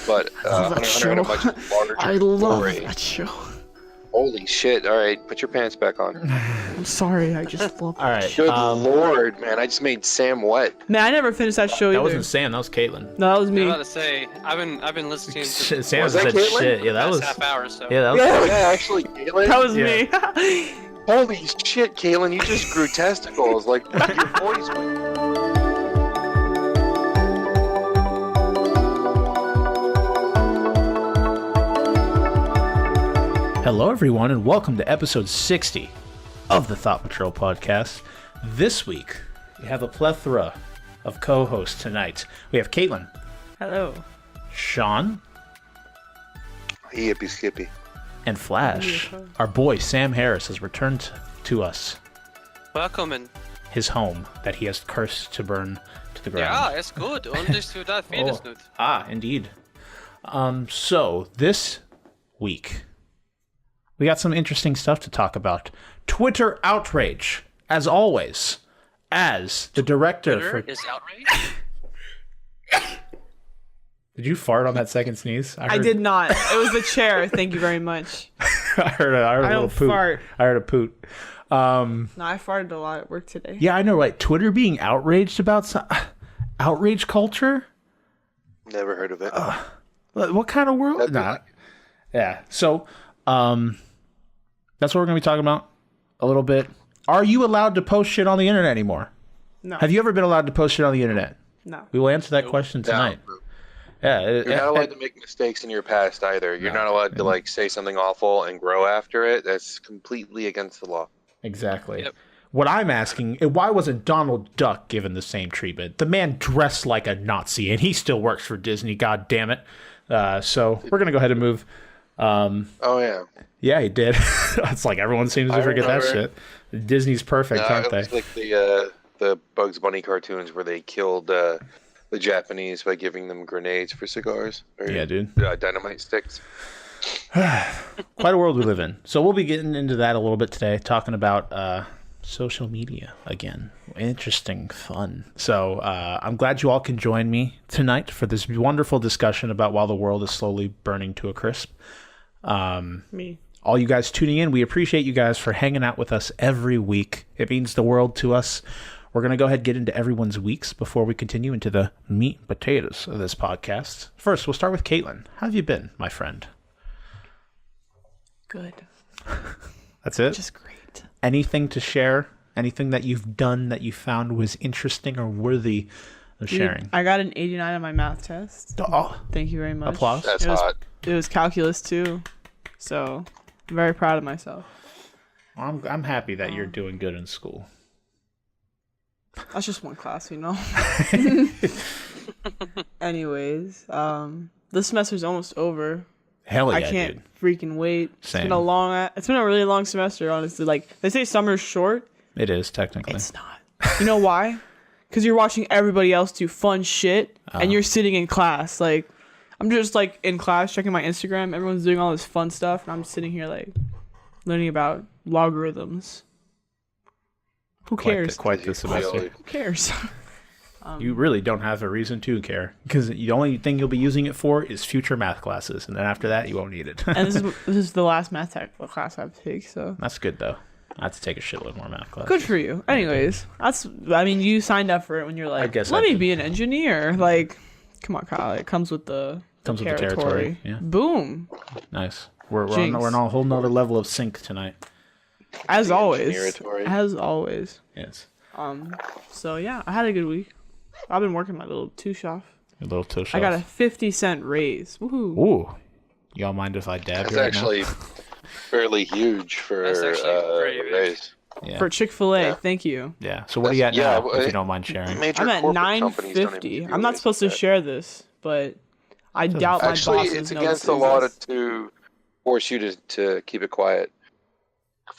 but Hunter x Hunter had a much larger I love story. that show. Holy shit! All right, put your pants back on. I'm sorry, I just love. All right. Good lord, man! I just made Sam wet. Man, I never finished that show either. That wasn't Sam. That was Caitlyn. No, that was I'm me. about to say, I've been listening to Sam Was that said Caitlyn? shit. Yeah, that the was. past half hour, so. Yeah, that was. Yeah, actually, Caitlyn. That was Yeah. me. Holy shit, Caitlyn! You just grew testicles. Like your voice went. Hello, everyone, and welcome to episode 60 of the Thought Patrol podcast. This week, we have a plethora of co-hosts tonight. We have Caitlyn, Hello. Shawn, Yippee skippy. and Flash. Our boy Sam Harris has returned to us Welcome and his home that he has cursed to burn to the ground. yeah, it's good. Only to that feed is good. Indeed. So this week we got some interesting stuff to talk about. Twitter outrage, as always. As the director Twitter for is outraged. Did you fart on that second sneeze? I did not. It was the chair. Thank you very much. I heard a I little don't poot. fart. I heard a poot. No, I farted a lot at work today. Yeah, I know, right? Twitter being outraged about outrage culture? Never heard of it. What kind of world? That'd be Nah. like- Yeah. So, that's what we're going to be talking about a little bit. Are you allowed to post shit on the internet anymore? No. Have you ever been allowed to post shit on the internet? No. We will answer that question tonight. No. Yeah. You're not allowed to make mistakes in your past either. You're not allowed to like say something awful and grow after it. That's completely against the law. Exactly. Yep. What I'm asking, why wasn't Donald Duck given the same treatment? The man dressed like a Nazi, and he still works for Disney. God damn it! So we're gonna go ahead and move. Oh yeah. Yeah, he did. It's like everyone seems to I forget that remember. shit. Disney's perfect, aren't It they? was like the Bugs Bunny cartoons where they killed the Japanese by giving them grenades for cigars. Or, Yeah, dude. Dynamite sticks. Quite a world we live in. So we'll be getting into that a little bit today, talking about social media again. Interesting, fun. So I'm glad you all can join me tonight for this wonderful discussion about while the world is slowly burning to a crisp. Me. All you guys tuning in, we appreciate you guys for hanging out with us every week. It means the world to us. We're going to go ahead and get into everyone's weeks before we continue into the meat and potatoes of this podcast. First, we'll start with Caitlyn. How have you been, my friend? Good. That's it? Just great. Anything to share? Anything that you've done that you found was interesting or worthy of sharing? I got an 89 on my math test. Oh, Thank you very much. applause. That's It was- hot. It was calculus too. So I'm very proud of myself. I'm happy that you're doing good in school. That's just one class, you know. Anyways, this semester's almost over. Hell yeah, I can't dude. freaking wait. Same. It's been a really long semester, honestly. Like they say summer's short. It is, technically. It's not. You know why? Because you're watching everybody else do fun shit and you're sitting in class. Like I'm just like in class checking my Instagram. Everyone's doing all this fun stuff and I'm sitting here like learning about logarithms. Who cares? Quite the semester. Who cares? You really don't have a reason to care, because the only thing you'll be using it for is future math classes, and then after that, you won't need it. And this is the last math tech class I have to take, so That's good, though. I have to take a shitload more math classes. good for you. Anyways, you signed up for it when you're like, guess let I me did. be an engineer. Like, come on, Kyle. It comes with the territory, yeah. Boom. Nice. We're Jinx. on a whole nother level of sync tonight. As always. engineeratory. As always. Yes. So yeah, I had a good week. I've been working my little two-shop. A little toe I got a 50-cent raise. Woohoo. Ooh. Y'all mind if I dab That's you right actually fairly huge for That's actually pretty a big. raise. now? Yeah. For Chick-fil-A. Yeah. Thank you. Yeah. So what are you at Yeah, now, well, if you don't mind sharing? Major I'm at corporate companies don't even give 950. you I'm not raises supposed to like that. share this, but I doubt my Actually, bosses it's know against this the law exists. to force you to keep it quiet.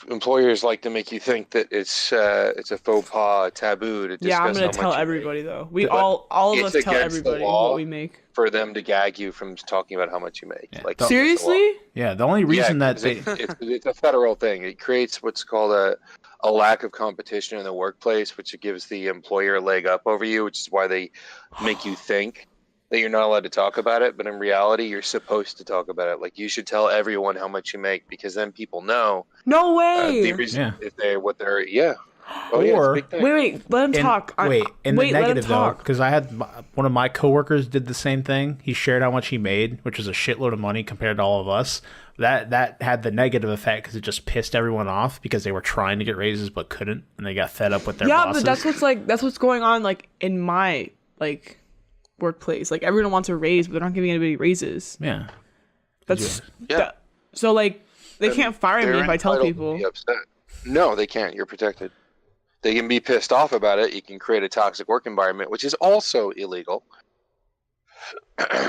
Employers like to make you think that it's a faux pas, a taboo to discuss Yeah, I'm how gonna much tell you make, everybody though. We But all of us it's tell against the everybody law. what we make. for them to gag you from talking about how much you make. Yeah. Like Seriously? Yeah, the only reason Yeah, that 'cause they... it's a federal thing. It creates what's called a lack of competition in the workplace, which gives the employer a leg up over you, which is why they make you think that you're not allowed to talk about it, but in reality, you're supposed to talk about it. Like, you should tell everyone how much you make, because then people know. No way. The reason if they Oh, Or- yeah, it's a big thing. Wait, let him talk. In Wait, the let him negative though, talk. because I had one of my coworkers did the same thing. He shared how much he made, which was a shitload of money compared to all of us. That had the negative effect because it just pissed everyone off because they were trying to get raises but couldn't, and they got fed up with their bosses. But that's what's going on like in my workplace. Like everyone wants a raise, but they're not giving anybody raises. Yeah. So like they can't fire me if I tell entitled people. to be upset. No, they can't. You're protected. They can be pissed off about it. You can create a toxic work environment, which is also illegal.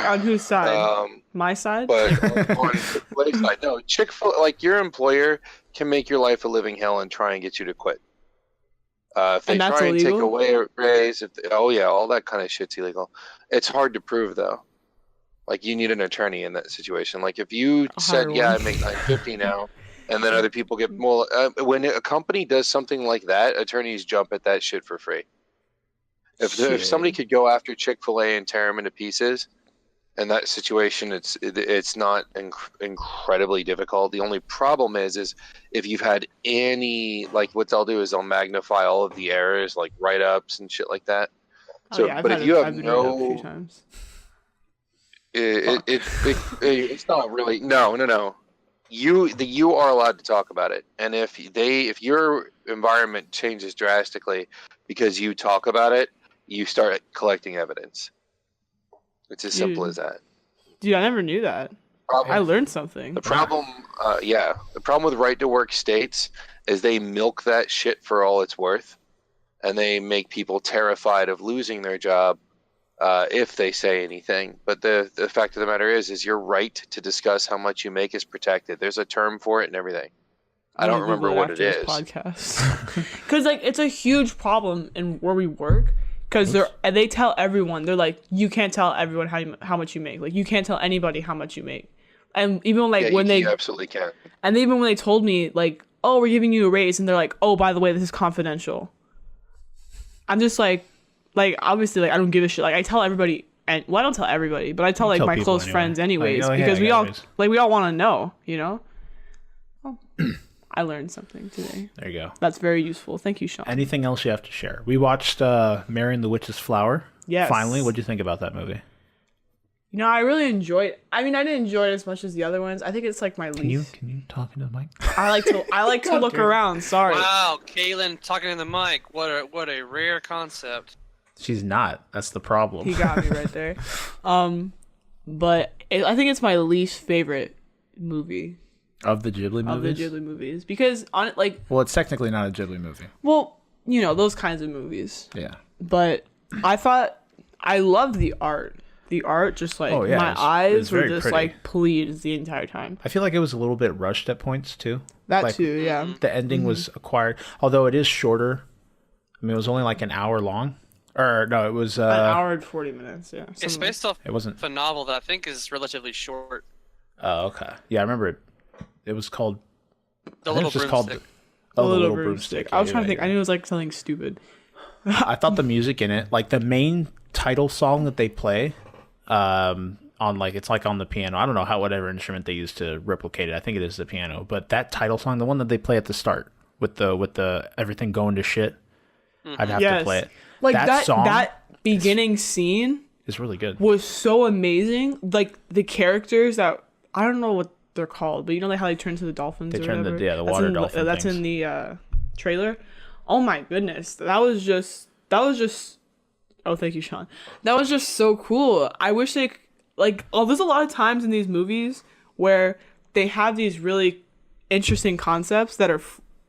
On whose side? My side? But on Chick-fil-A side, no. Chick-fil-A, like your employer can make your life a living hell and try and get you to quit. If they And that's try and take illegal? away a raise, all that kind of shit's illegal. It's hard to prove though. Like you need an attorney in that situation. Like if you said, hire "Yeah, one. I make $9.50 now," and then other people get more. When a company does something like that, attorneys jump at that shit for free. If somebody could go after Chick-fil-A and tear them into pieces, in that situation, it's not incredibly difficult. The only problem is if you've had any, like what they'll do is they'll magnify all of the errors, like write-ups and shit like that. So, but if you have no, it's not really no. You are allowed to talk about it, and if your environment changes drastically because you talk about it, you start collecting evidence. It's as simple as that. Dude, I never knew that. I learned something. The problem with right to work states is they milk that shit for all it's worth, and they make people terrified of losing their job if they say anything. But the fact of the matter is your right to discuss how much you make is protected. There's a term for it and everything. I don't remember what it is. Podcast. Because it's a huge problem in where we work. Because they tell everyone, they're like, you can't tell everyone how much you make. Like, you can't tell anybody how much you make. And even you absolutely can. And even when they told me, like, oh, we're giving you a raise, and they're like, oh, by the way, this is confidential. I'm just like obviously, like, I don't give a shit. Like, I tell everybody, and I don't tell everybody, but I tell like my close friends anyways, because we all want to know, you know. Oh. I learned something today. There you go. That's very useful. Thank you, Shawn. Anything else you have to share? We watched Marrying the Witch's Flower. Yes. Finally, what'd you think about that movie? You know, I really enjoyed it. I mean, I didn't enjoy it as much as the other ones. I think it's like my least. Can you talk into the mic? I like to look around. Sorry. Wow, Caitlyn talking in the mic. What a rare concept. She's not. That's the problem. He got me right there. But I think it's my least favorite movie. Of the Ghibli movies? Because on it, like... Well, it's technically not a Ghibli movie. Well, you know, those kinds of movies. Yeah. But I loved the art. The art, just like, my eyes were just, pretty. Like, pleased the entire time. I feel like it was a little bit rushed at points, too. That, too, yeah. The ending was acquired. Although it is shorter. I mean, it was only like an hour long. Or, no, it was... an hour and 40 minutes, yeah. It's based off a novel that I think is relatively short. Oh, okay. Yeah, I remember it. It was called... The Little Broomstick. The Little Broomstick. I was trying to think. I knew it was like something stupid. I thought the music in it, like the main title song that they play, on like it's like on the piano. I don't know whatever instrument they use to replicate it. I think it is the piano. But that title song, the one that they play at the start with the everything going to shit, I'd have to play it. Like that beginning scene is really good. Was so amazing. Like the characters that I don't know what they're called, but you know like how they turn to the dolphins. They turn the water dolphin. That's in the trailer. Oh my goodness, that was just. Oh, thank you, Shawn. That was just so cool. I wish they there's a lot of times in these movies where they have these really interesting concepts that are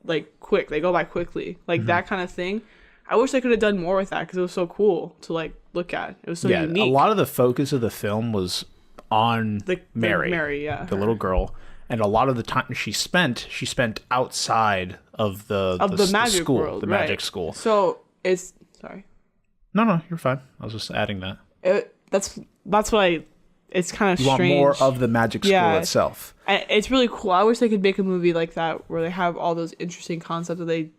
like quick. They go by quickly, like that kind of thing. I wish they could have done more with that because it was so cool to like look at. It was so unique. A lot of the focus of the film was on Mary, the little girl, and a lot of the time she spent outside of the magic school, world, magic school. So it's sorry. No, you're fine. I was just adding that. That's why it's kind of strange. You want more of the magic school itself. It's really cool. I wish they could make a movie like that where they have all those interesting concepts that they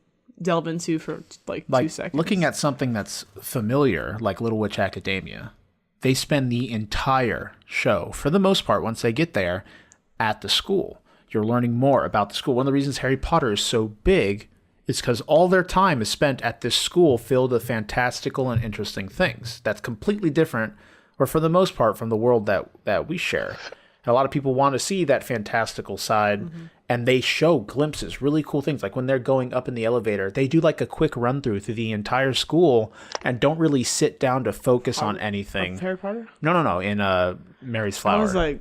delve into for like 2 seconds. Looking at something that's familiar, like Little Witch Academia. they spend the entire show, for the most part, once they get there, at the school. You're learning more about the school. One of the reasons Harry Potter is so big is because all their time is spent at this school filled with fantastical and interesting things. That's completely different, or for the most part, from the world that we share. And a lot of people want to see that fantastical side, and they show glimpses, really cool things. Like when they're going up in the elevator, they do like a quick run through the entire school and don't really sit down to focus on anything. Harry Potter? No. In Mary's Flower. I was like,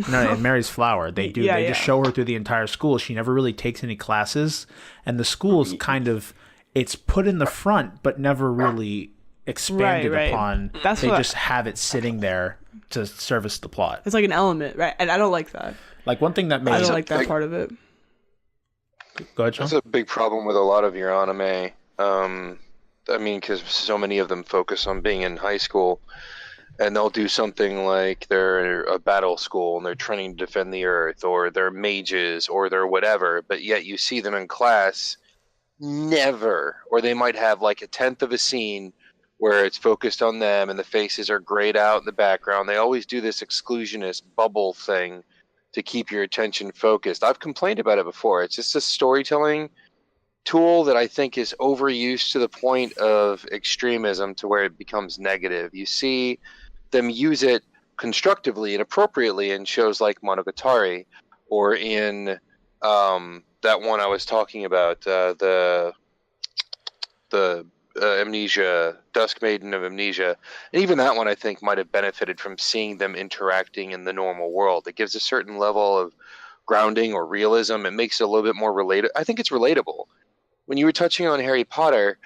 no, in Mary's Flower, they just show her through the entire school. She never really takes any classes, and the school's kind of, it's put in the front, but never really expanded upon. They just have it sitting there to service the plot. It's like an element, right? And I don't like that. Like one thing that made I don't like that part of it. Go ahead, Shawn. That's a big problem with a lot of your anime. I mean, because so many of them focus on being in high school. And they'll do something like they're a battle school and they're training to defend the earth, or they're mages, or they're whatever, but yet you see them in class never, or they might have like a tenth of a scene where it's focused on them and the faces are grayed out in the background. They always do this exclusionist bubble thing to keep your attention focused. I've complained about it before. It's just a storytelling tool that I think is overused to the point of extremism to where it becomes negative. You see them use it constructively and appropriately in shows like Monogatari, or in that one I was talking about, the Amnesia, Dusk Maiden of Amnesia. And even that one I think might have benefited from seeing them interacting in the normal world. It gives a certain level of grounding or realism. It makes it a little bit more relatable. I think it's relatable. When you were touching on Harry Potter,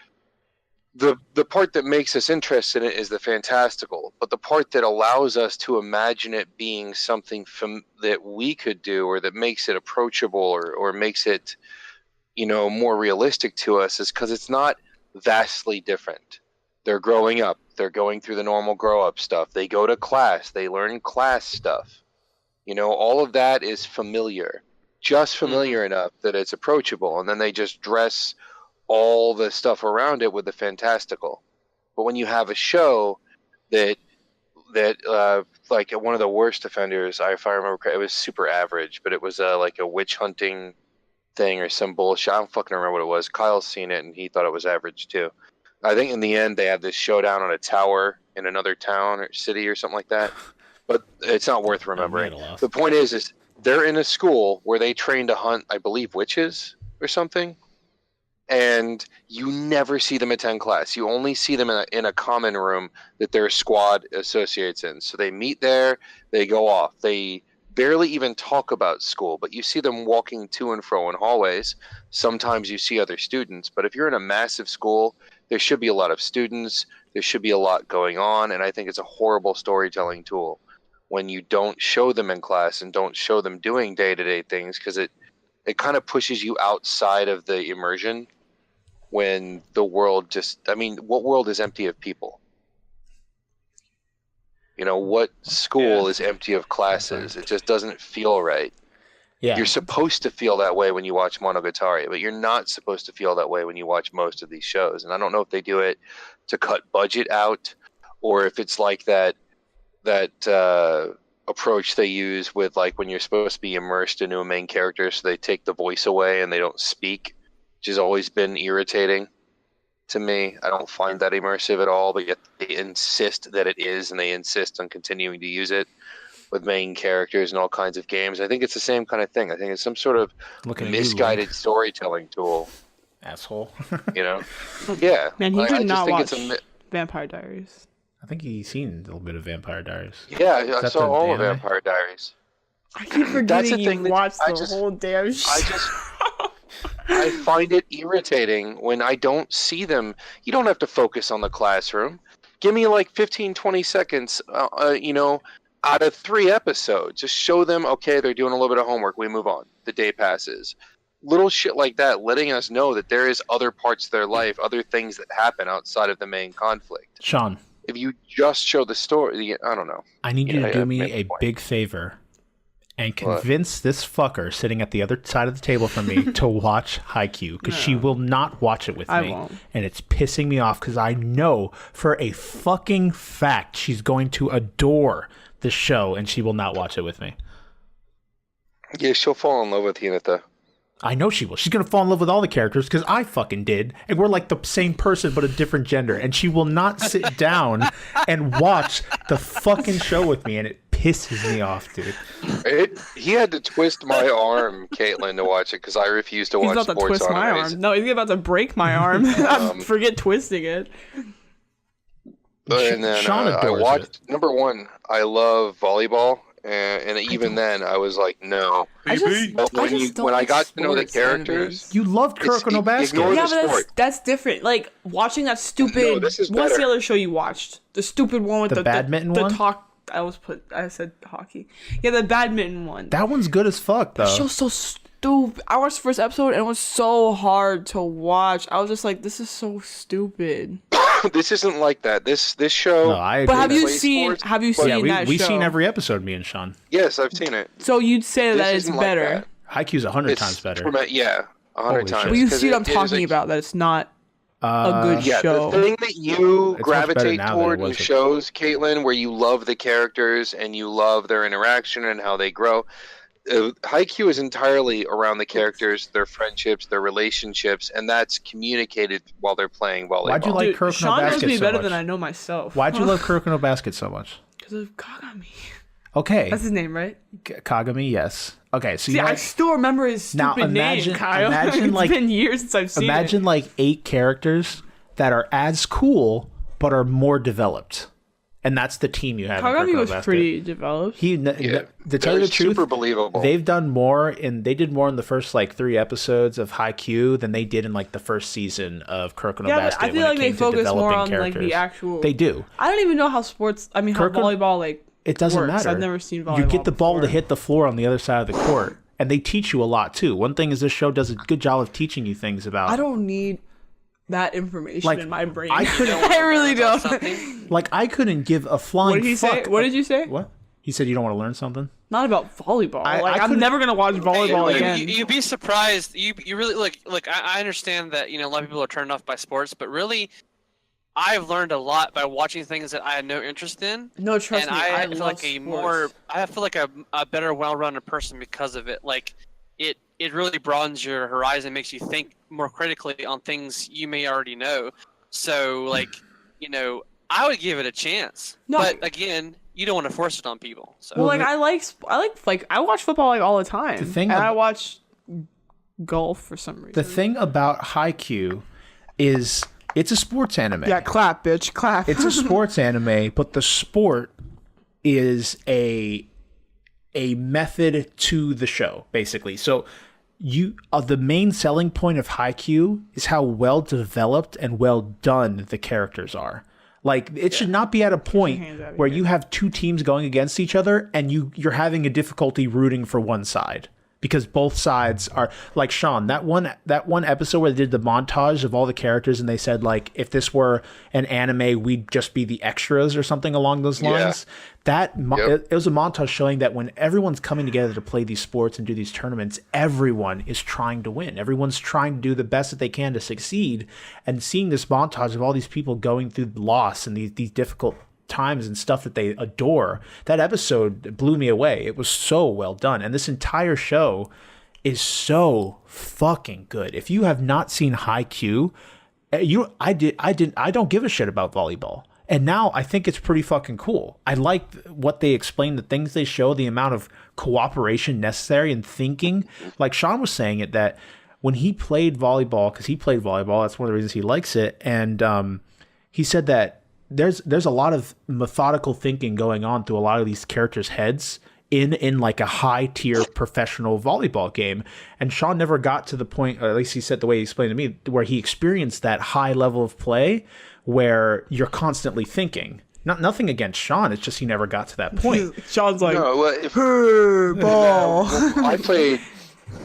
the part that makes us interested in it is the fantastical, but the part that allows us to imagine it being something that we could do, or that makes it approachable, or makes it, more realistic to us, is because it's not vastly different. They're growing up. They're going through the normal grow-up stuff. They go to class. They learn class stuff. All of that is familiar. Just familiar enough that it's approachable, and then they just dress all the stuff around it with the fantastical. But when you have a show that like one of the worst offenders, if I remember correctly, it was super average, but it was like a witch hunting thing or some bullshit. I don't fucking remember what it was. Kyle's seen it and he thought it was average too. I think in the end they had this showdown on a tower in another town or city or something like that, but it's not worth remembering. The point is they're in a school where they train to hunt, I believe, witches or something. And you never see them attend class. You only see them in a common room that their squad associates in. So they meet there, they go off. They barely even talk about school, but you see them walking to and fro in hallways. Sometimes you see other students, but if you're in a massive school, there should be a lot of students. There should be a lot going on, and I think it's a horrible storytelling tool when you don't show them in class and don't show them doing day-to-day things, because it kind of pushes you outside of the immersion when the world what world is empty of people? What school is empty of classes? It just doesn't feel right. Yeah. You're supposed to feel that way when you watch Monogatari, but you're not supposed to feel that way when you watch most of these shows. And I don't know if they do it to cut budget out, or if it's like that approach they use with, like, when you're supposed to be immersed into a main character, so they take the voice away and they don't speak, which has always been irritating to me. I don't find that immersive at all, but yet they insist that it is, and they insist on continuing to use it with main characters and all kinds of games. I think it's the same kind of thing. I think it's some sort of misguided storytelling tool. Asshole. Yeah. Man, he did not watch Vampire Diaries. I think he's seen a little bit of Vampire Diaries. Yeah, I saw all of Vampire Diaries. I keep forgetting you watched the whole damn show. I find it irritating when I don't see them. You don't have to focus on the classroom. Give me like 15, 20 seconds, out of 3 episodes. Just show them, okay, they're doing a little bit of homework. We move on. The day passes. Little shit like that, letting us know that there is other parts of their life, other things that happen outside of the main conflict. Shawn. If you just show the story, I don't know. I need you to do me a big favor and convince this fucker sitting at the other side of the table from me to watch Haikyuu, because she will not watch it with me. I won't. And it's pissing me off because I know for a fucking fact she's going to adore the show and she will not watch it with me. Yeah, she'll fall in love with Hinata. I know she will. She's going to fall in love with all the characters because I fucking did. And we're like the same person but a different gender. And she will not sit down and watch the fucking show with me. And it pisses me off, dude. He had to twist my arm, Caitlyn, to watch it because I refused to watch He's about to sports twist my animes. arm. No, he's about to break my arm. Forget twisting it. And then Shawn I adores watched, it. number one, I love volleyball. And even then, I was like, no. But when I got to know the characters, You loved Kuroko no Basket. ignore Yeah, the but sport. that's different. Like watching that stupid. No, this is what's the better. other show you watched? The stupid one with The badminton the one? talk. I said hockey. Yeah, the badminton one. That one's good as fuck, though. That show's so stupid. I watched the first episode and it was so hard to watch. I was just like, this is so stupid. This isn't like that. This show. No, I agree. But have you Play seen? sports? Have you But- seen yeah, that we've show? seen every episode, me and Shawn. Yes, I've seen it. So you'd say This that it's isn't like better. that. Haikyuu's 100 times better. Yeah, 100 Holy times. shit. But you 'Cause see what I'm it is talking a- about. That it's not a good Yeah, show. the thing that you It's much better gravitate now than it toward in was. shows, Caitlyn, where you love the characters and you love their interaction and how they grow. Haikyuu is entirely around the characters, their friendships, their relationships, and that's communicated while they're playing volleyball. Why'd you like Dude, Kuroko no Shawn knows Basket me so better much? than I know myself. Why'd you love Kuroko no Basket so much? Because of Kagami. Okay. That's his name, right? Kagami, yes. Okay, so See, you I like, still remember his Now, stupid imagine- name, Kyle. imagine, It's like- been years since I've seen imagine it. like 8 characters that are as cool but are more developed. And that's the team you have in Kuroko Kagami no was Basket. pretty developed. To tell They're you the truth, super believable. they've done more and they did more in the first like 3 episodes of Haikyuu than they did in like the first season of Kuroko no Yeah, but Basket. I feel when like it they came to focus more developing on like characters. the actual. They do. I don't even know how sports. I mean, how volleyball like. It doesn't works. matter. I've never seen volleyball. You get the ball to before. hit the floor on the other side of the court, and they teach you a lot too. One thing is this show does a good job of teaching you things about. I don't need that information Like, in my brain. I couldn't- I really don't. Something. Like I couldn't give a flying. What did he say? fuck. What did you say? What? He said you don't want to learn something. Not about volleyball. I I'm couldn't- never gonna watch volleyball Hey, again. you'd be surprised. You really look. I understand that a lot of people are turned off by sports, but really, I've learned a lot by watching things that I had no interest in. No, trust and me. I I feel love like sports. I feel like a better, well-rounded person because of it. Like it really broadens your horizon, makes you think more critically on things you may already know. So I would give it a chance. No. But again, you don't want to force it on people. So Well, like I watch football like all the time. The thing and ab- I watch golf for some reason. The thing about Haikyuu is it's a sports anime. Yeah, clap, bitch, clap. It's a sports anime, but the sport is a method to the show, basically. So the main selling point of Haikyuu is how well developed and well done the characters are. Like it should not be at a point where you have 2 teams going against each other and you're having a difficulty rooting for one side. Because both sides are like Shawn, that one episode where they did the montage of all the characters and they said like if this were an anime we'd just be the extras or something along those lines. It was a montage showing that when everyone's coming together to play these sports and do these tournaments, everyone is trying to win. Everyone's trying to do the best that they can to succeed. And seeing this montage of all these people going through loss and these difficult times and stuff that they adore, that episode blew me away. It was so well done, and this entire show is so fucking good. If you have not seen Haikyuu, I don't give a shit about volleyball, and now I think it's pretty fucking cool. I like what they explain, the things they show, the amount of cooperation necessary and thinking. Like Shawn was saying it, that when he played volleyball, because he played volleyball, that's one of the reasons he likes it, and he said that there's a lot of methodical thinking going on through a lot of these characters' heads in like a high tier professional volleyball game. And Shawn never got to the point, or at least he said the way he explained to me, where he experienced that high level of play where you're constantly thinking. Nothing against Shawn, it's just he never got to that point. Sean's like, No, well, ball.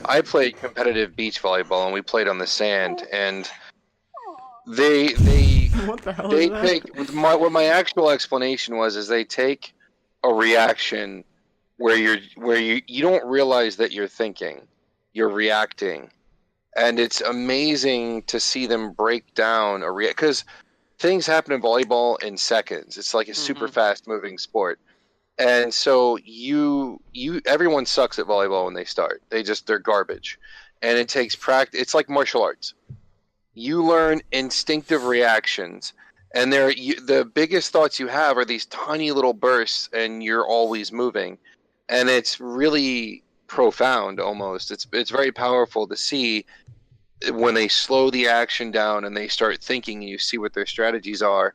I played competitive beach volleyball, and we played on the sand. And they What the hell they is that? take what my actual explanation was is they take a reaction where you don't realize that you're thinking, you're reacting, and it's amazing to see them break down because things happen in volleyball in seconds. It's like a super fast moving sport. And so everyone sucks at volleyball when they start. They're garbage. And it takes practice. It's like martial arts. You learn instinctive reactions, and the biggest thoughts you have are these tiny little bursts, and you're always moving. And it's really profound almost. It's very powerful to see when they slow the action down and they start thinking, and you see what their strategies are.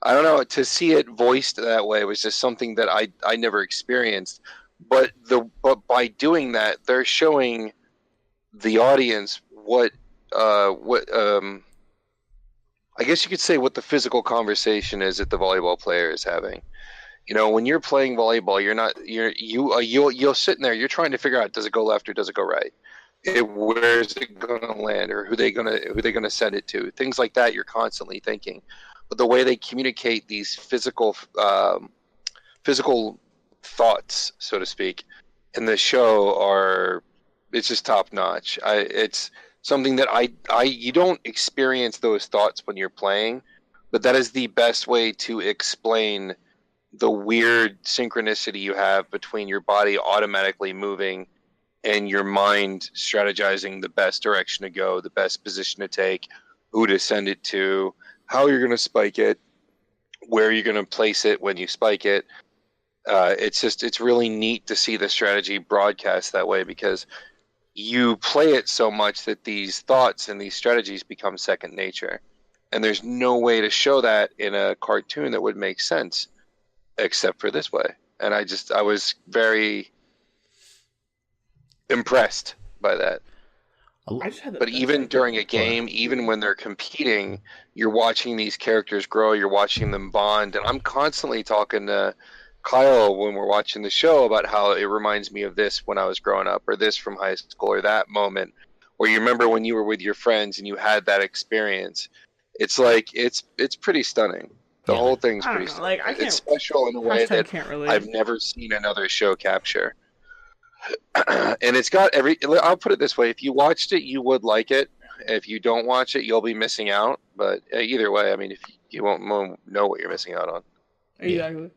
I don't know, to see it voiced that way was just something that I never experienced. But by doing that, they're showing the audience what I guess you could say what the physical conversation is that the volleyball player is having. You know, when you're playing volleyball, you'll sit in there, you're trying to figure out, does it go left or does it go right? Where is it going to land, or who they gonna send it to? Things like that, you're constantly thinking. But the way they communicate these physical thoughts, so to speak, in the show it's just top notch. It's something that you don't experience those thoughts when you're playing, but that is the best way to explain the weird synchronicity you have between your body automatically moving and your mind strategizing the best direction to go, the best position to take, who to send it to, how you're going to spike it, where you're going to place it when you spike it. It's really neat to see the strategy broadcast that way, because you play it so much that these thoughts and these strategies become second nature. And there's no way to show that in a cartoon that would make sense except for this way. And I was very impressed by that. But even during a game, even when they're competing, you're watching these characters grow, you're watching them bond. And I'm constantly talking to Kyle when we're watching the show about how it reminds me of this when I was growing up, or this from high school, or that moment where you remember when you were with your friends and you had that experience. It's like, it's pretty stunning. The whole thing's pretty stunning. Like, it's special in a way that I've never seen another show capture. And it's got I'll put it this way, if you watched it, you would like it. If you don't watch it, you'll be missing out. But either way, I mean, if you won't know what you're missing out on. Exactly. Yeah.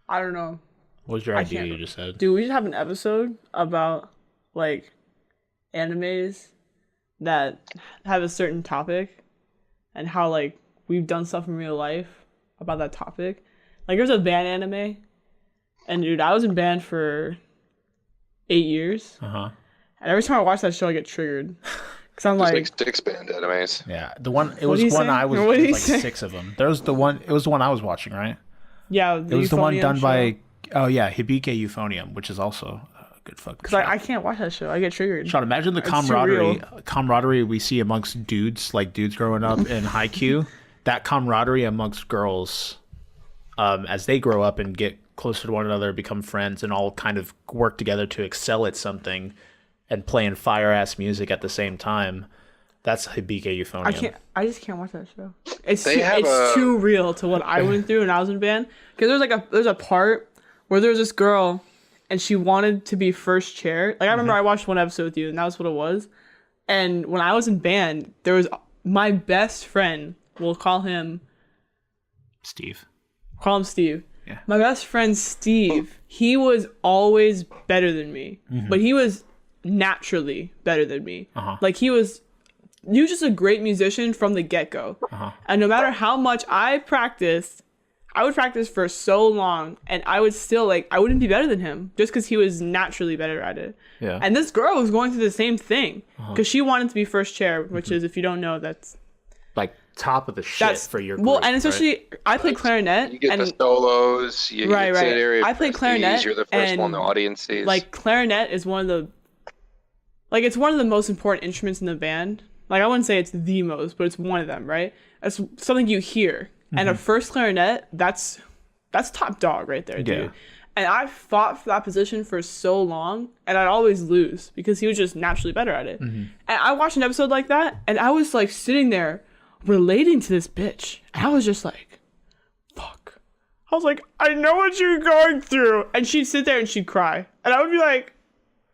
I don't know. What was your idea you just said? Dude, we should have an episode about, like, animes that have a certain topic and how, like, we've done stuff in real life about that topic. Like, there's a band anime, and, dude, I was in band for 8 years. And every time I watch that show, I get triggered. Because I'm like six band animes. Yeah, it was one I was like 6 of them. It was the one I was watching, right? Yeah, it was the one done by Hibike Euphonium, which is also a good fucking show. Because I can't watch that show. I get triggered. Shawn, imagine the camaraderie we see amongst dudes growing up in Haikyuu. That camaraderie amongst girls as they grow up and get closer to one another, become friends, and all kind of work together to excel at something and playing fire-ass music at the same time. That's Hibike Euphonium. I just can't watch that show. It's too real to what I went through when I was in band. Because there's a part where there's this girl and she wanted to be first chair. Like, I remember I watched one episode with you, and that was what it was. And when I was in band, there was my best friend. We'll call him Steve. Call him Steve. Yeah. My best friend Steve, he was always better than me, but he was naturally better than me. Like, he was just a great musician from the get-go. And no matter how much I would practice for so long, and I would still, I wouldn't be better than him just because he was naturally better at it. Yeah. And this girl was going through the same thing because she wanted to be first chair, which is, if you don't know, that's like top of the shit for your group. Well, and especially, right? I played clarinet. You get the solos. You right. I played clarinet. You're the first one the audience sees. Like, clarinet is one of the most important instruments in the band. Like, I wouldn't say it's the most, but it's one of them, right? It's something you hear. And a first clarinet, that's top dog right there, dude. Yeah. And I fought for that position for so long, and I'd always lose because he was just naturally better at it. And I watched an episode like that, and I was, sitting there relating to this bitch. And I was just like, fuck. I was like, I know what you're going through. And she'd sit there and she'd cry. And I would be like,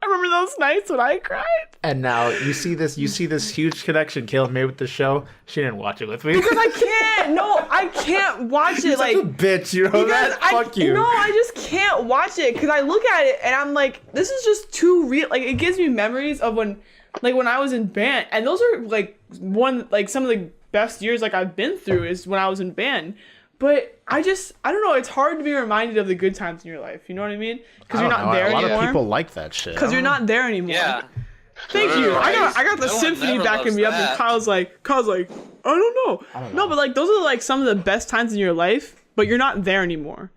I remember those nights when I cried. And now you see this huge connection Caitlyn made with the show. She didn't watch it with me. Because I can't. No, I can't watch it. You're like such a bitch, you know that? Fuck you. No, I just can't watch it because I look at it and I'm like, this is just too real. Like, it gives me memories of when I was in band. And those are like some of the best years like I've been through is when I was in band. But I don't know. It's hard to be reminded of the good times in your life. You know what I mean? Because you're not there anymore. A lot of people like that shit. Because you're not there anymore. Yeah. Thank you. Right. I got the symphony backing me up, and Kyle's like, I don't know. No, but like those are like some of the best times in your life, but you're not there anymore.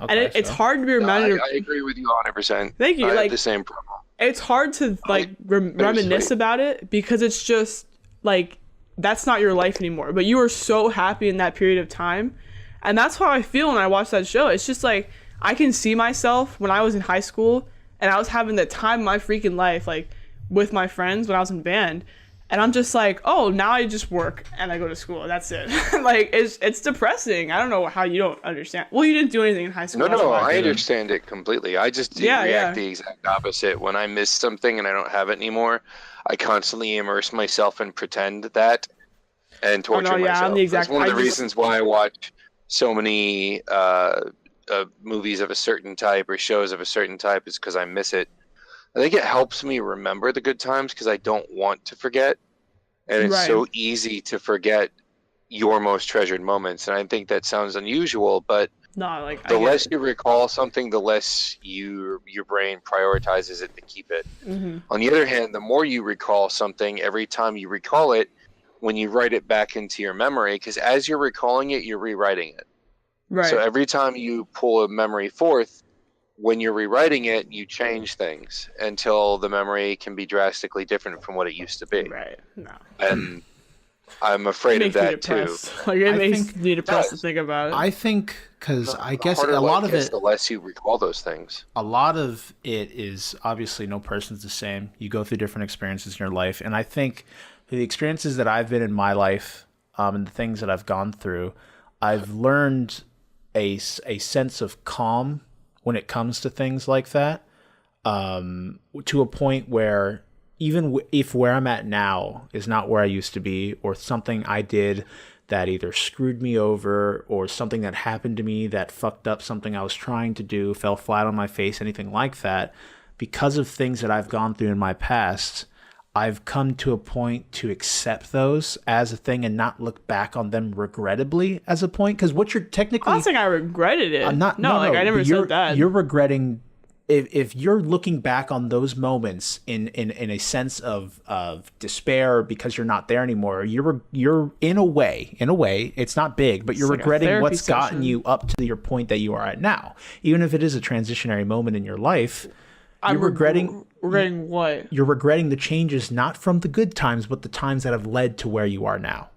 Okay, and it's hard to be reminded. I agree with you 100%. Thank you. I like have the same problem. It's hard to like reminisce about it because it's just like that's not your life anymore. But you were so happy in that period of time. And that's how I feel when I watch that show. It's just like I can see myself when I was in high school and I was having the time of my freaking life, like with my friends when I was in band. And I'm just like, oh, now I just work and I go to school. That's it. Like it's depressing. I don't know how you don't understand. Well, you didn't do anything in high school. No, I understand it completely. I just react the exact opposite. When I miss something and I don't have it anymore, I constantly immerse myself and pretend that and torture myself. I'm the exact. That's one of the reasons why I watch so many movies of a certain type or shows of a certain type is because I miss it. I think it helps me remember the good times because I don't want to forget. And it's so easy to forget your most treasured moments. And I think that sounds unusual, but the less you recall something, the less your brain prioritizes it to keep it. Mm-hmm. On the other hand, the more you recall something, every time you recall it, when you write it back into your memory, because as you're recalling it, you're rewriting it. Right. So every time you pull a memory forth, when you're rewriting it, you change things until the memory can be drastically different from what it used to be. Right. No. And I'm afraid of that too. Like it makes me depressed to think about it. I think because I guess a lot of it, the less you recall those things. A lot of it is obviously no person's the same. You go through different experiences in your life, and I think the experiences that I've been in my life, and the things that I've gone through, I've learned a sense of calm when it comes to things like that, to a point where even if where I'm at now is not where I used to be, or something I did that either screwed me over or something that happened to me that fucked up something I was trying to do, fell flat on my face, anything like that, because of things that I've gone through in my past, I've come to a point to accept those as a thing and not look back on them regrettably as a point. Because what you're technically... I'm not saying I regretted it. I never said that. You're regretting... If you're looking back on those moments in a sense of despair because you're not there anymore, you're in a way, it's not big, but you're regretting what's gotten you up to your point that you are at now. Even if it is a transitionary moment in your life... You're regretting what? You're regretting the changes not from the good times, but the times that have led to where you are now.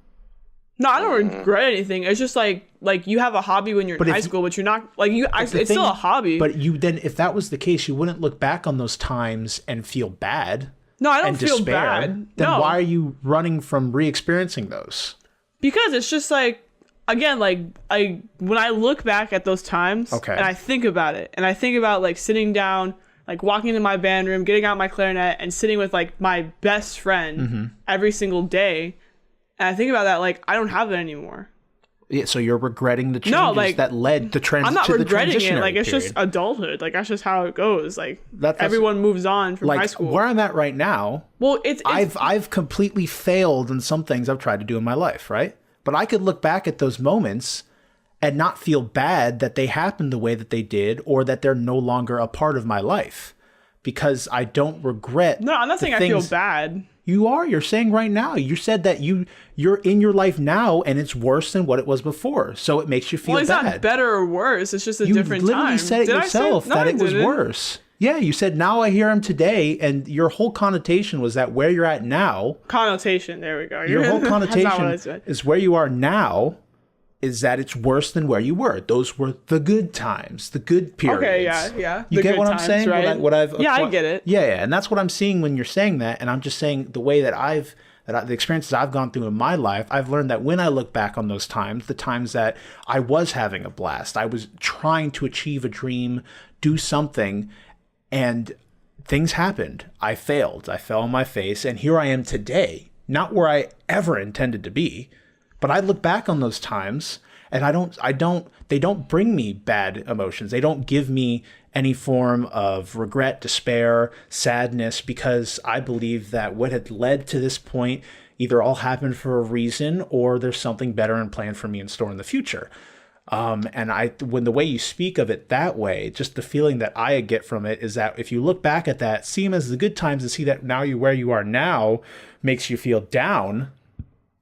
No, I don't regret anything. It's just like you have a hobby when you're in high school, but you're not it's still a hobby. But if that was the case, you wouldn't look back on those times and feel bad. No, I don't feel bad. Then why are you running from re-experiencing those? Because it's just like, again, like when I look back at those times and I think about it, and I think about like sitting down, like walking into my band room, getting out my clarinet, and sitting with like my best friend every single day. And I think about that, like I don't have it anymore. Yeah, so you're regretting the changes that led to transition. I'm not regretting it. Like it's just adulthood. Like that's just how it goes. Like everyone moves on from high school. Where I'm at right now. Well, I've completely failed in some things I've tried to do in my life, right? But I could look back at those moments and not feel bad that they happened the way that they did, or that they're no longer a part of my life, because I don't regret. No, I'm not saying I feel bad. You are. You're saying right now. You said that you're in your life now, and it's worse than what it was before. So it makes you feel bad. Well, it's not better or worse. It's just a different time. You literally said it yourself that it was worse. Yeah, you said, now I hear him today, and your whole connotation was that where you're at now. Connotation. There we go. Your whole connotation is where you are now. Is that it's worse than where you were. Those were the good times, the good periods. Okay, yeah. You get what I'm saying? Right? What I've I get it. Yeah, and that's what I'm seeing when you're saying that, and I'm just saying the way that I've the experiences I've gone through in my life, I've learned that when I look back on those times, the times that I was having a blast, I was trying to achieve a dream, do something, and things happened. I failed. I fell on my face, and here I am today, not where I ever intended to be. But I look back on those times, and they don't bring me bad emotions. They don't give me any form of regret, despair, sadness, because I believe that what had led to this point either all happened for a reason or there's something better and planned for me in store in the future. When the way you speak of it that way, just the feeling that I get from it is that if you look back at that, see them as the good times and see that now you're where you are now makes you feel down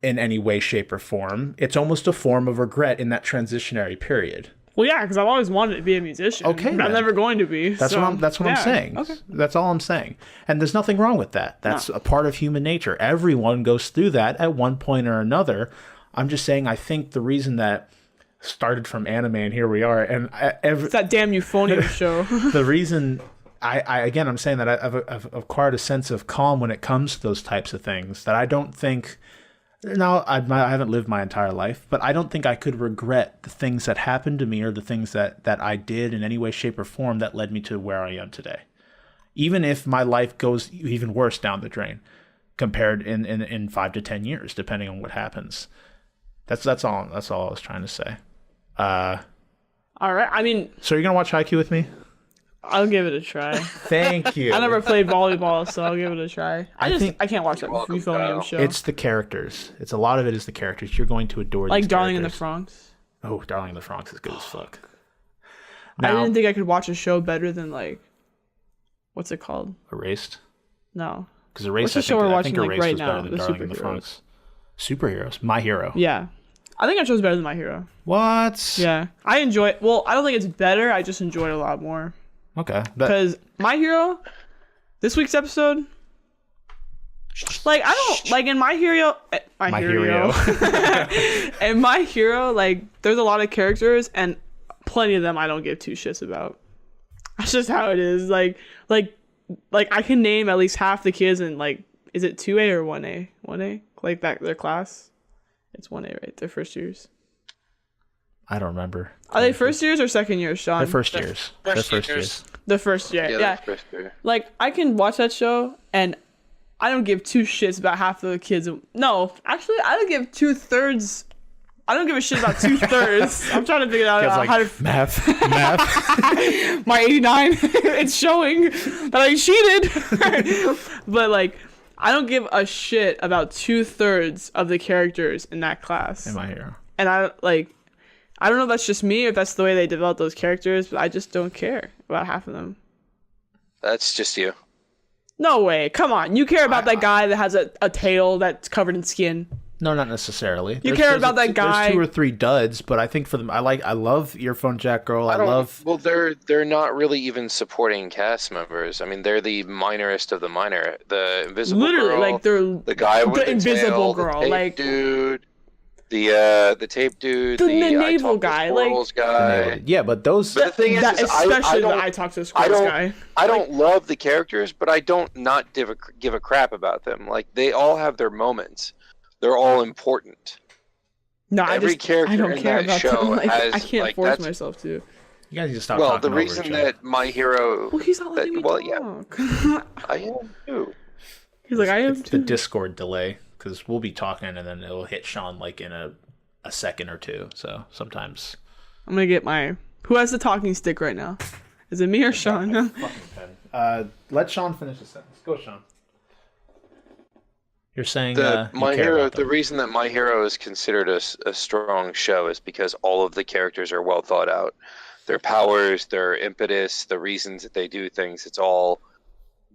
in any way, shape, or form. It's almost a form of regret in that transitionary period. Well, yeah, because I've always wanted to be a musician. Okay, but I'm never going to be. That's what I'm saying. Okay. That's all I'm saying. And there's nothing wrong with that. That's a part of human nature. Everyone goes through that at one point or another. I'm just saying I think the reason that started from anime and here we are, and it's that damn euphonium show. The reason I'm saying that I've acquired a sense of calm when it comes to those types of things that I don't think. Now, I haven't lived my entire life, but I don't think I could regret the things that happened to me or the things that I did in any way, shape, or form that led me to where I am today. Even if my life goes even worse down the drain compared in 5 to 10 years, depending on what happens. That's all I was trying to say. All right. I mean, so you're going to watch Haikyuu with me? I'll give it a try. Thank you. I never played volleyball, so I'll give it a try. I can't watch that euphonium show. It's the characters. A lot of it is the characters. You're going to adore like these Darling in the characters. Franxx. Oh, Darling in the Franxx is good as fuck. Now, I didn't think I could watch a show better than like, what's it called? Erased? No. Because Erased, what's the show we're watching Erased like right was now? better than Darling in the Franxx. Superheroes. My Hero. Yeah. I think that show's better than My Hero. What? Yeah. I enjoy it. Well, I don't think it's better. I just enjoy it a lot more. Okay. Because My Hero, this week's episode, like, I don't, like, in My Hero, My Hero. In My Hero, like, there's a lot of characters, and plenty of them I don't give two shits about. That's just how it is. Like, I can name at least half the kids in, like, is it 2A or 1A? 1A? Like, that, their class? It's 1A, right? Their first years. I don't remember. Are they first years or second years, Shawn? They're first years. They're first years. The first year, yeah. First year. Like, I can watch that show, and I don't give two shits about half the kids. No, actually, I don't give 2/3. I don't give a shit about 2/3. I'm trying to figure out Like, how to... Math. My 89, it's showing that I cheated. But, like, I don't give a shit about 2/3 of the characters in that class. In My Hero. And I don't know if that's just me or if that's the way they develop those characters, but I just don't care about half of them. That's just you. No way. Come on. You care about that guy that has a tail that's covered in skin. No, not necessarily. You care about that guy. There's 2 or 3 duds, but I think for them, I love Earphone Jack Girl. Well, they're not really even supporting cast members. I mean, they're the minorest of the minor. The invisible girl, like they're the guy with the invisible tail, girl, the tape like dude, the tape dude, the naval guy, like guy. Yeah, but those. But the thing is especially the I Talk to Squirrels guy. I don't love the characters, but I don't not give a crap about them. Like, they all have their moments. They're all important. No, Every character I don't in care that about show them. Like, has, I can't like, force that's- myself to. You guys need to stop Well, talking the over reason each other. that My Hero. Well, he's not letting me talk. Yeah, I am too. He's like, I am the too. Discord delay, because we'll be talking and then it'll hit Shawn like in a second or two. So sometimes. I'm gonna get my. Who has the talking stick right now? Is it me or Shawn? Let Shawn finish the sentence. Go, Shawn. You're saying My Hero. The reason that My Hero is considered a strong show is because all of the characters are well thought out. Their powers, their impetus, the reasons that they do things. It's all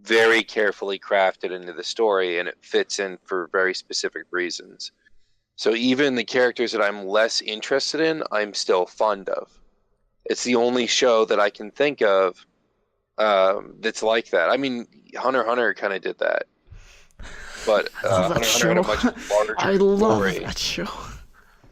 very carefully crafted into the story, and it fits in for very specific reasons. So even the characters that I'm less interested in, I'm still fond of. It's the only show that I can think of that's like that. I mean, Hunter x Hunter kind of did that. But Hunter x Hunter had a much larger I love story. that show.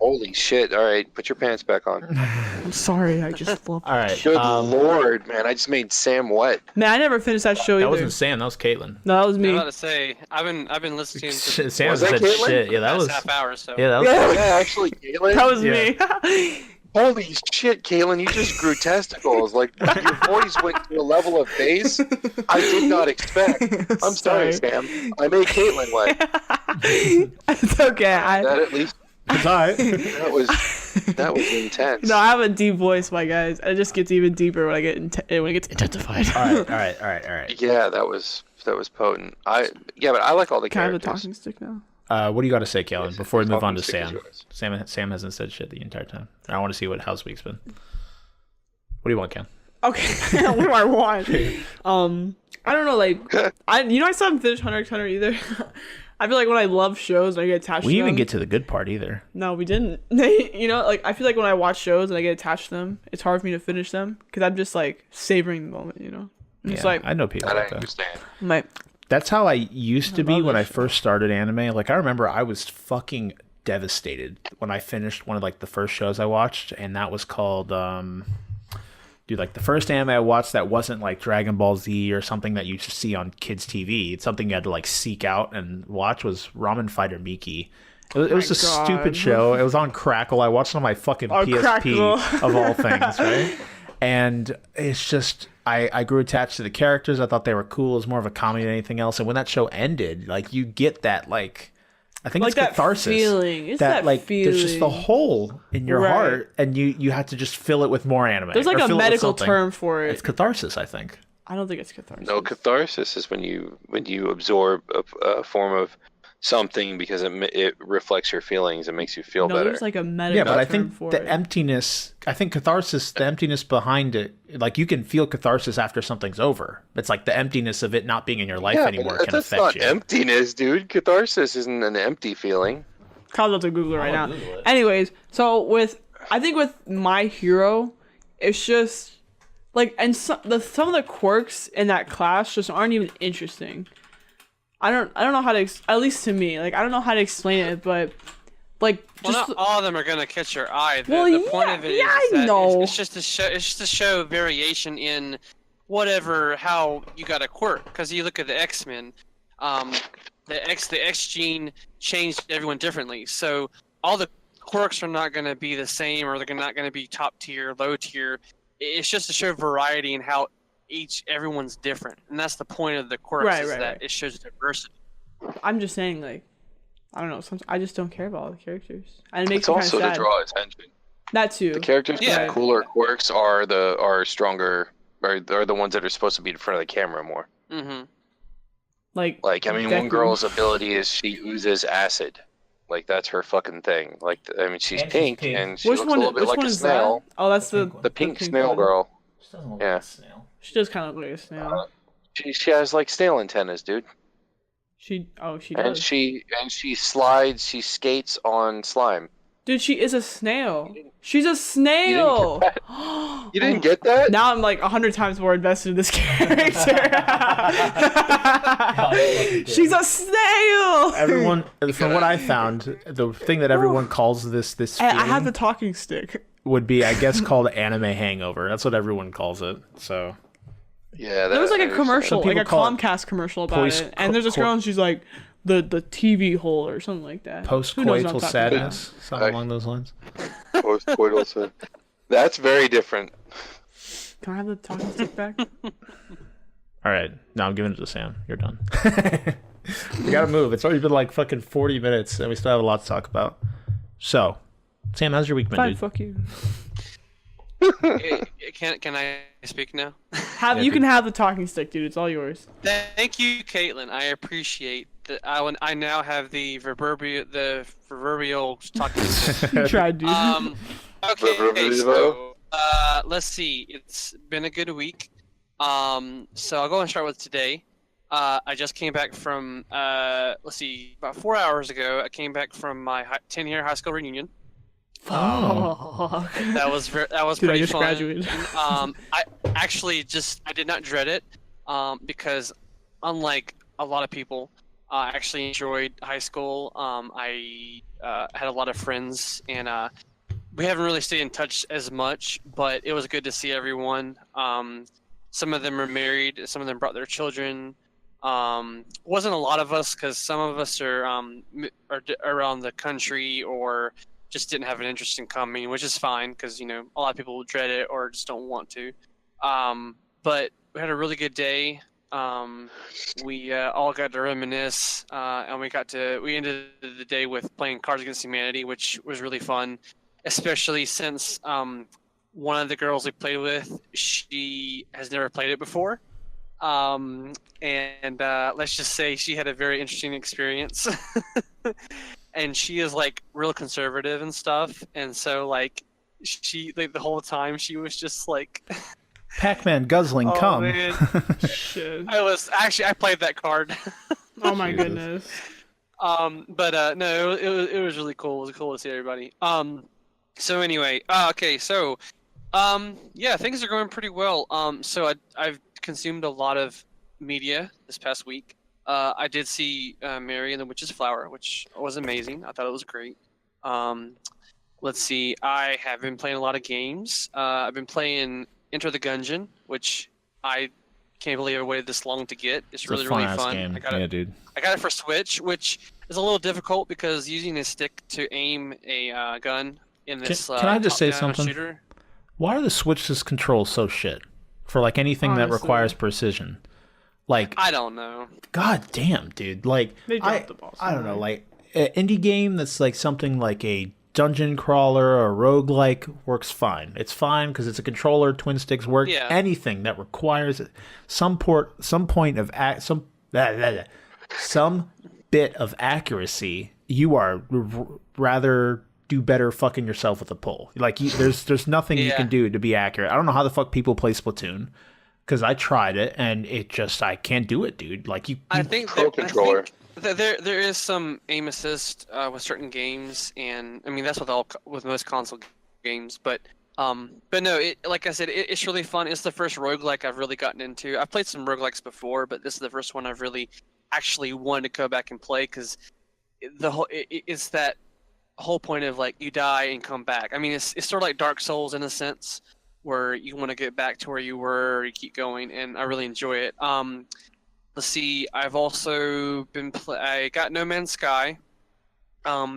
Holy shit! All right, put your pants back on. I'm sorry, I just love. All right. Good lord, man! I just made Sam wet. Man, I never finished that show either. That wasn't Sam. That was Caitlyn. No, that was I'm me. about to say I've been listening to Sam Was that said Caitlyn? shit. Yeah, that the was. last half hour. So Yeah, that was. Yeah, actually, Caitlyn. That was Yeah. me. Holy shit, Caitlyn! You just grew testicles. Like your voice went to a level of bass I did not expect. I'm sorry, Sam. I made Caitlyn wet. It's okay. That at least It's all right. that was intense. No, I have a deep voice, my guys. It just gets even deeper when I get when it gets intensified. All right. Yeah, that was potent. But I like all the Can I have a characters. talking stick now? What do you got to say, Caitlyn, Yes, before we move on to talking stick is Sam? yours. Sam hasn't said shit the entire time. I want to see what House Week's been. What do you want, Cam? Okay, what do I want? I don't know, like I still haven't finished Hunter x Hunter either. I feel like when I love shows and I get attached We to didn't even them. get to the good part either. No, we didn't. Like I feel like when I watch shows and I get attached to them, it's hard for me to finish them because I'm just like savoring the moment. I'm just like I know people That I like that. understand. I'm like, That's how I used to be love when this I first started anime. Like I remember I was fucking devastated when I finished one of like the first shows I watched, and that was called like the first anime I watched that wasn't like Dragon Ball Z or something that you just see on kids TV. It's something you had to like seek out and watch was Ramen Fighter Miki. It was a God. stupid show. It was on Crackle. I watched it on my fucking PSP Crackle. of all things, right? And it's just I grew attached to the characters. I thought they were cool. It was more of a comedy than anything else. And when that show ended, like you get that like I think like it's that catharsis. feeling. It's that like there's just the feeling. hole in your Right. heart, and you have to just fill it with more anime. There's like or a fill it with medical something. term for It's it. catharsis, I think. I don't think it's catharsis. No, catharsis is when you absorb a form of something because it reflects your feelings and makes you feel No, better. there's like a medical Yeah, but I term think for the it. emptiness. I think catharsis, the emptiness behind it, like you can feel catharsis after something's over. It's like the emptiness of it not being in your life anymore but can that's affect not you. emptiness, dude. Catharsis isn't an empty feeling. Kyle's about to Google it right now. Google it. Anyways, so I think with My Hero, it's just like, and some of the quirks in that class just aren't even interesting. I don't know how to at least to me, like I don't know how to explain it, but like Well, just not all of them are gonna catch your eye. The, Well, the point yeah, of it is, yeah, I that know. It's just to show. It's just to show variation in whatever how you got a quirk. Because you look at the X-Men, the X gene changed everyone differently. So all the quirks are not gonna be the same, or they're not gonna be top tier, low tier. It's just to show variety in how everyone's different, and that's the point of the quirks. Right, is right, that right. it shows diversity. I'm just saying, like I don't know, sometimes I just don't care about all the characters, and it makes It's me kind also of to sad. draw attention. That too. The characters Yeah. with cooler quirks are stronger, or are the ones that are supposed to be in front of the camera more. Mm-hmm. Like Like, I mean, one Deku. girl's ability is she oozes acid. Like, that's her fucking thing. Like, I mean, she's And she's pink, pink. and she Which looks one? a little bit Which like one a is snail. that? Oh, that's the pink one. The pink snail one. girl. Doesn't look Yeah. like a snail. She does kind of look like a snail. She has like snail antennas, dude. She And does. she slides, she skates on slime. Dude, she is a snail. She's a You snail. didn't get that? You didn't get that? Now I'm like 100 times more invested in this character. She's a snail. Everyone, from what I found, the thing that everyone calls this I feeling have the talking stick. would be, I guess, called anime hangover. That's what everyone calls it. So Yeah, There was like I a understand. commercial, Some like a people call it Comcast commercial about it, and there's this girl and she's like the TV hole or something like that. Who knows what I'm post-coital talking about? sadness, something along those lines. Post-coital sin. That's very different. Can I have the talking stick back? All right, now I'm giving it to Sam. You're done. We gotta move. It's already been like fucking 40 minutes, and we still have a lot to talk about. So, Sam, how's your week been, Fine, dude? fuck you. Can I speak now? Yeah, You dude. can have the talking stick, dude. It's all yours. Thank you, Caitlyn. I appreciate that. I now have the proverbial talking stick. You tried, dude. Okay, so let's see. It's been a good week. So I'll go and start with today. I just came back from let's see, about 4 hours ago. I came back from my 10-year high school reunion. Oh. That was Dude, pretty I just fun. graduated. I did not dread it, because unlike a lot of people, I actually enjoyed high school. I had a lot of friends, and we haven't really stayed in touch as much, but it was good to see everyone. Some of them are married. Some of them brought their children. Wasn't a lot of us because some of us are around the country or just didn't have an interest in coming, which is fine because a lot of people dread it or just don't want to. But we had a really good day. We all got to reminisce, and we ended the day with playing Cards Against Humanity, which was really fun, especially since one of the girls we played with, she has never played it before. And let's just say she had a very interesting experience. And she is like real conservative and stuff, and so like she the whole time she was just like Pac-Man guzzling cum. Man. Shit. I played that card. Oh my Jesus. goodness. But no, it was really cool. It was cool to see everybody. So anyway, okay, so yeah, things are going pretty well. So I've consumed a lot of media this past week. I did see Mary and the Witch's Flower, which was amazing. I thought it was great. Let's see. I have been playing a lot of games. I've been playing Enter the Gungeon, which I can't believe I waited this long to get. It's really, really fun. Game. I got it, dude. I got it for Switch, which is a little difficult because using a stick to aim a gun in this Can I just say top-down something? shooter. Why are the Switch's controls so shit? For like anything that Honestly. requires precision. Like, I don't know. god damn, dude. Like, They dropped the ball I don't know, somewhere. like an indie game that's like something like a dungeon crawler or roguelike works fine. It's fine because it's a controller, twin sticks work. Yeah. Anything that requires some bit of accuracy, you are rather do better fucking yourself with a pole. Like there's nothing you Yeah. can do to be accurate. I don't know how the fuck people play Splatoon because I tried it and I can't do it, dude. Like I think Pro controller. there is some aim assist with certain games, and I mean that's with most console games. But no, like I said, it's really fun. It's the first roguelike I've really gotten into. I've played some roguelikes before, but this is the first one I've really actually wanted to go back and play because it's that whole point of like you die and come back. I mean, it's sort of like Dark Souls in a sense, where you want to get back to where you were, or you keep going, and I really enjoy it. Let's see. I've also I got No Man's Sky,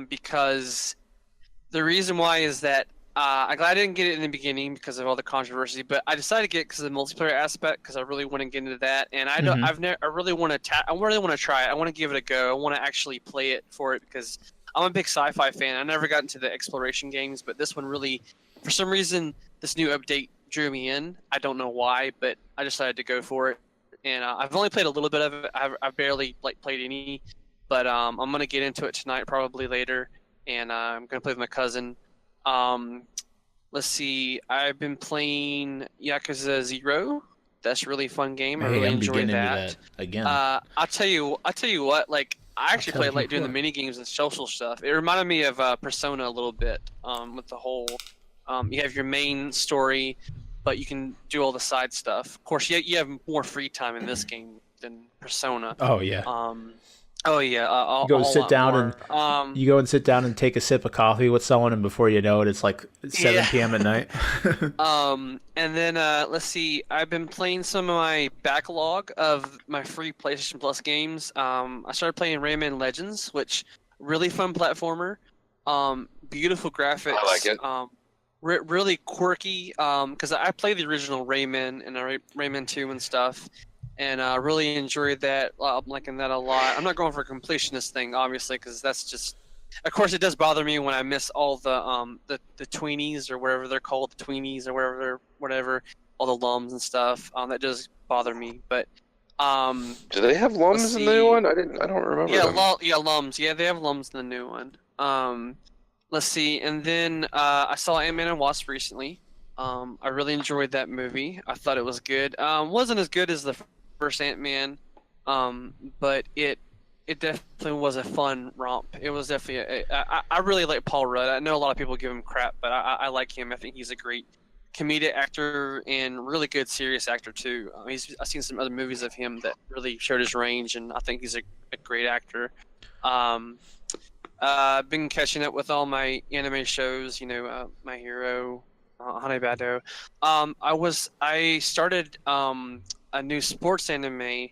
because the reason why is that I'm glad I didn't get it in the beginning because of all the controversy, but I decided to get it because of the multiplayer aspect because I really want to get into that, and I don't. I really want to try it. I want to give it a go. I want to actually play it for it because I'm a big sci-fi fan. I never got into the exploration games, but this one really, for some reason, this new update drew me in. I don't know why, but I decided to go for it. And I've only played a little bit of it. I've barely played any, but I'm gonna get into it tonight, probably later, and I'm gonna play with my cousin. Let's see. I've been playing Yakuza 0. That's a really fun game. I really I'm enjoy beginning that. to that again. I'll tell you what. Like I actually tell played you like doing the what. mini games and social stuff. It reminded me of Persona a little bit. With the whole, you have your main story, but you can do all the side stuff. Of course, you have more free time in this game than Persona. oh yeah. You go sit down and you go and sit down and take a sip of coffee with someone, and before you know it, it's like 7 p.m. at night. And then let's see. I've been playing some of my backlog of my free PlayStation Plus games. I started playing Rayman Legends, which really fun platformer. Beautiful graphics. I like it. Really quirky. Because I played the original Rayman and Rayman 2 and stuff. And I really enjoyed that. I'm liking that a lot. I'm not going for a completionist thing, obviously, because that's just. Of course, it does bother me when I miss all the tweenies or whatever they're called, the tweenies or whatever, all the lums and stuff. That does bother me. But Do they have lums in the new one? I don't remember. yeah, them. lums. Yeah, they have lums in the new one. Let's see. And then I saw Ant-Man and Wasp recently. I really enjoyed that movie. I thought it was good. Wasn't as good as the first Ant-Man, but it definitely was a fun romp. It was definitely I really like Paul Rudd. I know a lot of people give him crap, but I like him. I think he's a great comedic actor and really good serious actor too. I've seen some other movies of him that really showed his range, and I think he's a great actor. I've been catching up with all my anime shows. My Hero, Hanebado. I started a new sports anime.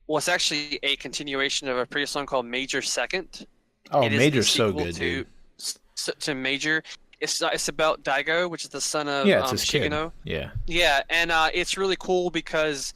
Well, it's actually a continuation of a previous one called Major Second. Oh, It is Major's the so sequel good, dude. to Major. It's about Daigo, which is the son of Yeah, it's his kid. Shigeno. Yeah. Yeah, and it's really cool because,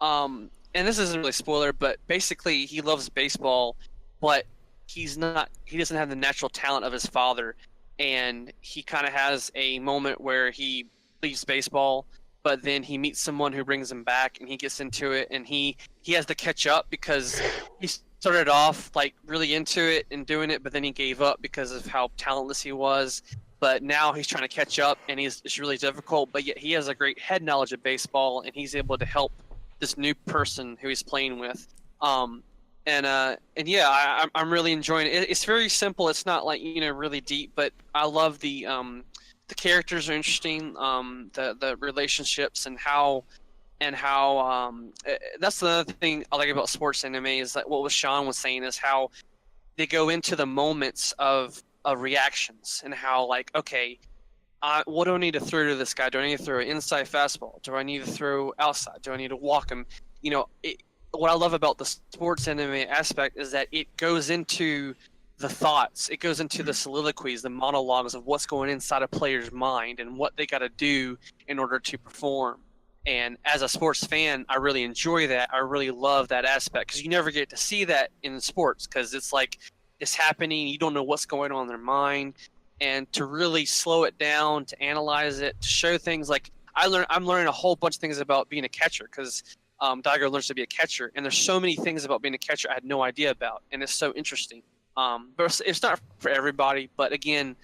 and this isn't really a spoiler, but basically he loves baseball, but he doesn't have the natural talent of his father, and he kind of has a moment where he leaves baseball, but then he meets someone who brings him back, and he gets into it, and he has to catch up because he started off like really into it and doing it, but then he gave up because of how talentless he was. But now he's trying to catch up, and it's really difficult. But yet he has a great head knowledge of baseball, and he's able to help this new person who he's playing with. And yeah, I'm really enjoying it. It's very simple. It's not like really deep, but I love the characters are interesting. The relationships and how that's the other thing I like about sports anime is that what Shawn was saying is how they go into the moments of reactions and how like, okay, what do I need to throw to this guy? Do I need to throw an inside fastball? Do I need to throw outside? Do I need to walk him? What I love about the sports anime aspect is that it goes into the thoughts. It goes into the soliloquies, the monologues of what's going inside a player's mind and what they got to do in order to perform. And as a sports fan, I really enjoy that. I really love that aspect because you never get to see that in sports because it's like it's happening. You don't know what's going on in their mind. And to really slow it down, to analyze it, to show things like I'm learning a whole bunch of things about being a catcher because Daigo learns to be a catcher. And there's so many things about being a catcher I had no idea about. And it's so interesting. But it's not for everybody. But again,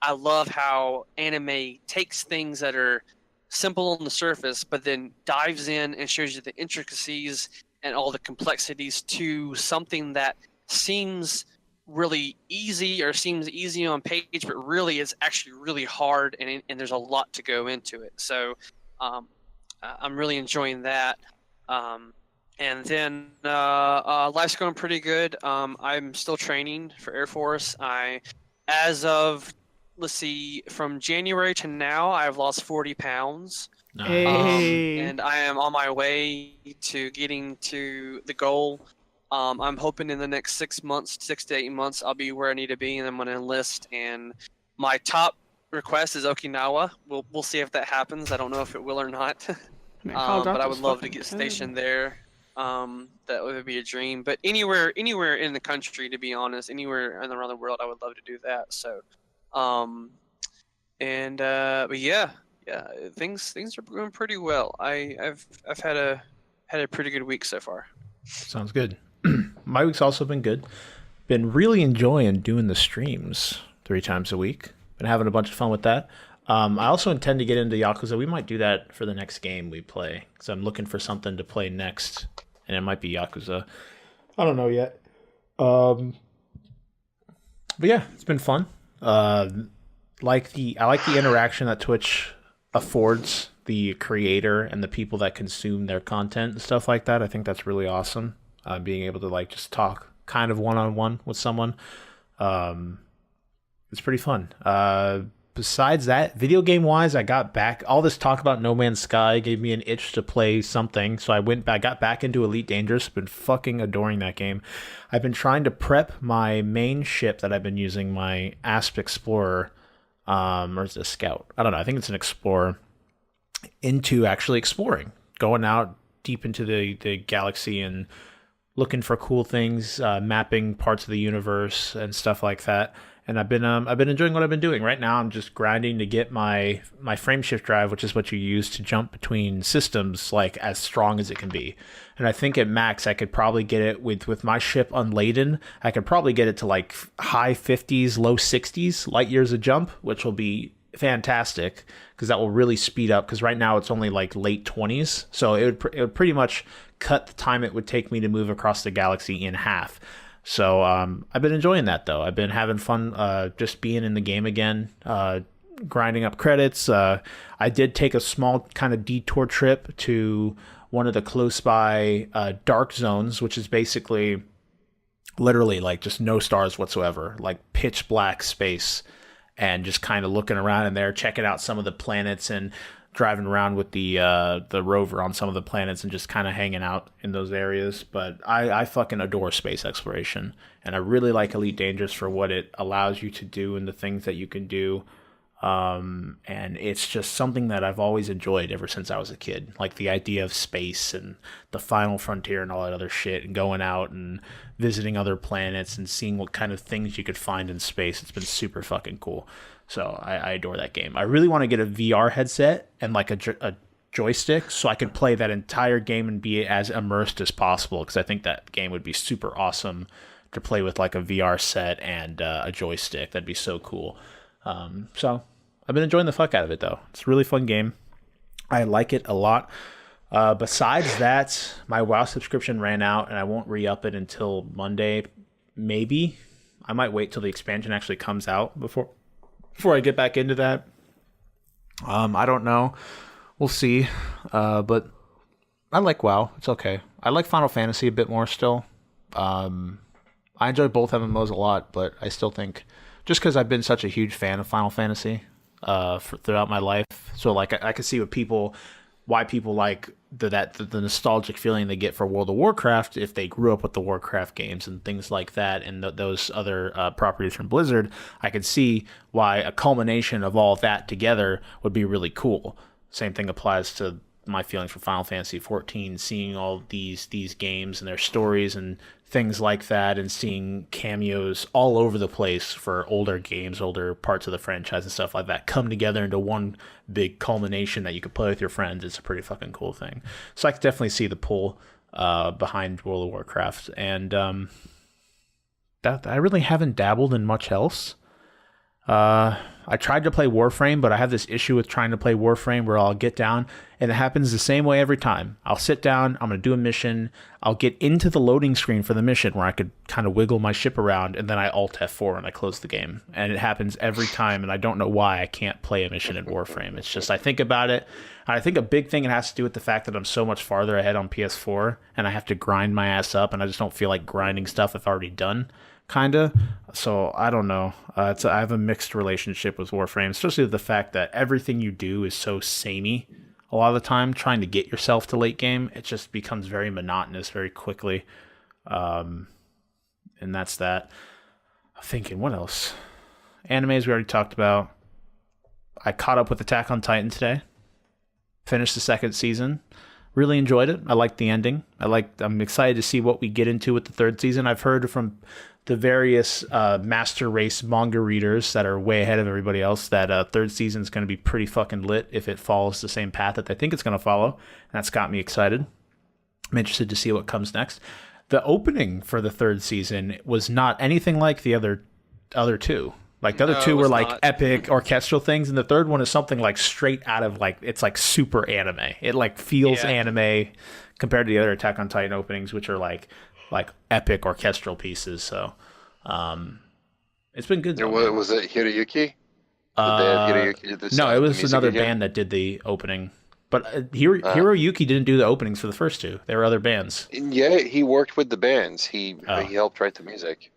I love how anime takes things that are simple on the surface, but then dives in and shows you the intricacies and all the complexities to something that seems really easy or seems easy on page, but really is actually really hard, and there's a lot to go into it. So I'm really enjoying that. And then life's going pretty good. I'm still training for Air Force. As of let's see, from January to now, I've lost 40 pounds. Hey. And I am on my way to getting to the goal. I'm hoping in the next 6 to 8 months, I'll be where I need to be, and I'm going to enlist. And my top request is Okinawa. We'll see if that happens. I don't know if it will or not. Man, but I would love to get stationed there. That would be a dream. But anywhere in the country, to be honest, anywhere around the world, I would love to do that. So. But yeah, things are going pretty well. I've had a pretty good week so far. Sounds good. My week's also been good. Been really enjoying doing the streams 3 times a week. Been having a bunch of fun with that. I also intend to get into Yakuza. We might do that for the next game we play, because I'm looking for something to play next, and it might be Yakuza. I don't know yet. But yeah, it's been fun. I like the interaction that Twitch affords the creator and the people that consume their content and stuff like that. I think that's really awesome. Being able to like just talk kind of one-on-one with someone. It's pretty fun. Besides that, video game wise, I got back. All this talk about No Man's Sky gave me an itch to play something, so I got back into Elite Dangerous. Been fucking adoring that game. I've been trying to prep my main ship that I've been using, my Asp Explorer, or is it a Scout? I don't know. I think it's an Explorer. Into actually exploring, going out deep into the galaxy and looking for cool things, mapping parts of the universe and stuff like that. And I've been enjoying what I've been doing. Right now, I'm just grinding to get my frame shift drive, which is what you use to jump between systems, like as strong as it can be. And I think at max, I could probably get it with my ship unladen. I could probably get it to like high 50s, low 60s light years of jump, which will be fantastic because that will really speed up. Because right now it's only like late 20s, so it would pretty much cut the time it would take me to move across the galaxy in half. So I've been enjoying that, though. I've been having fun just being in the game again, grinding up credits. I did take a small kind of detour trip to one of the close by dark zones, which is basically literally like just no stars whatsoever, like pitch black space, and just kind of looking around in there, checking out some of the planets and driving around with the rover on some of the planets and just kind of hanging out in those areas. But I fucking adore space exploration, and I really like Elite Dangerous for what it allows you to do and the things that you can do. And it's just something that I've always enjoyed ever since I was a kid. Like the idea of space and the final frontier and all that other shit, and going out and visiting other planets and seeing what kind of things you could find in space. It's been super fucking cool. So I adore that game. I really want to get a VR headset and like a joystick so I could play that entire game and be as immersed as possible, because I think that game would be super awesome to play with like a VR set and a joystick. That'd be so cool. So I've been enjoying the fuck out of it, though. It's a really fun game. I like it a lot. Besides that, my WoW subscription ran out, and I won't re-up it until Monday, maybe. I might wait till the expansion actually comes out before I get back into that. I don't know. We'll see. But I like WoW. It's okay. I like Final Fantasy a bit more still. I enjoy both MMOs a lot, but I still think, just because I've been such a huge fan of Final Fantasy throughout my life, so like I can see why people like the nostalgic feeling they get for World of Warcraft if they grew up with the Warcraft games and things like that, and those other properties from Blizzard. I could see why a culmination of all of that together would be really cool. Same thing applies to my feelings for Final Fantasy XIV, seeing all these games and their stories and things like that, and seeing cameos all over the place for older games, older parts of the franchise and stuff like that come together into one big culmination that you could play with your friends. It's a pretty fucking cool thing. So I could definitely see the pull behind World of Warcraft. And that I really haven't dabbled in much else. I tried to play Warframe, but I have this issue with trying to play Warframe where I'll get down, and it happens the same way every time. I'll sit down, I'm going to do a mission, I'll get into the loading screen for the mission where I could kind of wiggle my ship around, and then I Alt F4 and I close the game. And it happens every time, and I don't know why I can't play a mission in Warframe. It's just, I think about it, and I think a big thing it has to do with the fact that I'm so much farther ahead on PS4, and I have to grind my ass up, and I just don't feel like grinding stuff I've already done. Kinda. So I don't know. I have a mixed relationship with Warframe, especially with the fact that everything you do is so samey. A lot of the time, trying to get yourself to late game, it just becomes very monotonous very quickly. And that's that. I'm thinking, what else? Animes we already talked about. I caught up with Attack on Titan today. Finished the second season. Really enjoyed it. I liked the ending. I'm excited to see what we get into with the third season. I've heard from the various master race manga readers that are way ahead of everybody else that third season is going to be pretty fucking lit if it follows the same path that they think it's going to follow. And that's got me excited. I'm interested to see what comes next. The opening for the third season was not anything like the other two. Like the other two were like epic orchestral things, and the third one is something like straight out of like, it's like super anime. It like feels anime compared to the other Attack on Titan openings, which are like epic orchestral pieces. So it's been good. Was it Hiroyuki? No, it was another band that did the opening. But Hiroyuki didn't do the openings for the first two. They were other bands. Yeah, he worked with the bands. He helped write the music.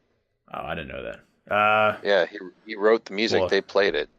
Oh, I didn't know that. Yeah, he wrote the music. Well, they played it.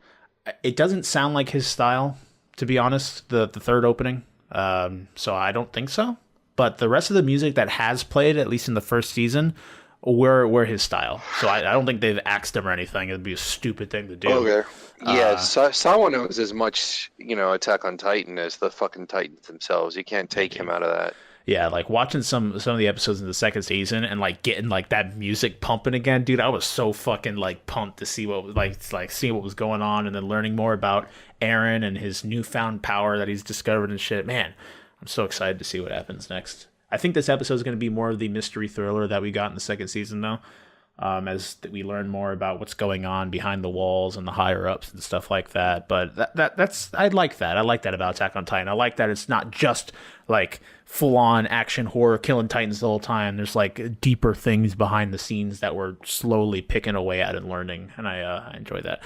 It doesn't sound like his style, to be honest, the third opening. So I don't think so. But the rest of the music that has played, at least in the first season, were his style. So I don't think they've axed him or anything. It'd be a stupid thing to do. Okay. Yeah, Sawa knows as much, Attack on Titan as the fucking Titans themselves. You can't take him out of that. Yeah, like watching some of the episodes in the second season and like getting like that music pumping again, dude. I was so fucking like pumped to see what was like seeing what was going on, and then learning more about Eren and his newfound power that he's discovered and shit. Man, I'm so excited to see what happens next. I think this episode is going to be more of the mystery thriller that we got in the second season, though, as we learn more about what's going on behind the walls and the higher ups and stuff like that. But that's I like that. I like that about Attack on Titan. I like that it's not just like full-on action horror killing titans the whole time. There's like deeper things behind the scenes that we're slowly picking away at and learning, and I enjoy that.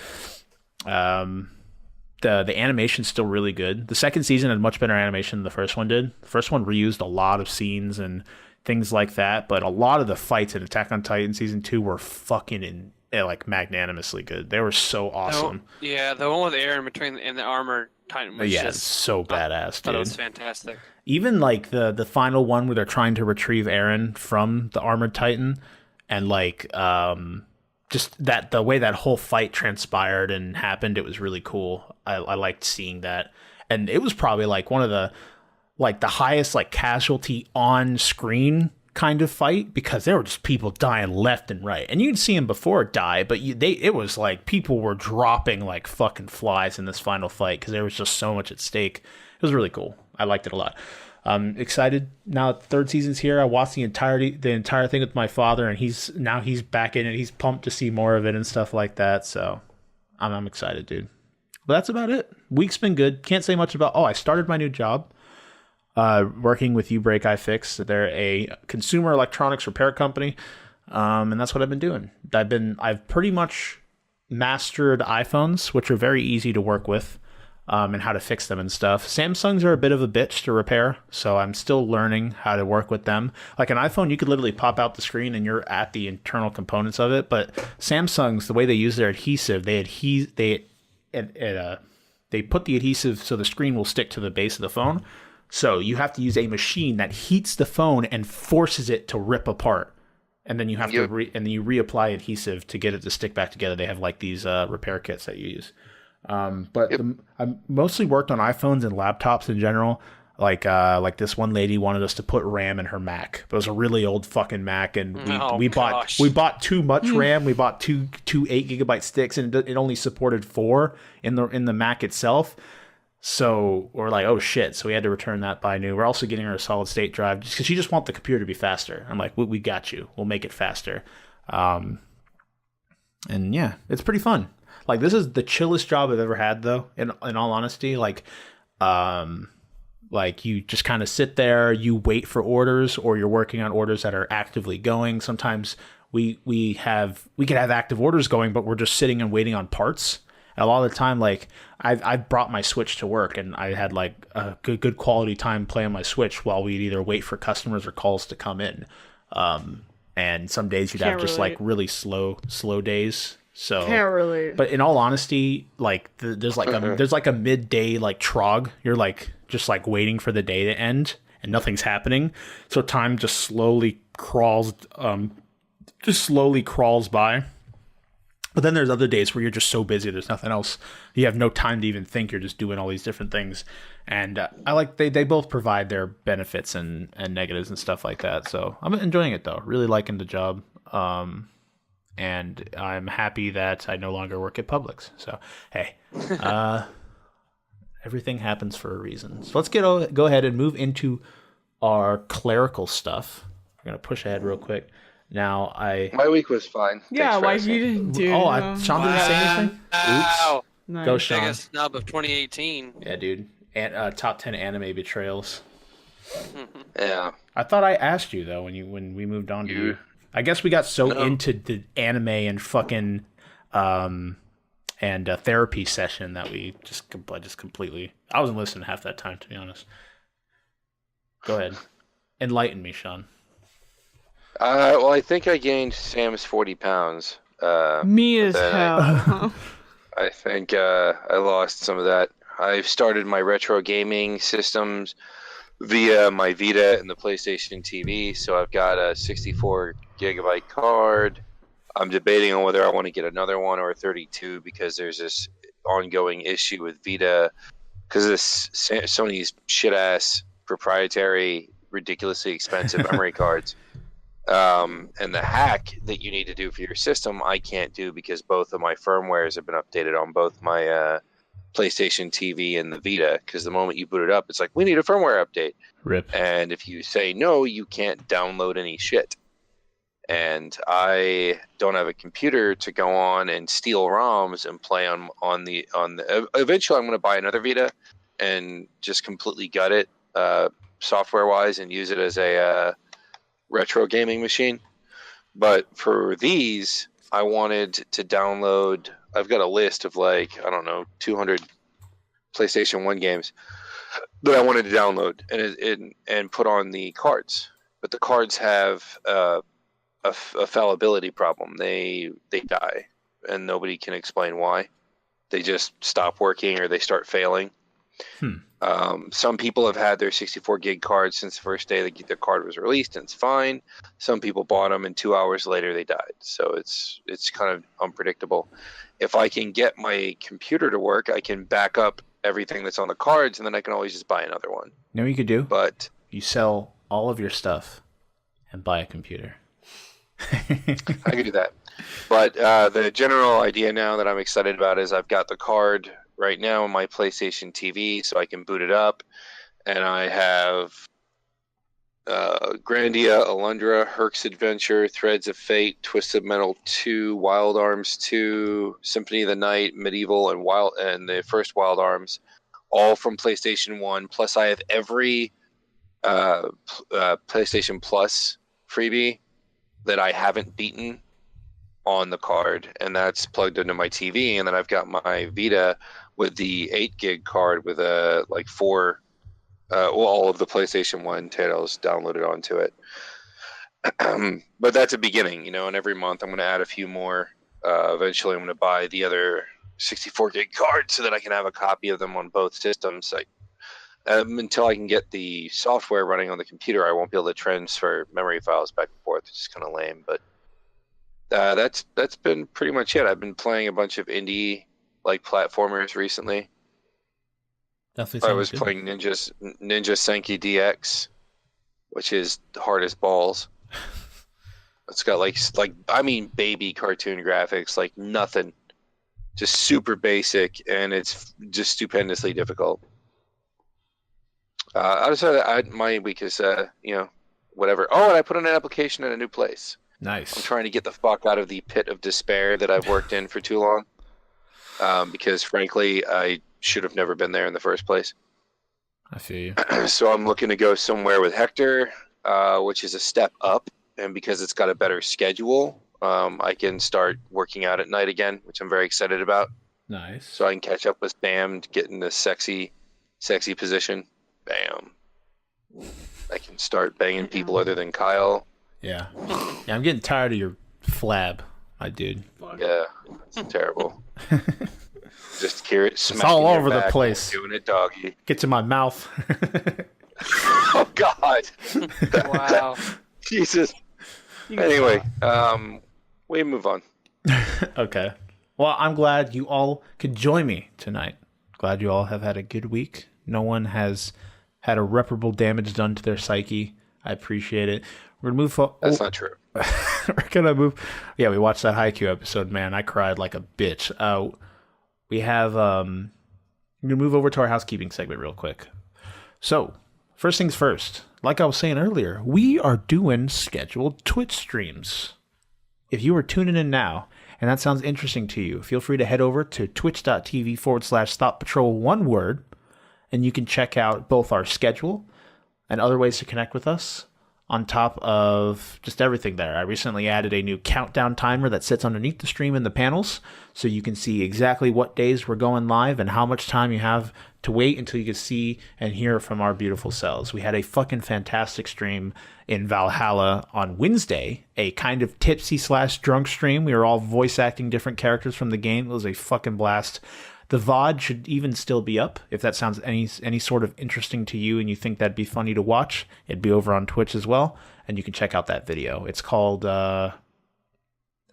the animation's still really good. The second season had much better animation than the first one did. The first one reused a lot of scenes and things like that, but a lot of the fights in Attack on Titan season 2 were fucking like magnanimously good. They were so awesome. The one with Aaron in the armor Titan was it's so badass, dude. That was fantastic. Even like the final one where they're trying to retrieve Aaron from the armored Titan, and like just that the way that whole fight transpired and happened, it was really cool. I liked seeing that, and it was probably like one of the highest like casualty on screen kind of fight, because there were just people dying left and right, and you'd see them before die, but it was like people were dropping like fucking flies in this final fight because there was just so much at stake. It was really cool. I liked it a lot. I'm excited now. The third season's here. I watched the entire thing with my father, and he's back in it. He's pumped to see more of it and stuff like that. So I'm excited, dude. But that's about it. Week's been good. Can't say much about. I started my new job. Working with U-Break iFix. They're a consumer electronics repair company, and that's what I've been doing. I've pretty much mastered iPhones, which are very easy to work with, and how to fix them and stuff. Samsungs are a bit of a bitch to repair, so I'm still learning how to work with them. Like an iPhone, you could literally pop out the screen and you're at the internal components of it, but Samsungs, the way they use their adhesive, they put the adhesive so the screen will stick to the base of the phone. So you have to use a machine that heats the phone and forces it to rip apart, and then you have to reapply adhesive to get it to stick back together. They have like these repair kits that you use. I mostly worked on iPhones and laptops in general. Like this one lady wanted us to put RAM in her Mac, but it was a really old fucking Mac, and we bought too much RAM. We bought two 8GB sticks, and it only supported 4 in the Mac itself. So we're like, oh shit. So we had to return that by new. We're also getting her a solid state drive just because she just wants the computer to be faster. I'm like, we got you. We'll make it faster. And yeah, it's pretty fun. Like, this is the chillest job I've ever had, though, in all honesty. Like you just kind of sit there, you wait for orders, or you're working on orders that are actively going. Sometimes we could have active orders going, but we're just sitting and waiting on parts. And a lot of the time, like, I've brought my Switch to work, and I had like a good quality time playing my Switch while we'd either wait for customers or calls to come in. And some days you'd have just like really slow days. So can't relate. But in all honesty, like there's like a midday like trog. You're like just like waiting for the day to end, and nothing's happening. So time just slowly crawls by. But then there's other days where you're just so busy, there's nothing else. You have no time to even think. You're just doing all these different things. And I like they both provide their benefits and negatives and stuff like that. So I'm enjoying it, though. Really liking the job. And I'm happy that I no longer work at Publix. So, hey, everything happens for a reason. So let's go ahead and move into our clerical stuff. We're going to push ahead real quick. Now, my week was fine. Yeah, like you didn't do. Sean didn't say anything? Oops. Nice. Go, Shawn. Biggest snub of 2018. Yeah, dude. And top 10 anime betrayals. Yeah. I thought I asked you, though, when we moved on to you. I guess we got into the anime and fucking therapy session that we just completely. I wasn't listening half that time, to be honest. Go ahead, enlighten me, Shawn. Well, I think I gained Sam's 40 pounds. Me as hell. I think I lost some of that. I've started my retro gaming systems via my Vita and the PlayStation TV, so I've got a 64 gigabyte card. I'm debating on whether I want to get another one or a 32 because there's this ongoing issue with Vita because of this Sony's shit-ass proprietary, ridiculously expensive memory cards. And the hack that you need to do for your system, I can't do because both of my firmwares have been updated on both my PlayStation TV and the Vita. Because the moment you boot it up, it's like, we need a firmware update. Rip. And if you say no, you can't download any shit. And I don't have a computer to go on and steal ROMs and play on the. Eventually, I'm going to buy another Vita and just completely gut it software wise and use it as a retro gaming machine. But for these, I wanted to download. I've got a list of 200 PlayStation 1 games that I wanted to download and put on the cards. But the cards have a fallibility problem. They die, and nobody can explain why. They just stop working or they start failing. Some people have had their 64 gig cards since the first day their card was released, and it's fine. Some people bought them, and 2 hours later they died. So it's kind of unpredictable. If I can get my computer to work, I can back up everything that's on the cards, and then I can always just buy another one. You know what you could do? But you sell all of your stuff and buy a computer. I could do that. But the general idea now that I'm excited about is I've got the card right now on my PlayStation TV, so I can boot it up. And I have Grandia, Alundra, Herc's Adventure, Threads of Fate, Twisted Metal 2, Wild Arms 2, Symphony of the Night, Medieval, and the first Wild Arms, all from PlayStation 1. Plus, I have every PlayStation Plus freebie that I haven't beaten on the card, and that's plugged into my TV. And then I've got my Vita with the 8 gig card with all of the PlayStation 1 titles downloaded onto it. But that's a beginning, and every month I'm going to add a few more. Eventually I'm going to buy the other 64 gig card so that I can have a copy of them on both systems. Until I can get the software running on the computer, I won't be able to transfer memory files back and forth, which is kind of lame. But that's been pretty much it. I've been playing a bunch of indie platformers recently. Definitely. I was playing Ninja Senki DX, which is hard as balls. It's got baby cartoon graphics, like nothing, just super basic, and it's just stupendously difficult. Outside of that, my week is whatever. Oh, and I put in an application in a new place. Nice. I'm trying to get the fuck out of the pit of despair that I've worked in for too long. Because frankly, I should have never been there in the first place. I feel you. So I'm looking to go somewhere with Hector, which is a step up, and because it's got a better schedule, I can start working out at night again, which I'm very excited about. Nice. So I can catch up with Bam, get in the sexy position. Bam. I can start banging people other than Kyle. Yeah, I'm getting tired of your flab, my dude. Yeah, it's terrible. Just hear it smacking. It's all your over the back place. Doing it doggy. Gets in my mouth. Oh God! Wow. Jesus. Anyway, we move on. Okay. Well, I'm glad you all could join me tonight. Glad you all have had a good week. No one has had irreparable damage done to their psyche. I appreciate it. We're gonna move forward. That's not true. We're gonna move. Yeah, we watched that Haikyuu episode. Man, I cried like a bitch. We have. I'm gonna move over to our housekeeping segment real quick. So, first things first. Like I was saying earlier, we are doing scheduled Twitch streams. If you are tuning in now and that sounds interesting to you, feel free to head over to twitch.tv/ThoughtPatrol, one word, and you can check out both our schedule and other ways to connect with us on top of just everything there. I recently added a new countdown timer that sits underneath the stream in the panels, so you can see exactly what days we're going live and how much time you have to wait until you can see and hear from our beautiful selves. We had a fucking fantastic stream in Valhalla on Wednesday, a kind of tipsy/drunk stream. We were all voice acting different characters from the game. It was a fucking blast. The VOD should even still be up. If that sounds any sort of interesting to you and you think that'd be funny to watch, it'd be over on Twitch as well, and you can check out that video. It's called, it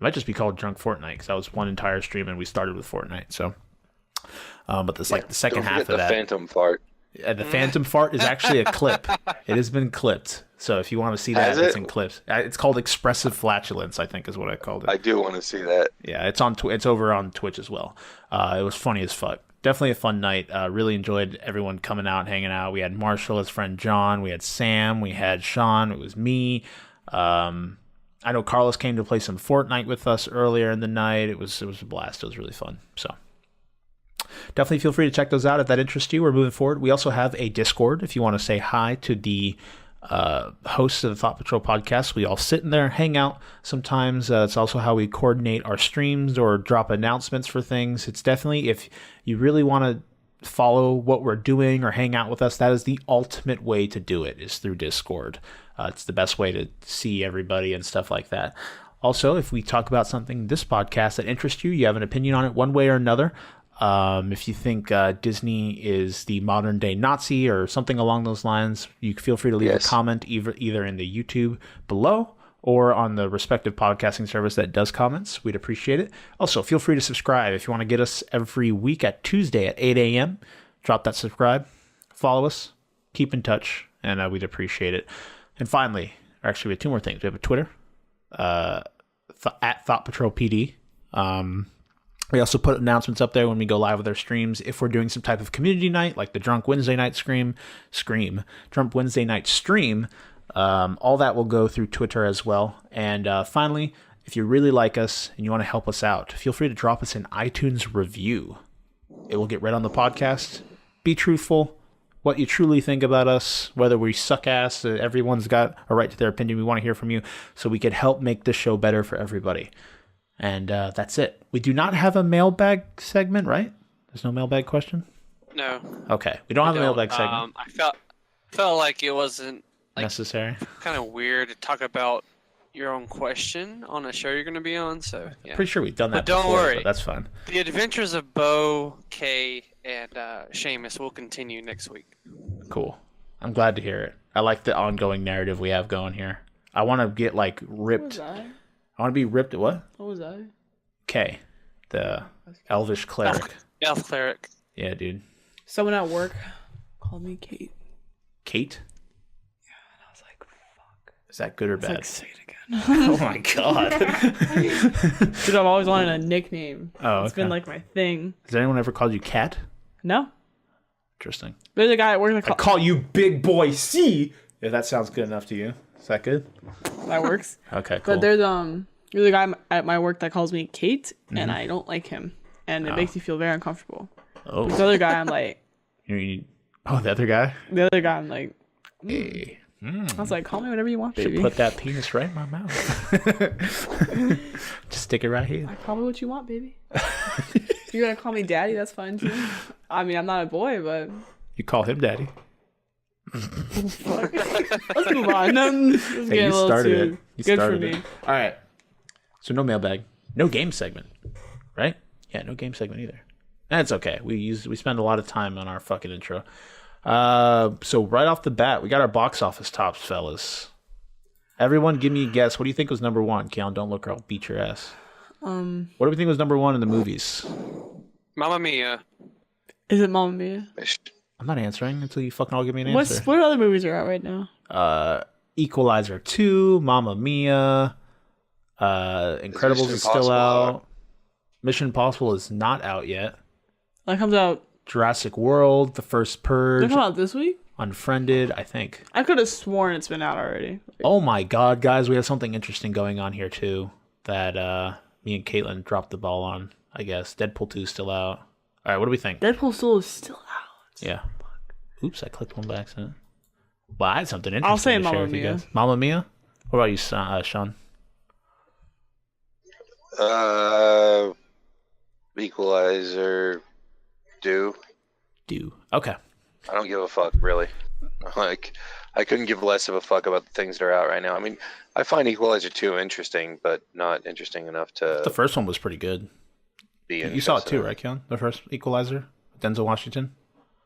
might just be called Drunk Fortnite, because that was one entire stream and we started with Fortnite. So, but this the second half of that. Phantom fart. The Phantom fart is actually a clip. It has been clipped. So if you want to see that, it's in clips. It's called expressive flatulence, I think is what I called it. I do want to see that. Yeah, it's on. It's over on Twitch as well. It was funny as fuck. Definitely a fun night. Really enjoyed everyone coming out and hanging out. We had Marshall, his friend John. We had Sam. We had Shawn. It was me. I know Carlos came to play some Fortnite with us earlier in the night. It was a blast. It was really fun. So definitely feel free to check those out if that interests you. We're moving forward. We also have a Discord if you want to say hi to the hosts of the Thought Patrol podcast. We all sit in there, hang out sometimes. It's also how we coordinate our streams or drop announcements for things. It's definitely, if you really want to follow what we're doing or hang out with us, that is the ultimate way to do it, is through Discord. It's the best way to see everybody and stuff like that. Also, if we talk about something in this podcast that interests you, you have an opinion on it one way or another, if you think Disney is the modern day Nazi or something along those lines, you feel free to leave a comment either in the YouTube below or on the respective podcasting service that does comments. We'd appreciate it. Also, feel free to subscribe if you want to get us every week at Tuesday at 8 a.m. Drop that subscribe, follow us, keep in touch, and we'd appreciate it. And finally, actually, we have two more things. We have a Twitter, at ThoughtPatrolPD. We also put announcements up there when we go live with our streams. If we're doing some type of community night, like the Drunk Wednesday Night Drunk Wednesday Night Stream, all that will go through Twitter as well. And finally, if you really like us and you want to help us out, feel free to drop us an iTunes review. It will get read on the podcast. Be truthful. What you truly think about us, whether we suck ass, everyone's got a right to their opinion. We want to hear from you so we can help make this show better for everybody. And that's it. We do not have a mailbag segment, right? There's no mailbag question? No. Okay. We don't have a mailbag segment. I felt like it wasn't necessary. Kind of weird to talk about your own question on a show you're going to be on. So yeah. Pretty sure we've done that but don't before, worry. But that's fine. The adventures of Bo, Kay, and Seamus will continue next week. Cool. I'm glad to hear it. I like the ongoing narrative we have going here. I want to get like ripped. What was I? I want to be ripped at what? What was I? Kay, the elvish cleric. Elf cleric. Yeah, dude. Someone at work called me Kate. Kate? Yeah, and I was like, fuck. Is that good or bad? Like, say it again. Oh my god. Dude, I've always wanted a nickname. Oh, It's been like my thing. Has anyone ever called you Cat? No. Interesting. There's a guy at work that I call you Big Boy C. If that sounds good enough to you. Is that good? that works. Okay, cool. But there's a guy at my work that calls me Kate, and I don't like him, and it makes me feel very uncomfortable. Oh. This other guy, I'm like. The other guy? The other guy, I'm like. Hey. I was like, call me whatever you want, They baby. put that penis right in my mouth. Just stick it right here. Call me what you want, baby. If you're gonna call me daddy, that's fine too. I mean, I'm not a boy, but. You call him daddy. Fuck. Let's move on. Hey, you started it. You good started for me. it. All right. So no mailbag, no game segment, right? Yeah, no game segment either. That's okay. We spend a lot of time on our fucking intro. So right off the bat, we got our box office tops, fellas. Everyone, give me a guess. What do you think was number one? Keon, don't look, or I'll beat your ass. What do we think was number one in the movies? Mamma Mia. Is it Mamma Mia? I'm not answering until you fucking all give me an answer. What other movies are out right now? Equalizer 2, Mamma Mia, Incredibles is still out. Mission Impossible is not out yet. That comes out. Jurassic World, The First Purge. That come out this week? Unfriended, I think. I could have sworn it's been out already. Oh my god, guys, we have something interesting going on here too that me and Caitlyn dropped the ball on, I guess. Deadpool 2 is still out. All right, what do we think? Deadpool Soul is still out. Yeah. Oops, I clicked one by accident. Well, I had something interesting I'll say to share Mamma with you Mia. guys. Mamma Mia? What about you, Shawn? Equalizer. Do. Okay. I don't give a fuck, really. Like, I couldn't give less of a fuck about the things that are out right now. I mean, I find Equalizer 2 interesting, but not interesting enough to. The first one was pretty good. You saw it too, right, Keon? The first Equalizer? Denzel Washington?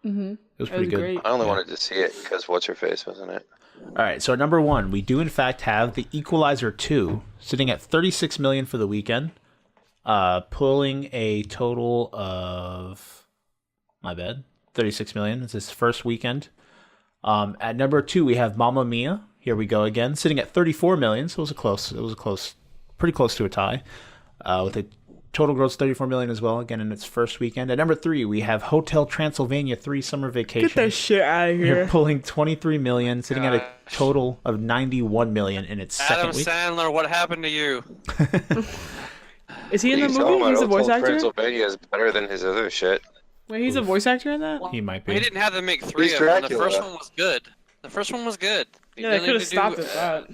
Mm-hmm. It was pretty good. Great. I only wanted to see it because what's her face wasn't it? All right, so number one, we do in fact have the Equalizer 2 sitting at $36 million for the weekend, pulling a total of, my bad, $36 million. It's his first weekend. At number two, we have Mamma Mia. Here we go again, sitting at $34 million. So it was pretty close to a tie, with a total gross $34 million as well, again in its first weekend. At number three, we have Hotel Transylvania 3 Summer Vacation. Get that shit out of You're here. pulling $23 million, sitting at a total of $91 million in its second week. Adam Sandler, what happened to you? Is he in the movie? He's a voice actor? Pennsylvania is better than his other shit. Wait, he's a voice actor in that? He might be. He didn't have to make three He's of them. The Dracula. first one was good. Yeah, they could have stopped at that.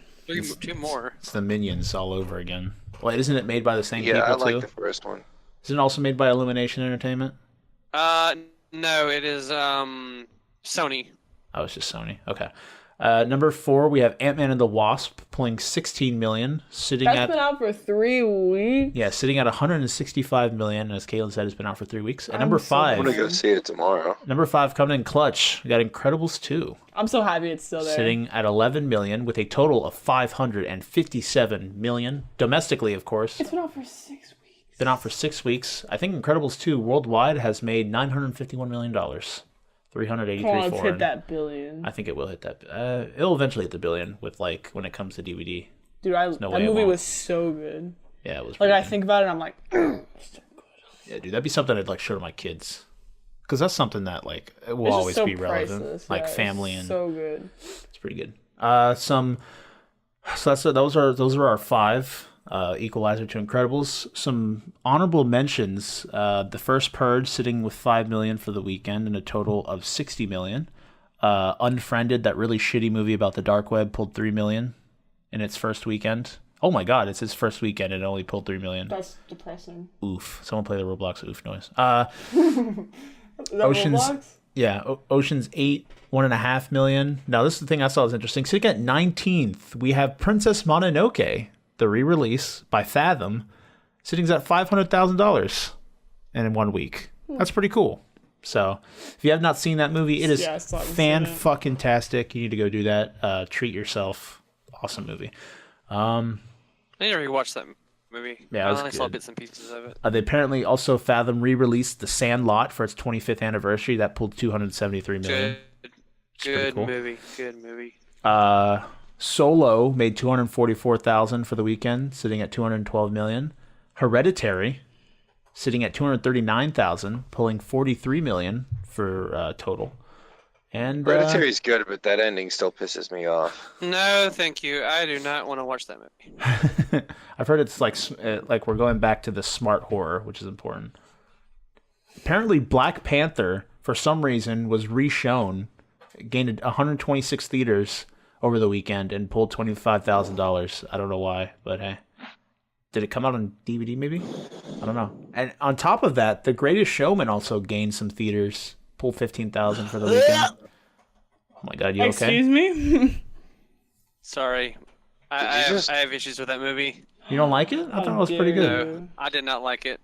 Two more. It's the Minions all over again. Well, isn't it made by the same Yeah, I people like too? the first one. Isn't it also made by Illumination Entertainment? No, it is Sony. Oh, it's just Sony. Okay. Number 4, we have Ant-Man and the Wasp pulling 16 million, sitting That's been out for 3 weeks. Yeah, sitting at 165 million. As Caitlyn said, it's been out for 3 weeks. And number so 5, I'm gonna go see it tomorrow. number 5 coming in clutch. We got Incredibles 2, I'm so happy it's still there. sitting at 11 million with a total of 557 million domestically, of course. It's been out for 6 weeks. Been out for 6 weeks. I think Incredibles 2 worldwide has made $951 million. 383 Come on, let's foreign. hit that billion. I think it will hit that. It'll eventually hit the billion with like when it comes to DVD. Dude, no that way it movie won't. was so good. Yeah, it was. Like, pretty I good. think about it, I'm like, Yeah, dude, that'd be something I'd like show to my kids, because that's something that like it will it's always just so be relevant, priceless. like Yeah, it's family and so good. it's pretty good. Those are our 5. Equalizer to Incredibles. Some honorable mentions. The First Purge sitting with 5 million for the weekend and a total of 60 million. Unfriended, that really shitty movie about the dark web, pulled 3 million in its first weekend. Oh my god, it's its first weekend and it only pulled 3 million. That's depressing. Oof. Someone play the Roblox oof noise. Is that Ocean's Roblox? Yeah, Ocean's 8, 1.5 million. Now, this is the thing I thought was interesting. Sitting at 19th, we have Princess Mononoke, the re-release by Fathom, sitting at $500,000 in 1 week. That's pretty cool. So, if you have not seen that movie, it is Yeah, I still haven't seen it. fan-fucking-tastic. You need to go do that. Treat yourself. Awesome movie. I need to rewatch that movie. Yeah, it was I only saw good. bits and pieces of it. They apparently also Fathom re-released The Sandlot for its 25th anniversary. That pulled 273 million. Good, pretty cool. movie. Good movie. Solo made 244,000 for the weekend, sitting at 212 million. Hereditary, sitting at 239,000, pulling 43 million for total. And Hereditary's good, but that ending still pisses me off. No, thank you. I do not want to watch that movie. I've heard it's like we're going back to the smart horror, which is important. Apparently, Black Panther, for some reason, was re-shown, gained 126 theaters over the weekend, and pulled $25,000. I don't know why, but hey. Did it come out on DVD, maybe? I don't know. And on top of that, The Greatest Showman also gained some theaters, pulled 15,000 for the weekend. Oh my god, you okay? Excuse me? Sorry. I have issues with that movie. You don't like it? I thought it was pretty good. No, I did not like it.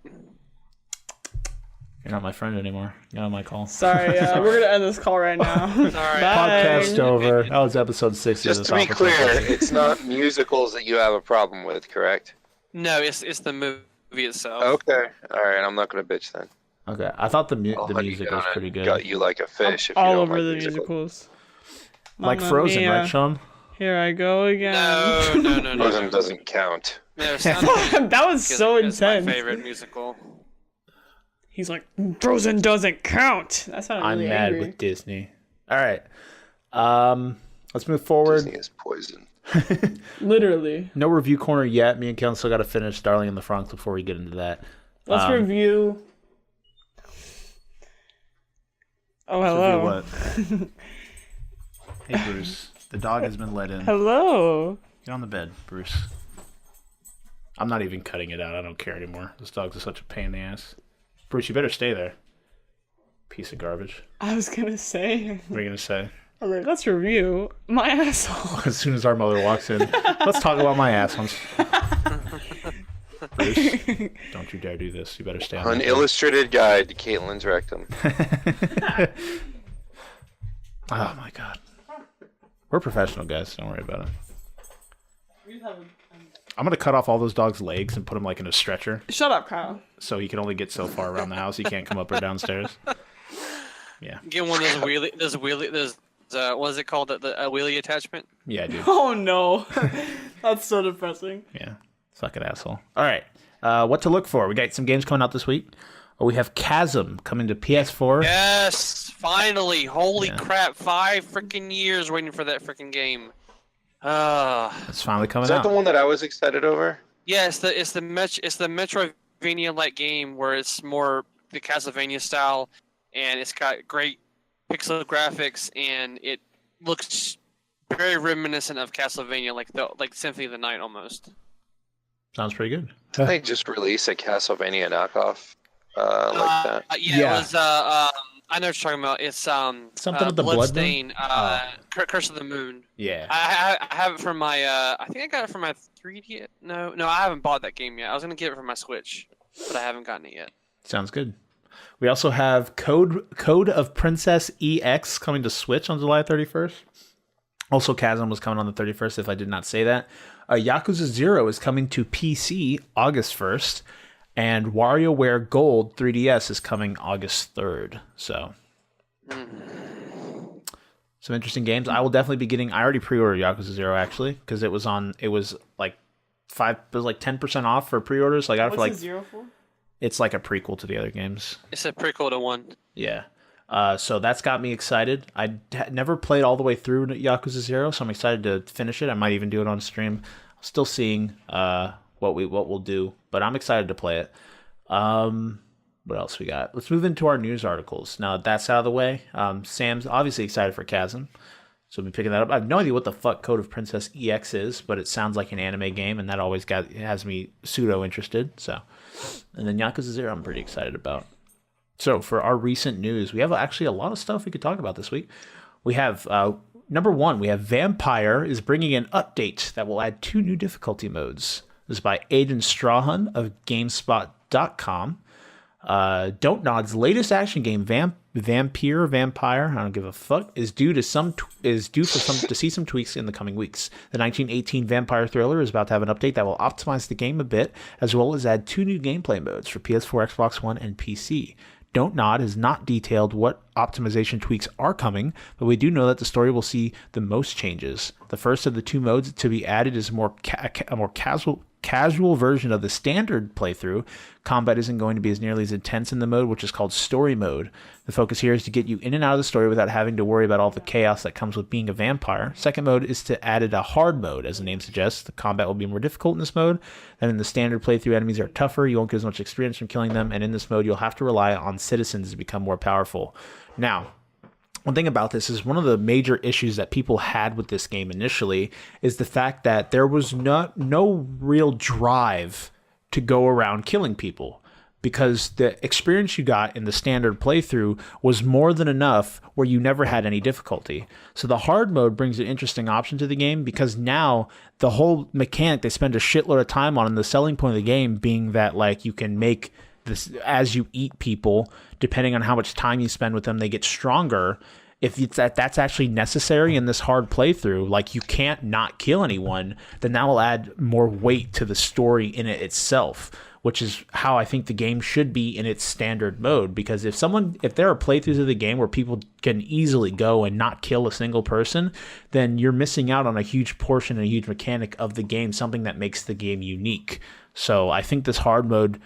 You're not my friend anymore. You're on my call. Sorry, we're going to end this call right now. Sorry. Bye. Podcast over. That was episode 60 of Just the to be Thought clear, Patrol. it's not musicals that you have a problem with, correct? No, it's the movie itself. Okay. All right. I'm not gonna bitch then. Okay, I thought the I'll the let you music go was on pretty and good. Gut you like a fish if you All don't over like the musicals. musicals. Like Mamma Frozen, mia. right, Shawn? Here I go again. No. Frozen doesn't count. No, Sound That was so is my intense. favorite musical. He's like, Frozen doesn't count. That sounded I'm really mad angry. with Disney. All right. Let's move forward. Disney is poison. Literally. No review corner yet. Me and Kellen still got to finish Darling in the Franxx before we get into that. Let's review. Oh, hello. Review what? Hey, Bruce. The dog has been let in. Hello. Get on the bed, Bruce. I'm not even cutting it out. I don't care anymore. This dog's such a pain in the ass. Bruce, you better stay there. Piece of garbage. I was going to say. What are you going to say? I was like, let's review my asshole. As soon as our mother walks in, let's talk about my assholes. Bruce, don't you dare do this. You better stay on An that illustrated guide to Caitlyn's rectum. bed. Oh my god. We're professional guys. Don't worry about it. I'm going to cut off all those dogs' legs and put them like in a stretcher Shut up, Kyle. so he can only get so far around the house. He can't come up or downstairs. Yeah. Get one of those wheelie, what is it called? The wheelie attachment? Yeah, dude. Oh, no. That's so depressing. Yeah. Fucking asshole. All right. What to look for? We got some games coming out this week. We have Chasm coming to PS4. Yes, finally! Holy Yeah. crap! 5 freaking years waiting for that freaking game. It's finally coming Is that out. the one that I was excited over? Yeah, it's the Metroidvania-like game where it's more the Castlevania style, and it's got great pixel graphics, and it looks very reminiscent of Castlevania, like Symphony of the Night almost. Sounds pretty good. Did they just release a Castlevania knockoff like that? Yeah, Yeah. it was I know what you're talking about. It's Something with the blood moon? Bloodstain, Curse of the Moon. Yeah. I have it from my I think I got it from my 3D. No, I haven't bought that game yet. I was gonna get it for my Switch, but I haven't gotten it yet. Sounds good. We also have Code of Princess EX coming to Switch on July 31st. Also, Chasm was coming on the 31st, if I did not say that. Yakuza 0 is coming to PC August 1st. And WarioWare Gold 3DS is coming August 3rd. So, some interesting games. I will definitely be getting. I already pre-ordered Yakuza 0 actually because it was like 10% off for pre-orders. So I got it for like. What's the 0 for? It's like a prequel to the other games. It's a prequel to 1. Yeah. So that's got me excited. I never played all the way through Yakuza 0, so I'm excited to finish it. I might even do it on stream. Still seeing what we'll do, but I'm excited to play it. What else we got? Let's move into our news articles. Now that that's out of the way, Sam's obviously excited for Chasm, so we'll be picking that up. I have no idea what the fuck Code of Princess EX is, but it sounds like an anime game, and that always has me pseudo interested. So, and then Yakuza 0, I'm pretty excited about. So for our recent news, we have actually a lot of stuff we could talk about this week. We have number one, we have Vampire is bringing an update that will add 2 new difficulty modes. This is by Aiden Strahan of GameSpot.com. Don't Nod's latest action game, Vampire, I don't give a fuck, is due to see some tweaks in the coming weeks. The 1918 vampire thriller is about to have an update that will optimize the game a bit, as well as add 2 new gameplay modes for PS4, Xbox One, and PC. Don't Nod has not detailed what optimization tweaks are coming, but we do know that the story will see the most changes. The first of the 2 modes to be added is a more casual version of the standard playthrough. Combat isn't going to be nearly as intense in the mode, which is called story mode. The focus here is to get you in and out of the story without having to worry about all the chaos that comes with being a vampire. Second mode is to add a hard mode, as the name suggests. The combat will be more difficult in this mode than in the standard playthrough. Enemies are tougher, you won't get as much experience from killing them, and in this mode you'll have to rely on citizens to become more powerful. Now, one thing about this is one of the major issues that people had with this game initially is the fact that there was no real drive to go around killing people, because the experience you got in the standard playthrough was more than enough where you never had any difficulty. So the hard mode brings an interesting option to the game, because now the whole mechanic they spend a shitload of time on, and the selling point of the game being that like you can make this as you eat people, depending on how much time you spend with them, they get stronger. If it's that's actually necessary in this hard playthrough, like you can't not kill anyone, then that will add more weight to the story in it itself, which is how I think the game should be in its standard mode. Because if there are playthroughs of the game where people can easily go and not kill a single person, then you're missing out on a huge portion and a huge mechanic of the game, something that makes the game unique. So I think this hard mode,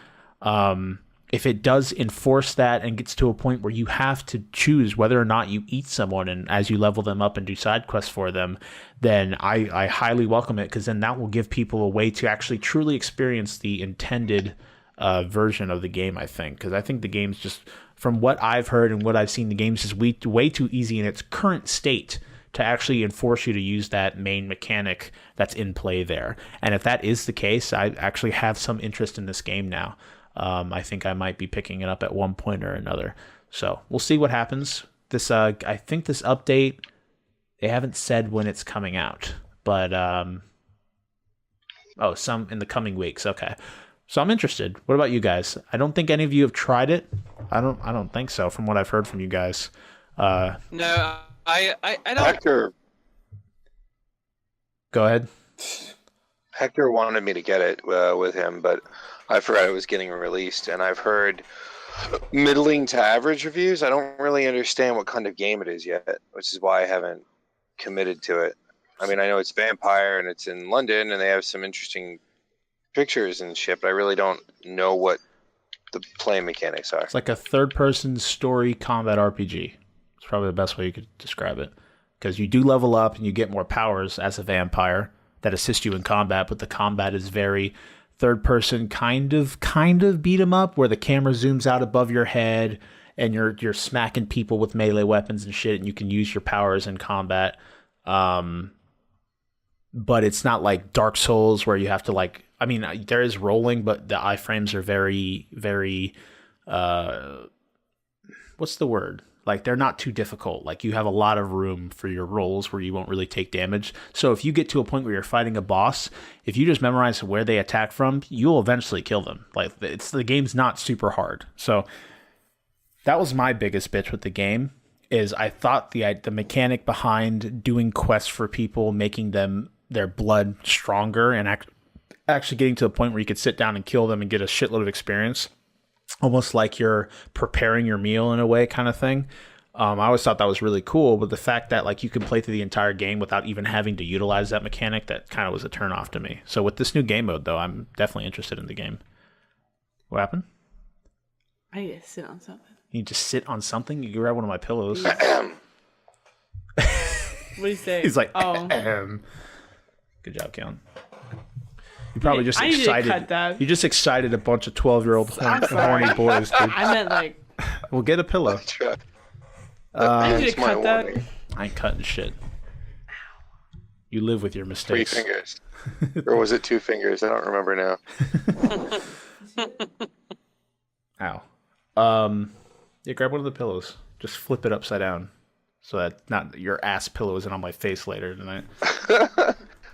if it does enforce that and gets to a point where you have to choose whether or not you eat someone, and as you level them up and do side quests for them, then I highly welcome it, because then that will give people a way to actually truly experience the intended version of the game, I think. Because I think the game's just, from what I've heard and what I've seen, the game's just way too easy in its current state to actually enforce you to use that main mechanic that's in play there. And if that is the case, I actually have some interest in this game now. I think I might be picking it up at one point or another. So we'll see what happens. I think this update, they haven't said when it's coming out, but some in the coming weeks. Okay, so I'm interested. What about you guys? I don't think any of you have tried it. I don't think so, from what I've heard from you guys. No, I don't. Hector. Go ahead. Hector wanted me to get it with him, but I forgot it was getting released, and I've heard middling to average reviews. I don't really understand what kind of game it is yet, which is why I haven't committed to it. I mean, I know it's Vampire and it's in London and they have some interesting pictures and shit, but I really don't know what the play mechanics are. It's like a third-person story combat RPG. It's probably the best way you could describe it, because you do level up and you get more powers as a vampire that assist you in combat, but the combat is very third person, kind of beat 'em up, where the camera zooms out above your head and you're smacking people with melee weapons and shit, and you can use your powers in combat. But it's not like Dark Souls where you have to there is rolling, but the iframes are very, very, what's the word? Like, they're not too difficult. Like, you have a lot of room for your rolls where you won't really take damage. So if you get to a point where you're fighting a boss, if you just memorize where they attack from, you'll eventually kill them. Like, the game's not super hard. So that was my biggest bitch with the game, is I thought the mechanic behind doing quests for people, making them their blood stronger, and actually getting to the point where you could sit down and kill them and get a shitload of experience, almost like you're preparing your meal in a way, kind of thing. I always thought that was really cool, but the fact that like you can play through the entire game without even having to utilize that mechanic, that kind of was a turn off to me. So with this new game mode, though, I'm definitely interested in the game. What happened? I need to sit on something. You just sit on something? You can grab one of my pillows. What do you say? He's like, oh. Good job, Caitlyn. You probably just I need to excited. cut that. You just excited a bunch of 12-year-old horny boys, dude. I meant like. We'll get a pillow. I need to That's my cut that. warning. I ain't cutting shit. You live with your 3 mistakes. fingers. Or was it 2 fingers? I don't remember now. Ow. Yeah, grab one of the pillows. Just flip it upside down, so that not your ass pillow isn't on my face later tonight.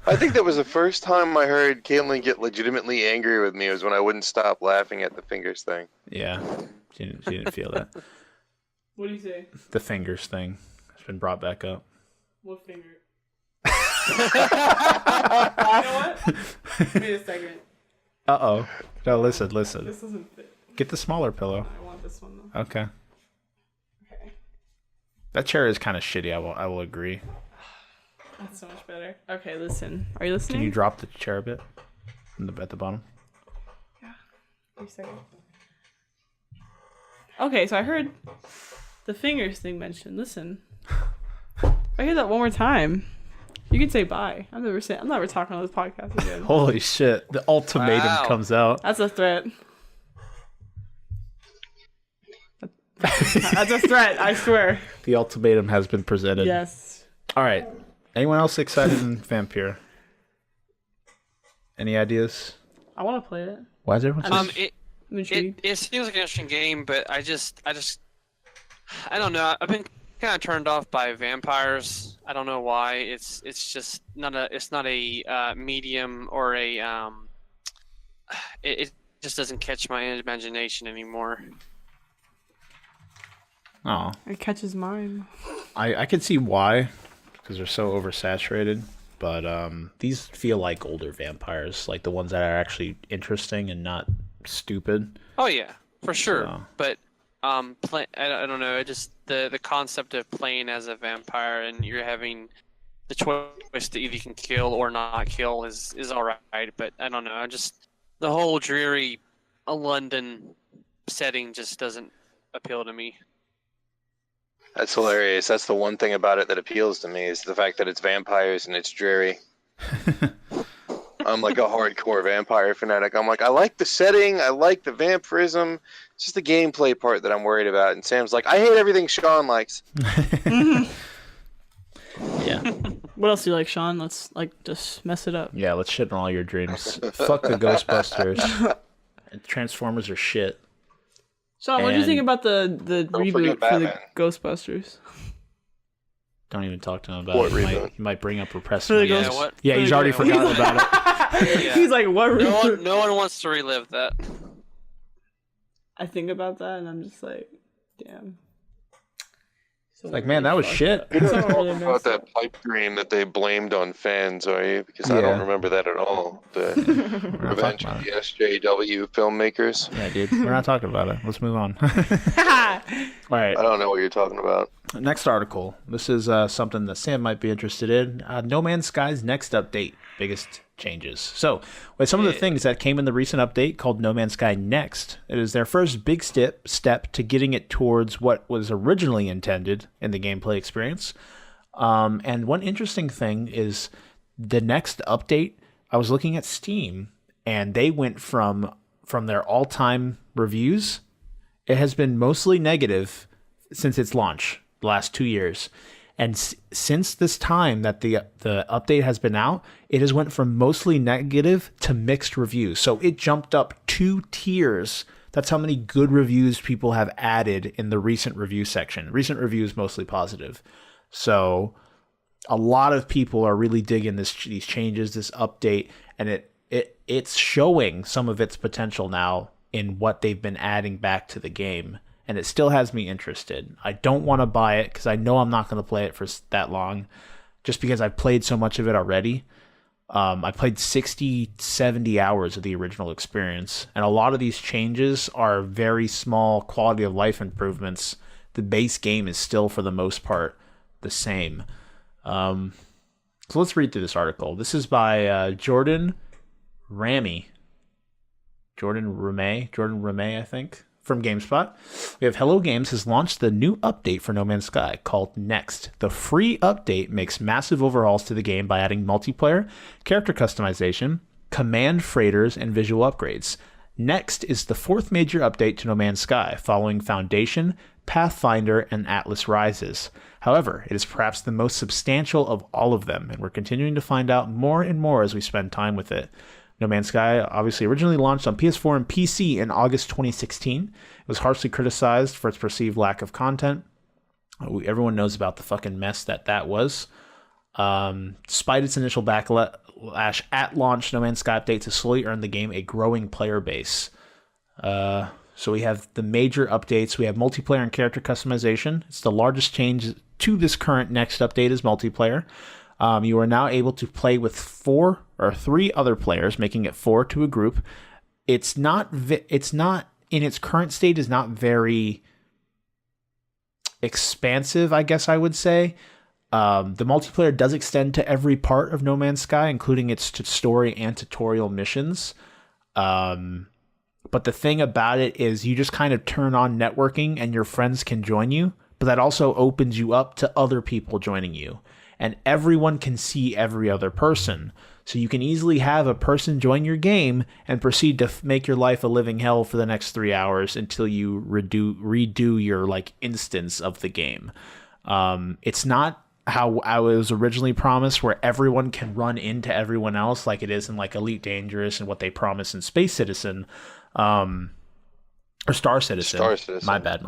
I think that was the first time I heard Caitlyn get legitimately angry with me, was when I wouldn't stop laughing at the fingers thing. Yeah, she didn't feel that. What do you say? The fingers thing has been brought back up. What finger? You know what? Wait a second. Uh-oh. No, listen. This doesn't fit. Get the smaller pillow. I want this one though. Okay. Okay. That chair is kind of shitty, I will agree. That's so much better. Okay, listen. Are you listening? Can you drop the chair a bit at the bottom? Yeah. Wait a second. Okay, so I heard the fingers thing mentioned. Listen. I hear that one more time. You can say bye. I'm never talking on this podcast again. Holy shit. The ultimatum comes out. That's a threat. That's a threat, I swear. The ultimatum has been presented. Yes. All right. Anyone else excited in Vampire? Any ideas? I want to play it. Why is everyone so... I'm intrigued. It seems like an interesting game, but I don't know. I've been kind of turned off by vampires. I don't know why. It's just not a medium or a it just doesn't catch my imagination anymore. Oh. It catches mine. I can see why, because they're so oversaturated. But these feel like older vampires, like the ones that are actually interesting and not stupid. Oh yeah, for sure. So. But I don't know. It just the concept of playing as a vampire and you're having the choice to either you can kill or not kill is all right. But I don't know. The whole dreary London setting just doesn't appeal to me. That's hilarious. That's the one thing about it that appeals to me, is the fact that it's vampires and it's dreary. I'm like a hardcore vampire fanatic. I'm like, I like the setting, I like the vampirism. It's just the gameplay part that I'm worried about. And Sam's like, I hate everything Shawn likes. Yeah. What else do you like, Shawn? Let's just mess it up. Yeah, let's shit on all your dreams. Fuck the Ghostbusters. Transformers are shit. Shawn, what do you think about the reboot for the Ghostbusters? Don't even talk to him about What it. reboot? He might bring up repressive. Yeah, what? Yeah, he's already forgotten about it. Yeah. He's like, what reboot? No one wants to relive that. I think about that and I'm just like, damn. So Like, man, that was shit. You don't Someone really talk about messed that up. pipe dream that they blamed on fans, are you? Because I don't remember that at all. The We're not Revenge talking of about the it. SJW filmmakers. Yeah, dude. We're not talking about it. Let's move on. All right. I don't know what you're talking about. Next article. This is something that Sam might be interested in. No Man's Sky's next update. Biggest changes. So, with some of the things that came in the recent update called No Man's Sky Next, it is their first big step to getting it towards what was originally intended in the gameplay experience. And one interesting thing is the next update. I was looking at Steam, and they went from their all-time reviews. It has been mostly negative since its launch, the last 2 years. And since this time that the update has been out, it has went from mostly negative to mixed reviews. So it jumped up 2 tiers That's how many good reviews people have added in the recent review section. Recent reviews mostly positive. So a lot of people are really digging these changes, this update, and it's showing some of its potential now in what they've been adding back to the game. And it still has me interested. I don't want to buy it because I know I'm not going to play it for that long, just because I've played so much of it already. I played 60, 70 hours of the original experience, and a lot of these changes are very small quality of life improvements. The base game is still, for the most part, the same. So let's read through this article. This is by Jordan Ramey, I think, from GameSpot. We have Hello Games has launched the new update for No Man's Sky called Next. The free update makes massive overhauls to the game by adding multiplayer, character customization, command freighters, and visual upgrades. Next is the fourth major update to No Man's Sky, following Foundation, Pathfinder, and Atlas Rises. However, it is perhaps the most substantial of all of them, and we're continuing to find out more and more as we spend time with it. No Man's Sky obviously originally launched on PS4 and PC in August 2016. It was harshly criticized for its perceived lack of content. Everyone knows about the fucking mess that was. Despite its initial backlash at launch, No Man's Sky updates has slowly earned the game a growing player base. So we have the major updates. We have multiplayer and character customization. It's the largest change to this current Next update is multiplayer. You are now able to play with 4 or 3 other players, making it 4 to a group. It's not in its current state is not very expansive, I guess I would say. The multiplayer does extend to every part of No Man's Sky, including its story and tutorial missions. But the thing about it is you just kind of turn on networking and your friends can join you, but that also opens you up to other people joining you. And everyone can see every other person. So you can easily have a person join your game and proceed to make your life a living hell for the next 3 hours until you redo your instance of the game. It's not how I was originally promised, where everyone can run into everyone else like it is in Elite Dangerous and what they promise in Space Citizen, or Star Citizen. My bad.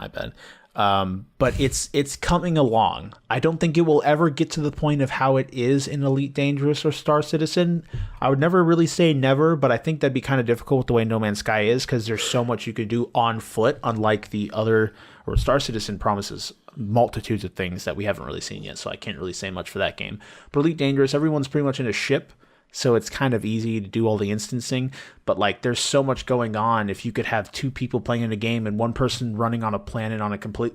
But it's coming along. I don't think it will ever get to the point of how it is in Elite Dangerous or Star Citizen. I would never really say never, but I think that'd be kind of difficult with the way No Man's Sky is, because there's so much you could do on foot, unlike the other, or Star Citizen promises multitudes of things that we haven't really seen yet, so I can't really say much for that game. But Elite Dangerous, everyone's pretty much in a ship, so it's kind of easy to do all the instancing, but there's so much going on. If you could have 2 people playing in a game and one person running on a planet on a complete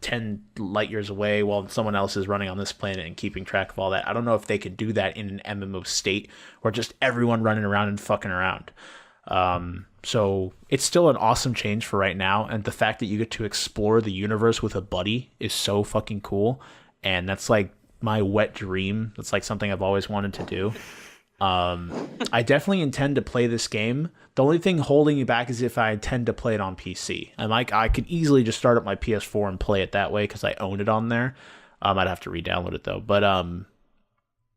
10 light years away while someone else is running on this planet and keeping track of all that. I don't know if they could do that in an MMO state or just everyone running around and fucking around. So it's still an awesome change for right now, and the fact that you get to explore the universe with a buddy is so fucking cool, and that's my wet dream. That's something I've always wanted to do. I definitely intend to play this game. The only thing holding me back is if I intend to play it on PC. And I could easily just start up my PS4 and play it that way because I own it on there. I'd have to re-download it though. But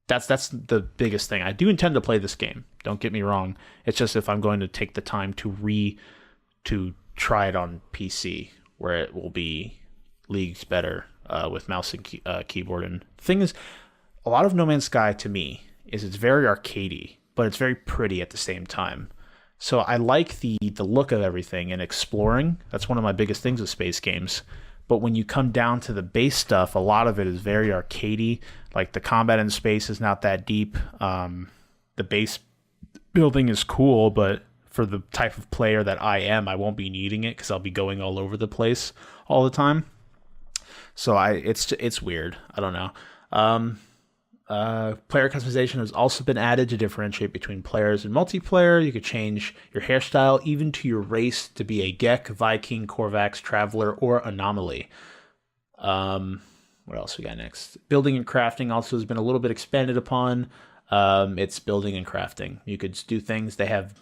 that's the biggest thing. I do intend to play this game. Don't get me wrong. It's just if I'm going to take the time to try it on PC, where it will be leagues better with mouse and keyboard. And the thing is, a lot of No Man's Sky to me is it's very arcadey, but it's very pretty at the same time. So I like the look of everything and exploring. That's one of my biggest things with space games. But when you come down to the base stuff, a lot of it is very arcadey. The combat in space is not that deep. The base building is cool, but for the type of player that I am, I won't be needing it because I'll be going all over the place all the time. So it's weird. I don't know. Player customization has also been added to differentiate between players and multiplayer. You could change your hairstyle even to your race to be a Gek, Viking, Korvax, Traveler, or Anomaly. What else we got next? Building and crafting also has been a little bit expanded upon. It's building and crafting. You could do things. They have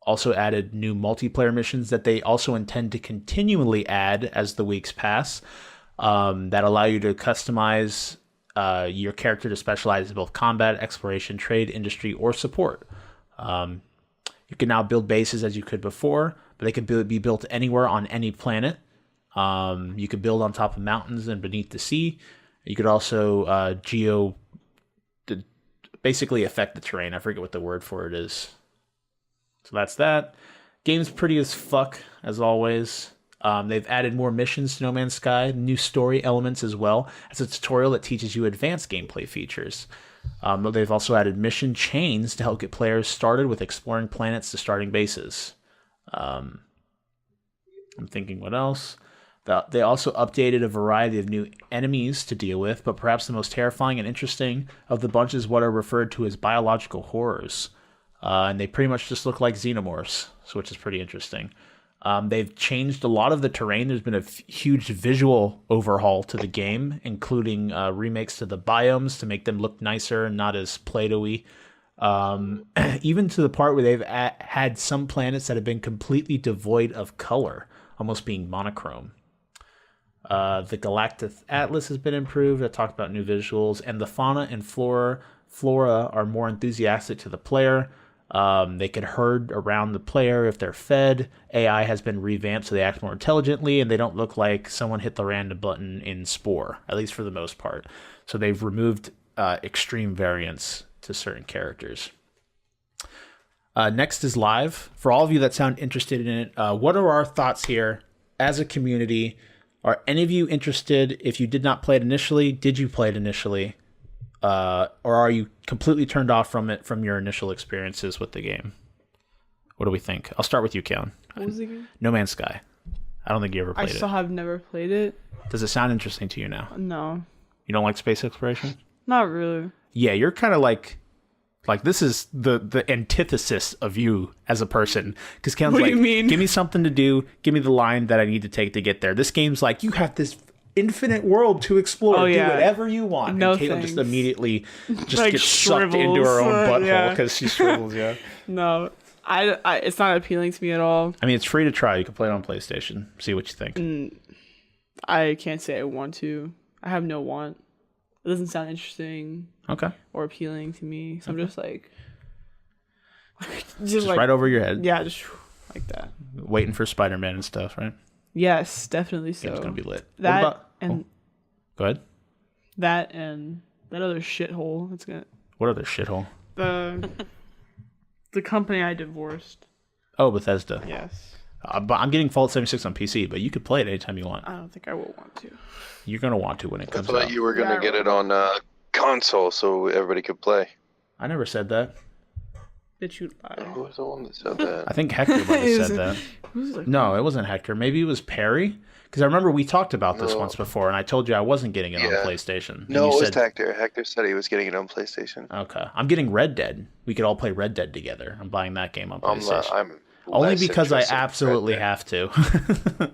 also added new multiplayer missions that they also intend to continually add as the weeks pass, that allow you to customize your character to specialize in both combat, exploration, trade, industry, or support. You can now build bases as you could before, but they could be built anywhere on any planet. You could build on top of mountains and beneath the sea. You could also basically affect the terrain. I forget what the word for it is. So that's that. Game's pretty as fuck, as always. They've added more missions to No Man's Sky, new story elements as well as a tutorial that teaches you advanced gameplay features. They've also added mission chains to help get players started with exploring planets to starting bases. I'm thinking what else? They also updated a variety of new enemies to deal with, but perhaps the most terrifying and interesting of the bunch is what are referred to as biological horrors. And they pretty much just look like xenomorphs, which is pretty interesting. They've changed a lot of the terrain. There's been a huge visual overhaul to the game, including remakes to the biomes to make them look nicer and not as Play-Doh-y. Even to the part where they've had some planets that have been completely devoid of color, almost being monochrome. The Galactic Atlas has been improved. I talked about new visuals, and the fauna and flora are more enthusiastic to the player. They can herd around the player if they're fed. AI has been revamped so they act more intelligently, and they don't look like someone hit the random button in Spore, at least for the most part. So they've removed extreme variance to certain characters. Next is live. For all of you that sound interested in it, what are our thoughts here as a community? Are any of you interested? If you did not play it initially, did you play it initially? Or are you completely turned off from it from your initial experiences with the game? What do we think? I'll start with you, Caitlyn. What was the game? No Man's Sky. I don't think you ever played it. I still have never played it. Does it sound interesting to you now? No. You don't like space exploration? Not really. Yeah, you're kind of like this is the antithesis of you as a person. Because Caitlyn's What do like, you mean? give me something to do. Give me the line that I need to take to get there. This game's like, you have this infinite world to explore. Oh, yeah. Do whatever you want. No and Caitlyn thanks. just immediately just Like gets sucked into her own shrivels, butthole because she shrivels, yeah. No. I it's not appealing to me at all. I mean, it's free to try. You can play it on PlayStation. See what you think. I can't say I want to. I have no want. It doesn't sound interesting Okay. or appealing to me. So I'm just like Just right over your head. Yeah, just like that. Waiting for Spider-Man and stuff, right? Yes, definitely so. Game's going to be lit. That what about, and go ahead. that and that other shithole. It's gonna What other shithole? the company I divorced. Oh, Bethesda. Yes. But I'm getting Fallout 76 on PC, but you could play it anytime you want. I don't think I will want to. You're going to want to when it I comes thought out. you were going Yeah, to get it on console so everybody could play. I never said that. Did you lie? Who was the one that said that? I think Hector might have said that. Who's like, No, it wasn't Hector. Maybe it was Perry. Because I remember we talked about this No. once before, and I told you I wasn't getting it on Yeah. PlayStation. And No, you it was said, Hector. Hector said he was getting it on PlayStation. okay. I'm getting Red Dead. We could all play Red Dead together. I'm buying that game on PlayStation. I'm Only less because I interested in Red absolutely Dead. have to.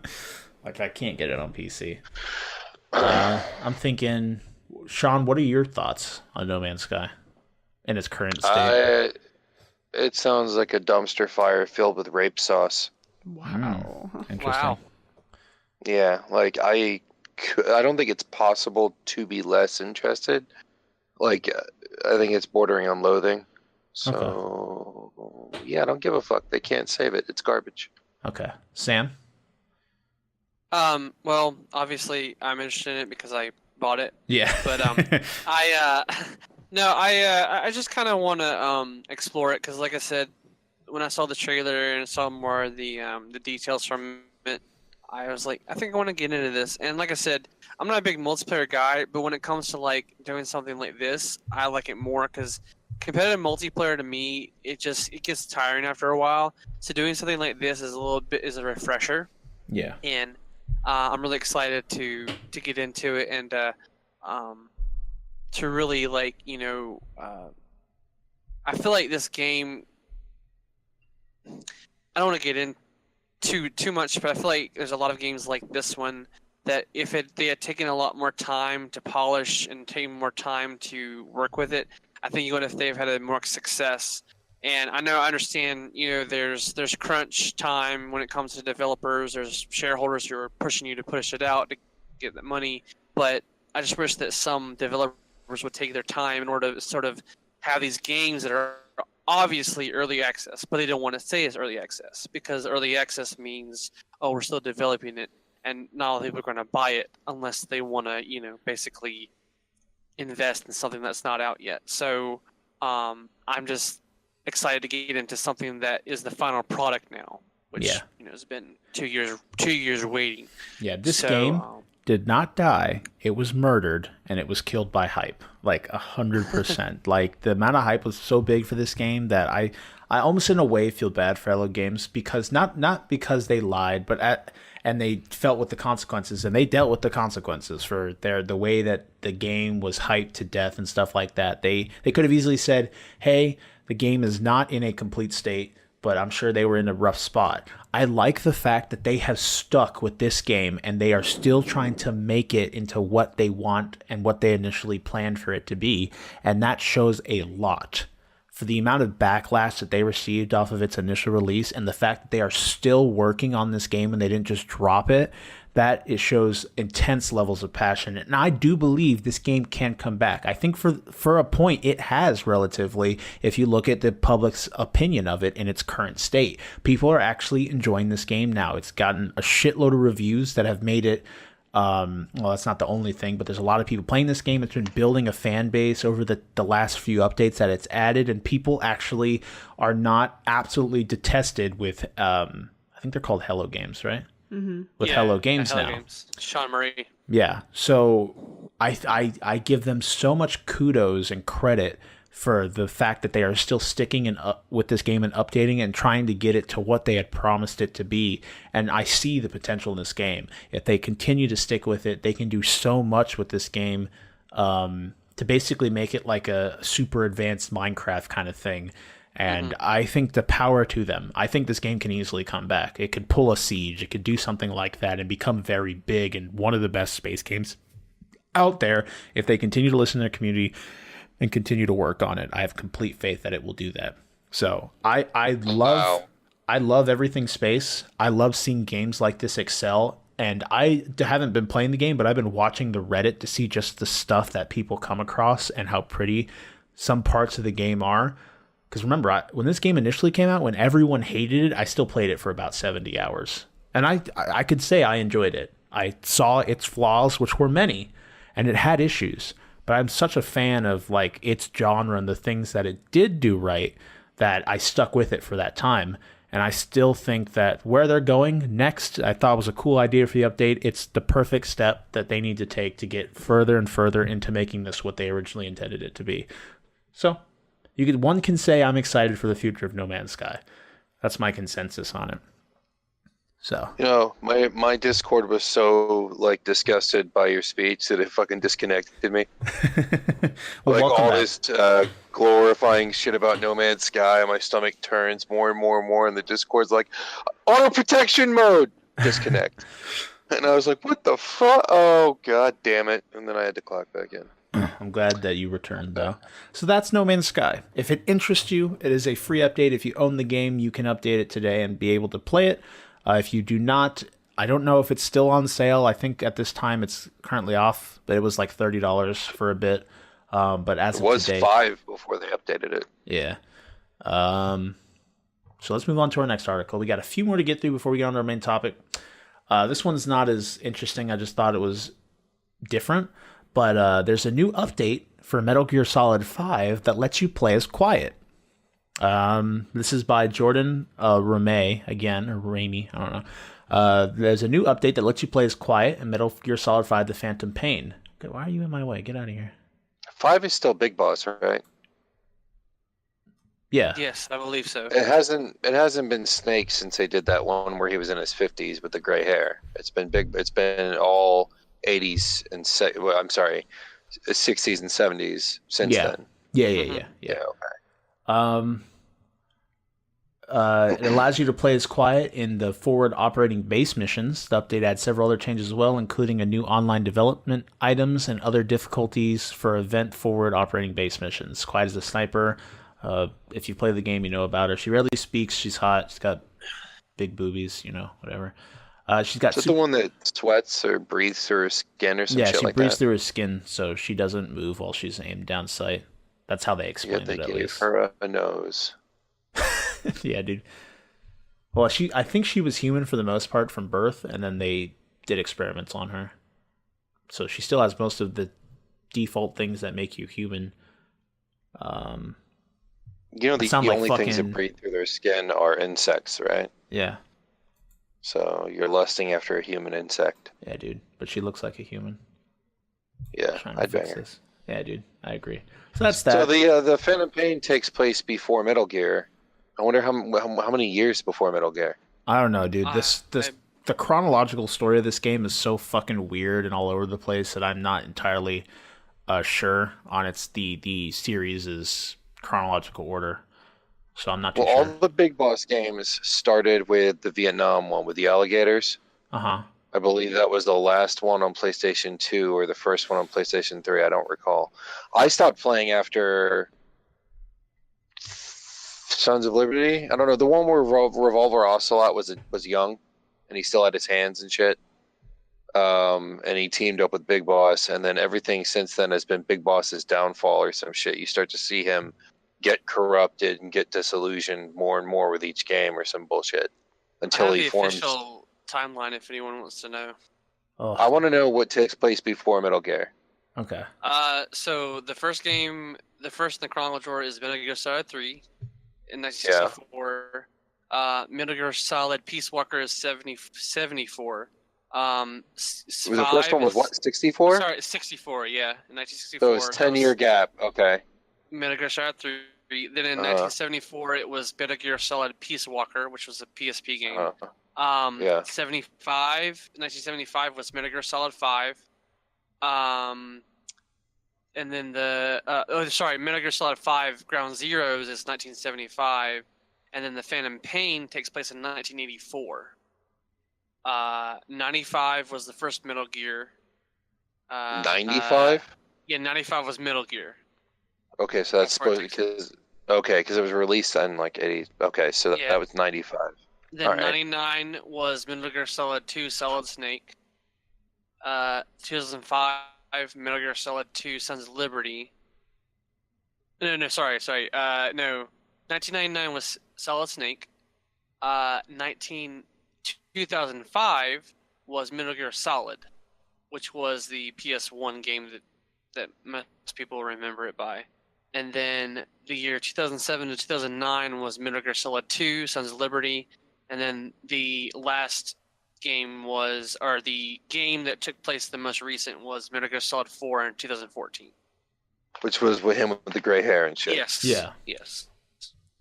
Like, I can't get it on PC. I'm thinking, Shawn, what are your thoughts on No Man's Sky in its current state? It sounds like a dumpster fire filled with rape sauce. wow. Interesting. Wow. Yeah, like I don't think it's possible to be less interested. Like, I think it's bordering on loathing. So, yeah, I don't give a fuck. They can't save it. It's garbage. Okay. Sam? Well, obviously, I'm interested in it because I bought it. Yeah. But I just kind of want to explore it because, like I said, when I saw the trailer and saw more of the details from it, I was like, I think I want to get into this. And like I said, I'm not a big multiplayer guy, but when it comes to like doing something like this, I like it more because competitive multiplayer to me, it gets tiring after a while. So doing something like this is a refresher. Yeah. And I'm really excited to get into it and to really like I feel like this game. I don't want to get into too much, but I feel like there's a lot of games like this one that if they had taken a lot more time to polish and taken more time to work with it, I think you would if they've had a more success. And I understand, there's crunch time when it comes to developers. There's shareholders who are pushing you to push it out to get the money. But I just wish that some developers would take their time in order to sort of have these games that are obviously early access, but they don't want to say it's early access because early access means, oh, we're still developing it, and not all people are going to buy it unless they want to, basically invest in something that's not out yet. So I'm just excited to get into something that is the final product now, which has been 2 years waiting. Yeah, this game did not die. It was murdered, and it was killed by hype, like 100%. Like, the amount of hype was so big for this game that I almost in a way feel bad for Hello Games, because not because they lied, and they felt with the consequences, and they dealt with the consequences for the way that the game was hyped to death and stuff like that. They could have easily said, hey, the game is not in a complete state, but I'm sure they were in a rough spot. I like the fact that they have stuck with this game, and they are still trying to make it into what they want and what they initially planned for it to be, and that shows a lot. For the amount of backlash that they received off of its initial release, and the fact that they are still working on this game and they didn't just drop it, that it shows intense levels of passion. And I do believe this game can come back. I think for a point it has, relatively, if you look at the public's opinion of it in its current state. People are actually enjoying this game now. It's gotten a shitload of reviews that have made it well, that's not the only thing, but there's a lot of people playing this game. It's been building a fan base over the last few updates that it's added, and people actually are not absolutely detested with I think they're called Hello Games, right? Mm-hmm. With Hello Games Hello now. Games. Shawn Murray. Yeah. So I give them so much kudos and credit for the fact that they are still sticking with this game and updating and trying to get it to what they had promised it to be. And I see the potential in this game. If they continue to stick with it, they can do so much with this game to basically make it like a super advanced Minecraft kind of thing. And I think the power to them. I think this game can easily come back. It could pull a Siege. It could do something like that and become very big and one of the best space games out there if they continue to listen to their community and continue to work on it. I have complete faith that it will do that. So I love everything space. I love seeing games like this excel. And I haven't been playing the game, but I've been watching the Reddit to see just the stuff that people come across and how pretty some parts of the game are. Because remember, when this game initially came out, when everyone hated it, I still played it for about 70 hours. And I could say I enjoyed it. I saw its flaws, which were many, and it had issues. But I'm such a fan of like its genre and the things that it did do right that I stuck with it for that time. And I still think that where they're going next, I thought was a cool idea for the update. It's the perfect step that they need to take to get further and further into making this what they originally intended it to be. So one can say I'm excited for the future of No Man's Sky. That's my consensus on it. So my Discord was so like disgusted by your speech that it fucking disconnected me. Well, like all back. this glorifying shit about No Man's Sky, my stomach turns more and more and more, and the Discord's like auto protection mode. Disconnect. And I was like, what the fuck? Oh god damn it! And then I had to clock back in. I'm glad that you returned, though. So that's No Man's Sky. If it interests you, it is a free update. If you own the game, you can update it today and be able to play it. If you do not, I don't know if it's still on sale. I think at this time it's currently off, but it was like $30 for a bit. But as it was today, $5 before they updated it. Yeah. So let's move on to our next article. We got a few more to get through before we get on to our main topic. This one's not as interesting. I just thought it was different. But there's a new update for Metal Gear Solid 5 that lets you play as Quiet. This is by Jordan Ramey, again, or Ramey, I don't know. There's a new update that lets you play as Quiet in Metal Gear Solid 5 The Phantom Pain. Okay, why are you in my way? Get out of here. 5 is still Big Boss, right? Yeah. Yes, I believe so. It hasn't been Snake since they did that one where he was in his 50s with the gray hair. It's been all 80s and 60s and 70s since then. Yeah. Okay. It allows you to play as Quiet in the forward operating base missions. The update adds several other changes as well, including a new online development items and other difficulties for event forward operating base missions. Quiet is a sniper. If you play the game, you know about her. She rarely speaks. She's hot. She's got big boobies, whatever. She's got. Is that the one that sweats or breathes through her skin or some shit like that? Yeah, she breathes through her skin, so she doesn't move while she's aimed down sight. That's how they Yeah, explained they it, at gave least. her a nose. Yeah, dude. Well, I think she was human for the most part from birth, and then they did experiments on her. So she still has most of the default things that make you human. The only things that breathe through their skin are insects, right? Yeah. So you're lusting after a human insect. Yeah, dude. But she looks like a human. Yeah, I'd bang her. This. Yeah, dude. I agree. So that's that. So the Phantom Pain takes place before Metal Gear. I wonder how many years before Metal Gear. I don't know, dude. The chronological story of this game is so fucking weird and all over the place that I'm not entirely sure on the series' chronological order. So I'm not too sure. All the Big Boss games started with the Vietnam one with the alligators. Uh-huh. I believe that was the last one on PlayStation 2 or the first one on PlayStation 3. I don't recall. I stopped playing after Sons of Liberty. I don't know. The one where Revolver Ocelot was young and he still had his hands and shit. And he teamed up with Big Boss. And then everything since then has been Big Boss's downfall or some shit. You start to see him get corrupted and get disillusioned more and more with each game or some bullshit until he forms. Official timeline if anyone wants to know. Oh. I want to know what takes place before Metal Gear. Okay. So the first in the chronology order is Metal Gear Solid 3 in 1964. Metal Gear Solid Peace Walker is 74. The first one was what, 64? Sorry, 64, yeah, in 1964. So it was 10-year gap, okay. Metal Gear Solid 3. Then in 1974, it was Metal Gear Solid Peace Walker, which was a PSP game. 1975 was Metal Gear Solid 5. And then Metal Gear Solid 5 Ground Zeroes is 1975. And then the Phantom Pain takes place in 1984. 95 was the first Metal Gear. 95? Yeah, 95 was Metal Gear. Okay, so that's supposed because it was released in like 80. Okay, so that was 95. Then 99 was Metal Gear Solid 2 Solid Snake. 2005 Metal Gear Solid 2 Sons of Liberty. No, sorry. No. 1999 was Solid Snake. 2005 was Metal Gear Solid, which was the PS1 game that most people remember it by. And then the year 2007 to 2009 was Metal Gear Solid 2 Sons of Liberty. And then the last game the game that took place the most recent was Metal Gear Solid 4 in 2014. Which was with him with the gray hair and shit. Yes. Yeah. Yes.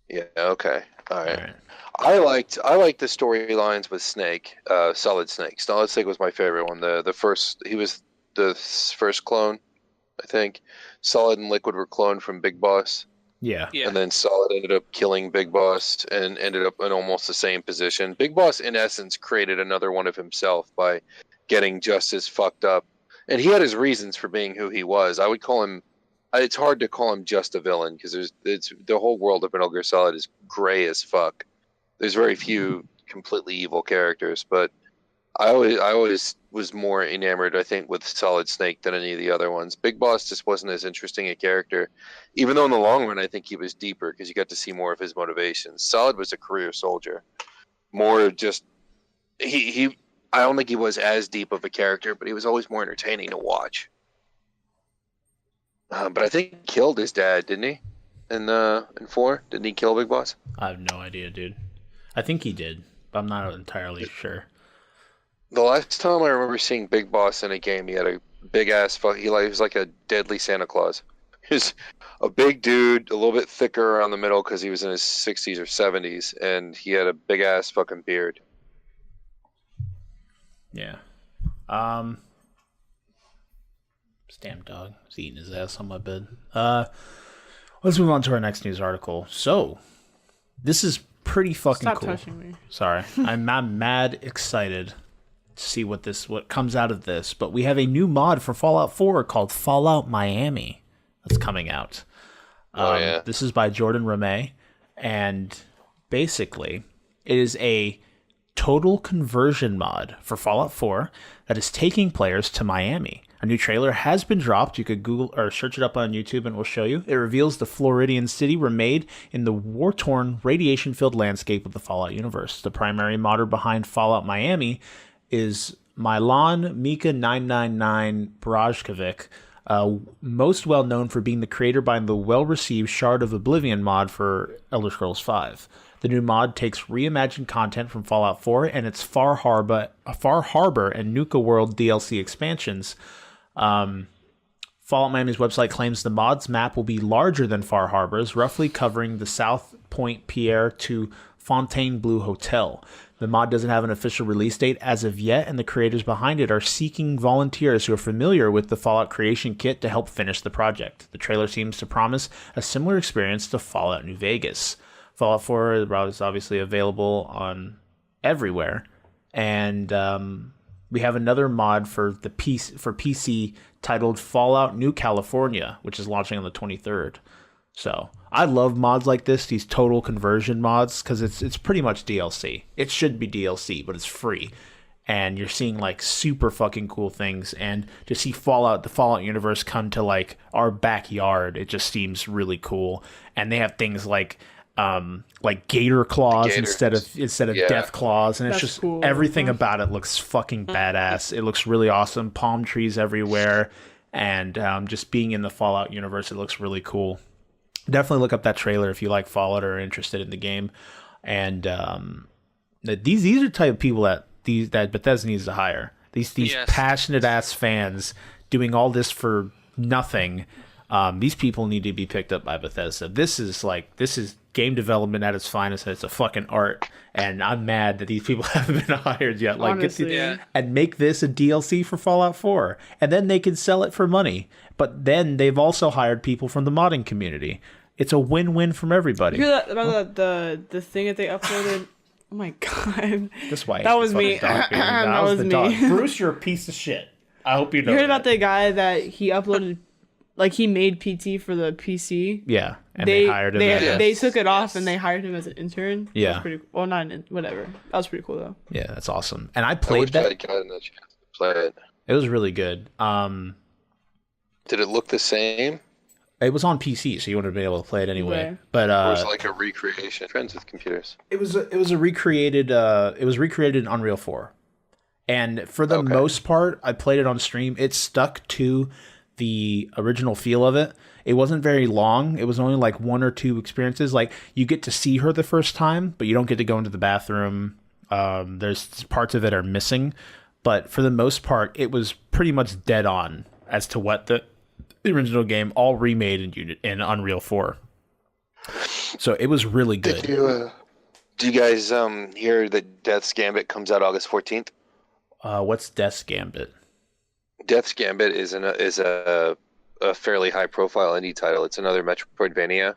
Yeah, okay. All right. I liked the storylines with Snake, Solid Snake. Solid Snake was my favorite one. He was the first clone, I think. Solid and Liquid were cloned from Big Boss. Yeah. And then Solid ended up killing Big Boss and ended up in almost the same position. Big Boss, in essence, created another one of himself by getting just as fucked up. And he had his reasons for being who he was. I would call him... It's hard to call him just a villain because the whole world of Metal Gear Solid is gray as fuck. There's very few completely evil characters, but I always was more enamored, I think, with Solid Snake than any of the other ones. Big Boss just wasn't as interesting a character, even though in the long run I think he was deeper because you got to see more of his motivations. Solid was a career soldier, more just I don't think he was as deep of a character, but he was always more entertaining to watch. But I think he killed his dad, didn't he? In 4, didn't he kill Big Boss? I have no idea, dude. I think he did, but I'm not entirely sure. The last time I remember seeing Big Boss in a game, he had a big ass he was like a deadly Santa Claus. He was a big dude, a little bit thicker around the middle because he was in his 60s or 70s, and he had a big ass fucking beard. Yeah. Damn dog. He's eating his ass on my bed. Let's move on to our next news article. So, this is pretty fucking cool. Stop touching me. Sorry. I'm mad excited to see what comes out of this. But we have a new mod for Fallout 4 called Fallout Miami that's coming out. Yeah. This is by Jordan Ramey. And basically, it is a total conversion mod for Fallout 4 that is taking players to Miami. A new trailer has been dropped. You could Google or search it up on YouTube and we'll show you. It reveals the Floridian city were made in the war-torn, radiation-filled landscape of the Fallout universe. The primary modder behind Fallout Miami is Milan Mika 999 Brajkovic, most well known for being the creator behind the well-received Shard of Oblivion mod for Elder Scrolls V. The new mod takes reimagined content from Fallout 4 and its Far Harbor and Nuka World DLC expansions. Fallout Miami's website claims the mod's map will be larger than Far Harbor's, roughly covering the South Point Pierre to Fontainebleau Hotel. The mod doesn't have an official release date as of yet, and the creators behind it are seeking volunteers who are familiar with the Fallout creation kit to help finish the project. The trailer seems to promise a similar experience to Fallout New Vegas. Fallout 4 is obviously available on everywhere, and we have another mod for PC titled Fallout New California, which is launching on the 23rd. So I love mods like this, these total conversion mods, because it's pretty much DLC. It should be DLC, but it's free. And you're seeing like super fucking cool things. And to see the Fallout universe come to like our backyard, it just seems really cool. And they have things like gator claws instead of death claws, and it's just cool. Everything about it looks fucking badass. It looks really awesome. Palm trees everywhere, and just being in the Fallout universe, it looks really cool. Definitely look up that trailer if you like Fallout or are interested in the game. And these are the type of people that Bethesda needs to hire. These passionate ass fans doing all this for nothing. These people need to be picked up by Bethesda. This is game development at its finest. It's a fucking art, and I'm mad that these people haven't been hired yet. Like, honestly, and make this a DLC for Fallout 4, and then they can sell it for money. But then they've also hired people from the modding community. It's a win-win from everybody. You hear that about the thing that they uploaded? Oh my god, that's why that was me. That was me. Bruce, you're a piece of shit. I hope you know. You heard about the guy that he uploaded? Like, he made PT for the PC. Yeah, and they hired him. They took it off and they hired him as an intern. Yeah. That was pretty, well, not whatever. That was pretty cool, though. Yeah, that's awesome. And I played that. I got a chance to play it. It was really good. Did it look the same? It was on PC, so you wouldn't have been able to play it anyway. Right. But it was like a recreation. Friends with computers. It was a recreated. It was recreated in Unreal 4, and for the most part, I played it on stream. It stuck to the original feel of it. It wasn't very long. It was only like one or two experiences. Like, you get to see her the first time, but you don't get to go into the bathroom. There's parts of it are missing, but for the most part, it was pretty much dead on as to what the original game, all remade in Unreal 4. So it was really good. Do you guys hear that Death's Gambit comes out August 14th? What's Death's Gambit? Death's Gambit is a fairly high-profile indie title. It's another Metroidvania,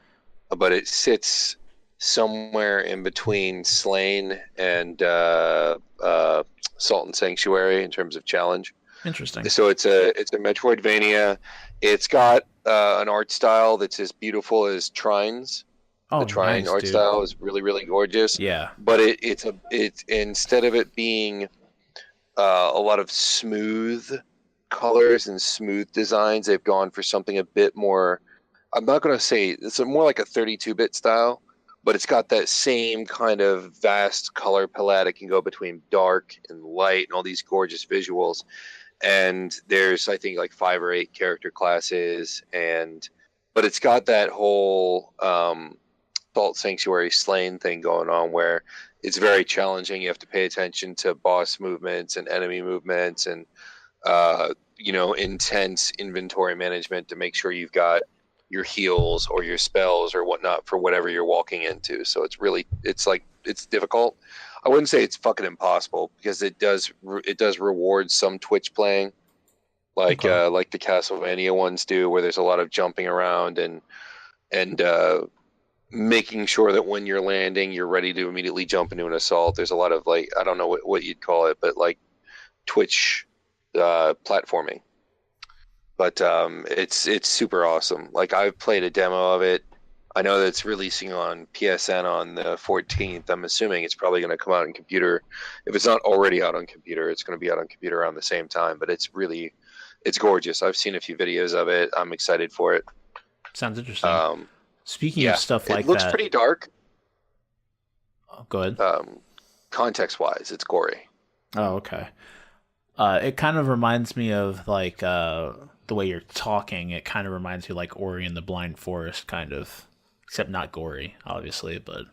but it sits somewhere in between Slain and Salt and Sanctuary in terms of challenge. Interesting. So it's a Metroidvania. It's got an art style that's as beautiful as Trine's. The Trine art style is really, really gorgeous. Yeah. But it's instead of it being a lot of smooth colors and smooth designs, they've gone for something a bit more, I'm not going to say it's more like a 32-bit style, but it's got that same kind of vast color palette. It can go between dark and light and all these gorgeous visuals. And there's, I think, like 5 or 8 character classes, but it's got that whole Salt Sanctuary Slain thing going on where it's very challenging. You have to pay attention to boss movements and enemy movements and intense inventory management to make sure you've got your heals or your spells or whatnot for whatever you're walking into. So it's difficult. I wouldn't say it's fucking impossible because it does reward some Twitch playing, like the Castlevania ones do, where there's a lot of jumping around and making sure that when you're landing, you're ready to immediately jump into an assault. There's a lot of, like, I don't know what you'd call it, but like Twitch platforming. But it's super awesome. Like, I've played a demo of it. I know that it's releasing on PSN on the 14th. I'm assuming it's probably going to come out on computer. If it's not already out on computer, it's going to be out on computer around the same time. But it's It's gorgeous. I've seen a few videos of it. I'm excited for it. Sounds interesting. Speaking of stuff like that, it looks pretty dark. Oh, go ahead. Context-wise, it's gory. Oh, okay. It kind of reminds me of like the way you're talking. It kind of reminds me like Ori and the Blind Forest, kind of, except not gory, obviously. But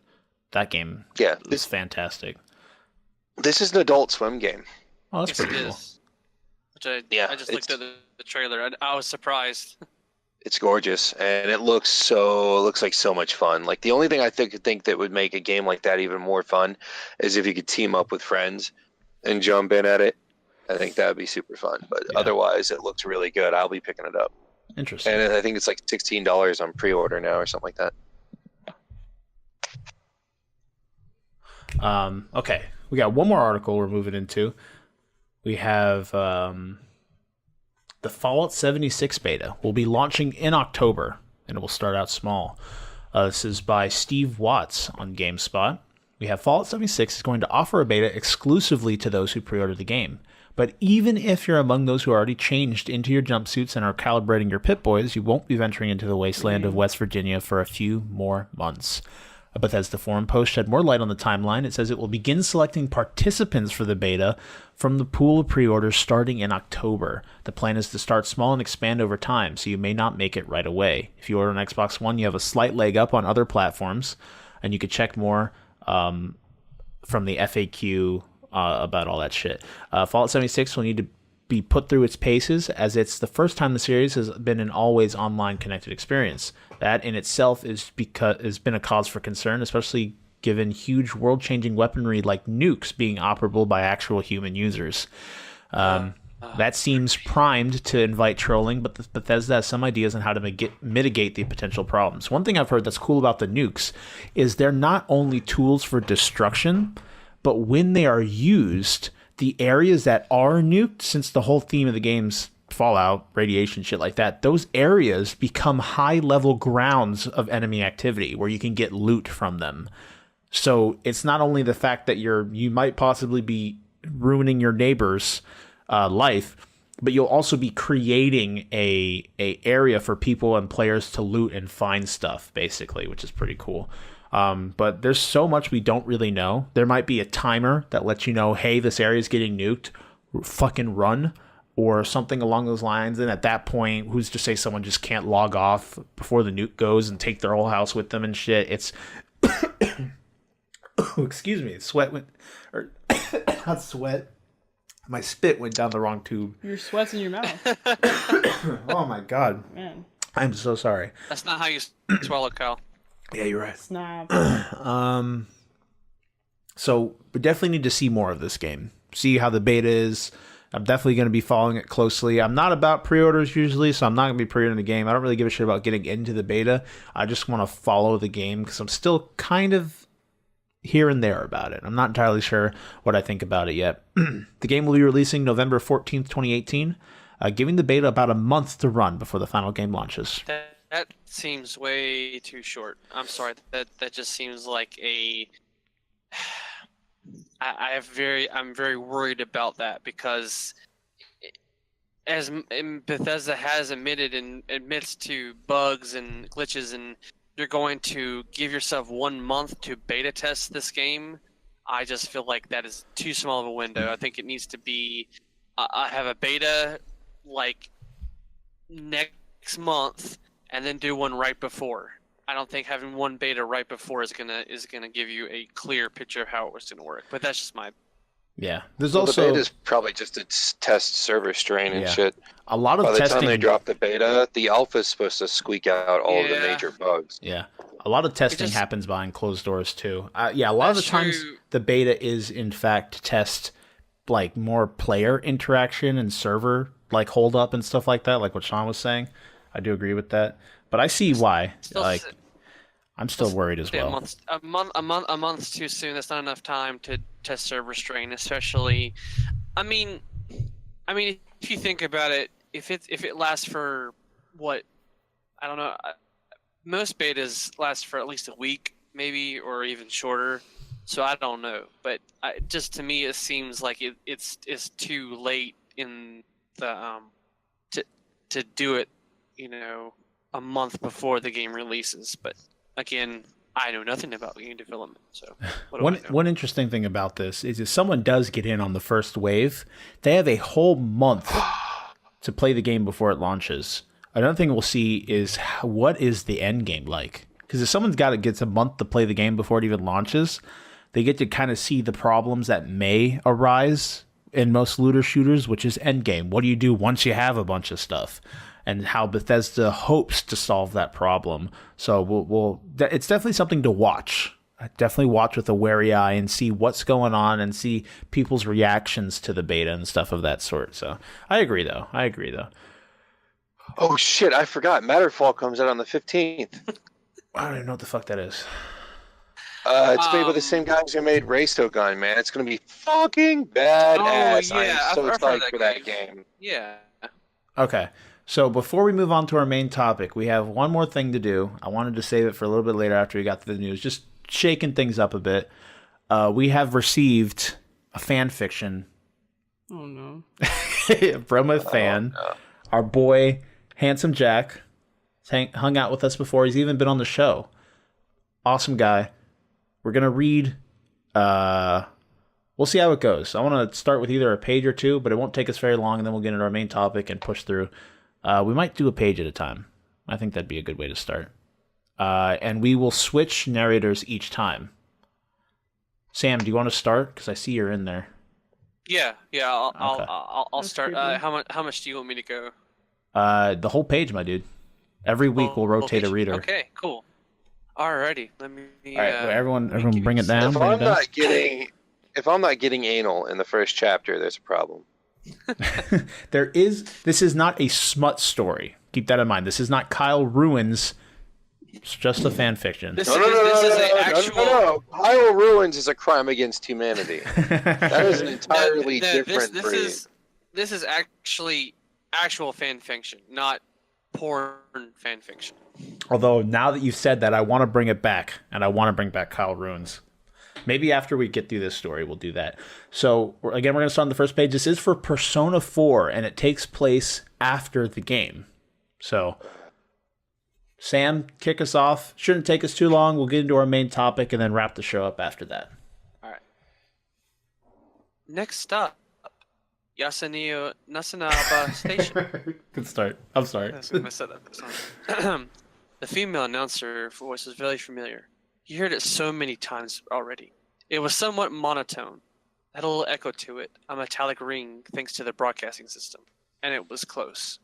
that game, is fantastic. This is an Adult Swim game. Oh, that's pretty cool. Which I just looked at the trailer. I was surprised. It's gorgeous, and it looks like so much fun. Like the only thing I think that would make a game like that even more fun is if you could team up with friends and jump in at it. I think that would be super fun. But otherwise, it looks really good. I'll be picking it up. Interesting. And I think it's like $16 on pre-order now or something like that. Okay, we got one more article we're moving into. We have the Fallout 76 beta will be launching in October, and it will start out small. This is by Steve Watts on GameSpot. We have Fallout 76 is going to offer a beta exclusively to those who pre-order the game. But even if you're among those who already changed into your jumpsuits and are calibrating your Pip-Boys, you won't be venturing into the wasteland of West Virginia for a few more months. A Bethesda forum post shed more light on the timeline. It says it will begin selecting participants for the beta from the pool of pre-orders starting in October. The plan is to start small and expand over time, so you may not make it right away. If you order on Xbox One, you have a slight leg up on other platforms, and you could check more from the FAQ about all that shit. Fallout 76 will need to be put through its paces, as it's the first time the series has been an always online connected experience. That in itself has been a cause for concern, especially given huge world-changing weaponry like nukes being operable by actual human users. That seems primed to invite trolling, but Bethesda has some ideas on how to mitigate the potential problems. One thing I've heard that's cool about the nukes is they're not only tools for destruction, but when they are used, the areas that are nuked, since the whole theme of the game's Fallout, radiation, shit like that, those areas become high-level grounds of enemy activity where you can get loot from them. So it's not only the fact that you might possibly be ruining your neighbor's life, but you'll also be creating a area for people and players to loot and find stuff, basically, which is pretty cool. But there's so much we don't really know. There might be a timer that lets you know, hey, this area is getting nuked, fucking run, or something along those lines. And at that point, who's to say someone just can't log off before the nuke goes and take their whole house with them and shit? It's excuse me, not sweat. My spit went down the wrong tube. Your sweat's in your mouth. Oh my god, man! I'm so sorry. That's not how you swallow, Kyle. Yeah, you're right. Snap. So we definitely need to see more of this game. See how the beta is. I'm definitely going to be following it closely. I'm not about pre-orders usually, so I'm not going to be pre-ordering the game. I don't really give a shit about getting into the beta. I just want to follow the game because I'm still kind of here and there about it. I'm not entirely sure what I think about it yet. The game will be releasing November 14th, 2018, giving the beta about a month to run before the final game launches. That seems way too short. I'm sorry. That just seems like a... I'm very worried about that because as Bethesda has admitted and admits to bugs and glitches, and you're going to give yourself 1 month to beta test this game, I just feel like that is too small of a window. I think it needs to be I have a beta like next month and then do one right before. I don't think having one beta right before is gonna give you a clear picture of how it was gonna work. But that's just my... Yeah, there's also... the beta is probably just a test server strain and shit. A lot of By the testing... time they drop the beta, the alpha is supposed to squeak out all of the major bugs. Yeah, a lot of testing happens behind closed doors too. A lot of the times the beta is in fact to test like more player interaction and server like hold up and stuff like that, like what Shawn was saying. I do agree with that, but I see why. I'm still worried as well. A month too soon. That's not enough time to test server strain, especially. I mean, if you think about it, if it lasts for what, I don't know, most betas last for at least a week, maybe, or even shorter. So I don't know, but just to me, it seems like it's too late in the to do it, a month before the game releases. But again, I know nothing about game development, so what do I know? One interesting thing about this is if someone does get in on the first wave, they have a whole month to play the game before it launches. Another thing we'll see is what is the end game like? Because if someone's gets a month to play the game before it even launches, they get to kind of see the problems that may arise in most looter shooters, which is end game. What do you do once you have a bunch of stuff? And how Bethesda hopes to solve that problem. So it's definitely something to watch. Definitely watch with a wary eye and see what's going on and see people's reactions to the beta and stuff of that sort. So I agree, though. Oh, shit, I forgot. Matterfall comes out on the 15th. I don't even know what the fuck that is. It's made by the same guys who made Gun, man. It's going to be fucking badass. Oh, yeah. I'm so I've heard psyched for that game. Yeah. Okay. So before we move on to our main topic, we have one more thing to do. I wanted to save it for a little bit later after we got to the news, just shaking things up a bit. We have received a fan fiction. Oh, no. From a fan. Oh, no. Our boy, Handsome Jack, hung out with us before. He's even been on the show. Awesome guy. We're going to read... we'll see how it goes. I want to start with either a page or two, but it won't take us very long, and then we'll get into our main topic and push through. We might do a page at a time. I think that'd be a good way to start. And we will switch narrators each time. Sam, do you want to start? Because I see you're in there. Yeah. I'll That's start. creepy. How much do you want me to go? The whole page, my dude. Every week we'll rotate a reader. Okay, cool. Alrighty, let me. All right, everyone bring it down. If I'm not getting anal in the first chapter, there's a problem. This is not a smut story. Keep that in mind. This is not Kyle Ruins. It's just a fan fiction. No. Kyle Ruins is a crime against humanity. That is an entirely different breed. This is actually actual fan fiction, not porn fan fiction. Although now that you've said that, I want to bring it back, and I want to bring back Kyle Ruins. Maybe after we get through this story, we'll do that. So, again, we're going to start on the first page. This is for Persona 4, and it takes place after the game. So, Sam, kick us off. Shouldn't take us too long. We'll get into our main topic and then wrap the show up after that. All right. Next up, Nasanaba Station. Good start. I'm sorry. That's gonna mess that up. The female announcer voice was very familiar. You heard it so many times already. It was somewhat monotone, had a little echo to it, a metallic ring thanks to the broadcasting system, and it was close.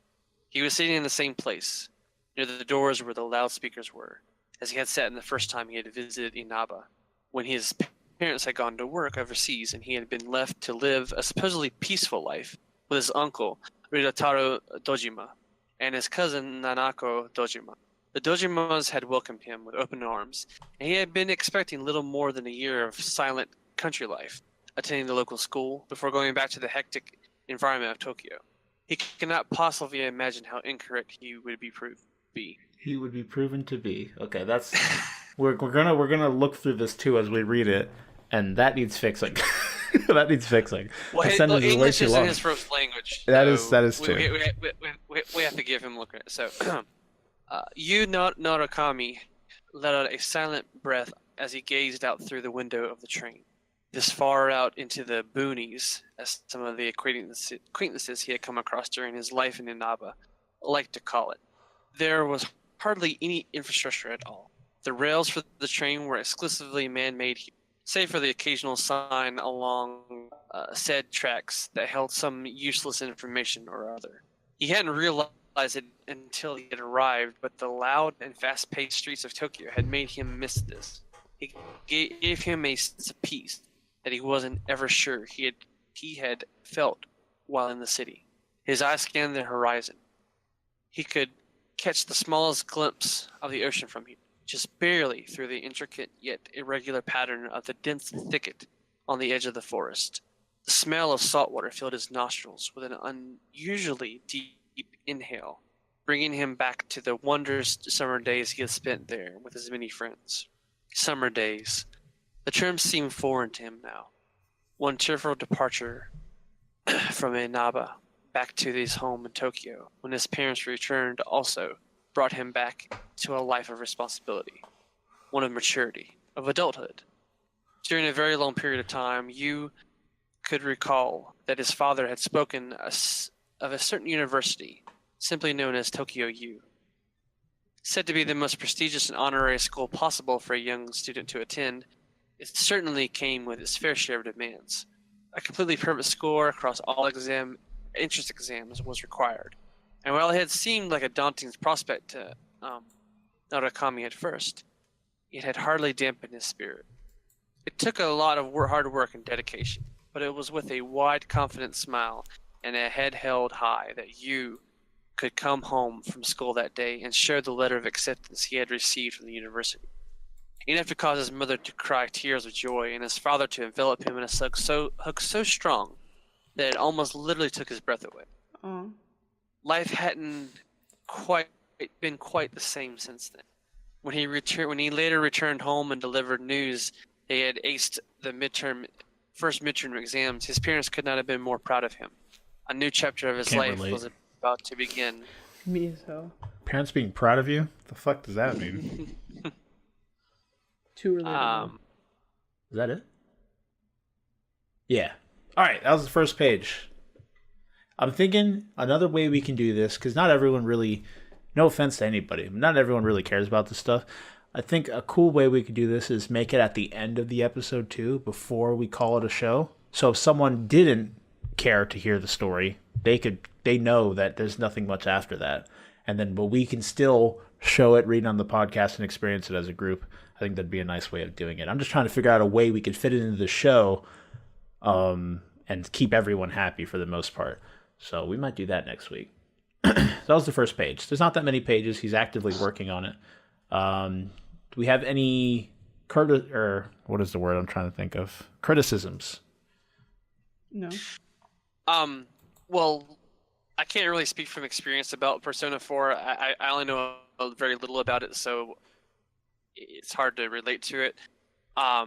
He was sitting in the same place, near the doors where the loudspeakers were, as he had sat in the first time he had visited Inaba, when his parents had gone to work overseas and he had been left to live a supposedly peaceful life with his uncle, Ridotaro Dojima, and his cousin Nanako Dojima. The Dojimas had welcomed him with open arms, and he had been expecting little more than a year of silent country life, attending the local school before going back to the hectic environment of Tokyo. He cannot possibly imagine how incorrect he would be proved to be. He would be proven to be. Okay, that's we're gonna look through this too as we read it, and that needs fixing. That needs fixing. Well, English isn't his first language. That is true. We have to give him a look at it. So, Narakami let out a silent breath as he gazed out through the window of the train, this far out into the boonies, as some of the acquaintances he had come across during his life in Inaba liked to call it. There was hardly any infrastructure at all. The rails for the train were exclusively man-made, save for the occasional sign along said tracks that held some useless information or other. He hadn't realized it until he had arrived, but the loud and fast-paced streets of Tokyo had made him miss this. It gave him a sense of peace that he wasn't ever sure he had felt while in the city. His eyes scanned the horizon. He could catch the smallest glimpse of the ocean from here, just barely through the intricate yet irregular pattern of the dense thicket on the edge of the forest. The smell of salt water filled his nostrils with an unusually deep inhale, bringing him back to the wondrous summer days he had spent there with his many friends. Summer days. The term seemed foreign to him now. One cheerful departure from Inaba, back to his home in Tokyo. When his parents returned, also brought him back to a life of responsibility, one of maturity, of adulthood. During a very long period of time, you could recall that his father had spoken of a certain university, simply known as Tokyo U. Said to be the most prestigious and honorary school possible for a young student to attend, it certainly came with its fair share of demands. A completely perfect score across all entrance exams was required. And while it had seemed like a daunting prospect to Narakami at first, it had hardly dampened his spirit. It took a lot of hard work and dedication, but it was with a wide, confident smile and a head held high that you could come home from school that day and share the letter of acceptance he had received from the university. Enough to cause his mother to cry tears of joy and his father to envelop him in a hug so strong that it almost literally took his breath away. Oh. Life hadn't been quite the same since then. When he later returned home and delivered news they had aced the first midterm exams, his parents could not have been more proud of him. A new chapter of his life was about to begin. Me as hell. Parents being proud of you? The fuck does that mean? Too relatable. Is that it? Yeah. All right, that was the first page. I'm thinking another way we can do this, because not everyone really, no offense to anybody, not everyone really cares about this stuff. I think a cool way we could do this is make it at the end of the episode too, before we call it a show. So if someone didn't care to hear the story, they know that there's nothing much after that. But we can still show it, read on the podcast, and experience it as a group. I think that'd be a nice way of doing it. I'm just trying to figure out a way we could fit it into the show, and keep everyone happy for the most part. So we might do that next week. That was the first page. There's not that many pages. He's actively working on it. Do we have any what is the word I'm trying to think of? Criticisms? No. Well, I can't really speak from experience about Persona 4. I only know very little about it, so it's hard to relate to it. I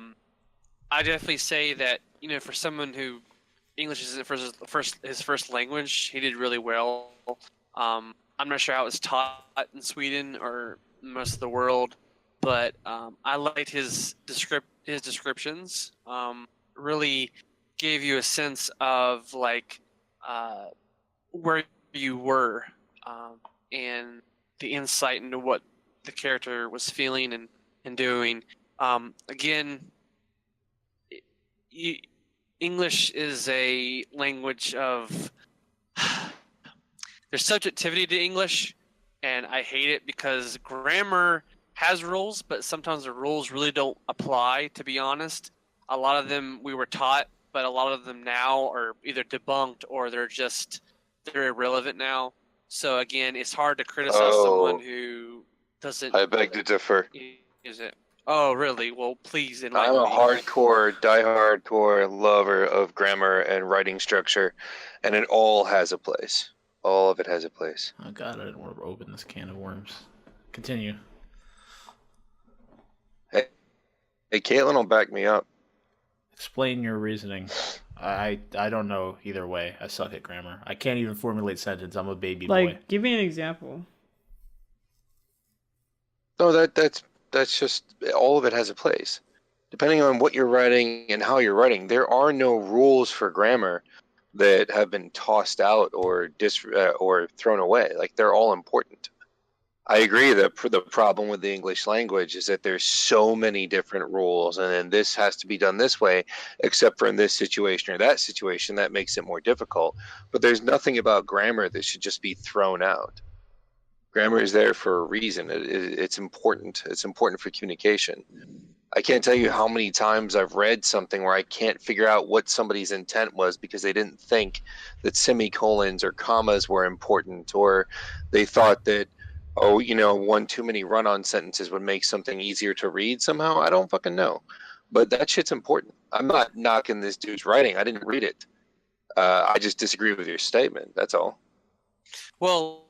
definitely say that, for someone who English isn't his first language, he did really well. I'm not sure how it's taught in Sweden or most of the world, but I liked his descriptions. Really gave you a sense of where you were, and the insight into what the character was feeling and doing. Again, English is a language of there's subjectivity to English, and I hate it because grammar has rules, but sometimes the rules really don't apply, to be honest. A lot of them we were taught, but a lot of them now are either debunked or they're irrelevant now. So again, it's hard to criticize someone who doesn't. I beg to differ. Use it. Oh, really? Well, please I'm enlighten a me. die-hardcore lover of grammar and writing structure, and it all has a place. All of it has a place. Oh God, I didn't want to open this can of worms. Continue. Hey, Caitlyn will back me up. Explain your reasoning. I don't know either way. I suck at grammar. I can't even formulate sentence. I'm a baby boy. Give me an example. No, that's just, all of it has a place. Depending on what you're writing and how you're writing, there are no rules for grammar that have been tossed out or thrown away. They're all important. I agree that the problem with the English language is that there's so many different rules, and then this has to be done this way, except for in this situation or that situation. That makes it more difficult. But there's nothing about grammar that should just be thrown out. Grammar is there for a reason. It's important. It's important for communication. I can't tell you how many times I've read something where I can't figure out what somebody's intent was because they didn't think that semicolons or commas were important, or they thought that, one too many run-on sentences would make something easier to read somehow. I don't fucking know. But that shit's important. I'm not knocking this dude's writing. I didn't read it. I just disagree with your statement. That's all. Well,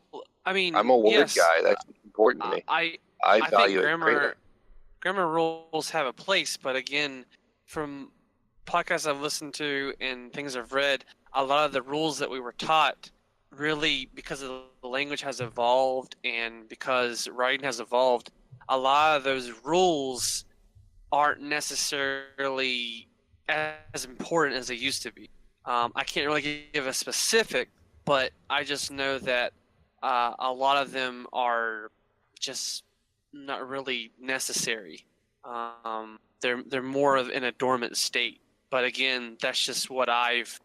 I mean, I'm a word yes, guy. That's important to me. I value think it. grammar rules have a place, but again, from podcasts I've listened to and things I've read, a lot of the rules that we were taught really, because the language has evolved and because writing has evolved, a lot of those rules aren't necessarily as important as they used to be. I can't really give a specific, but I just know that a lot of them are just not really necessary. They're more of in a dormant state. But again, that's what I've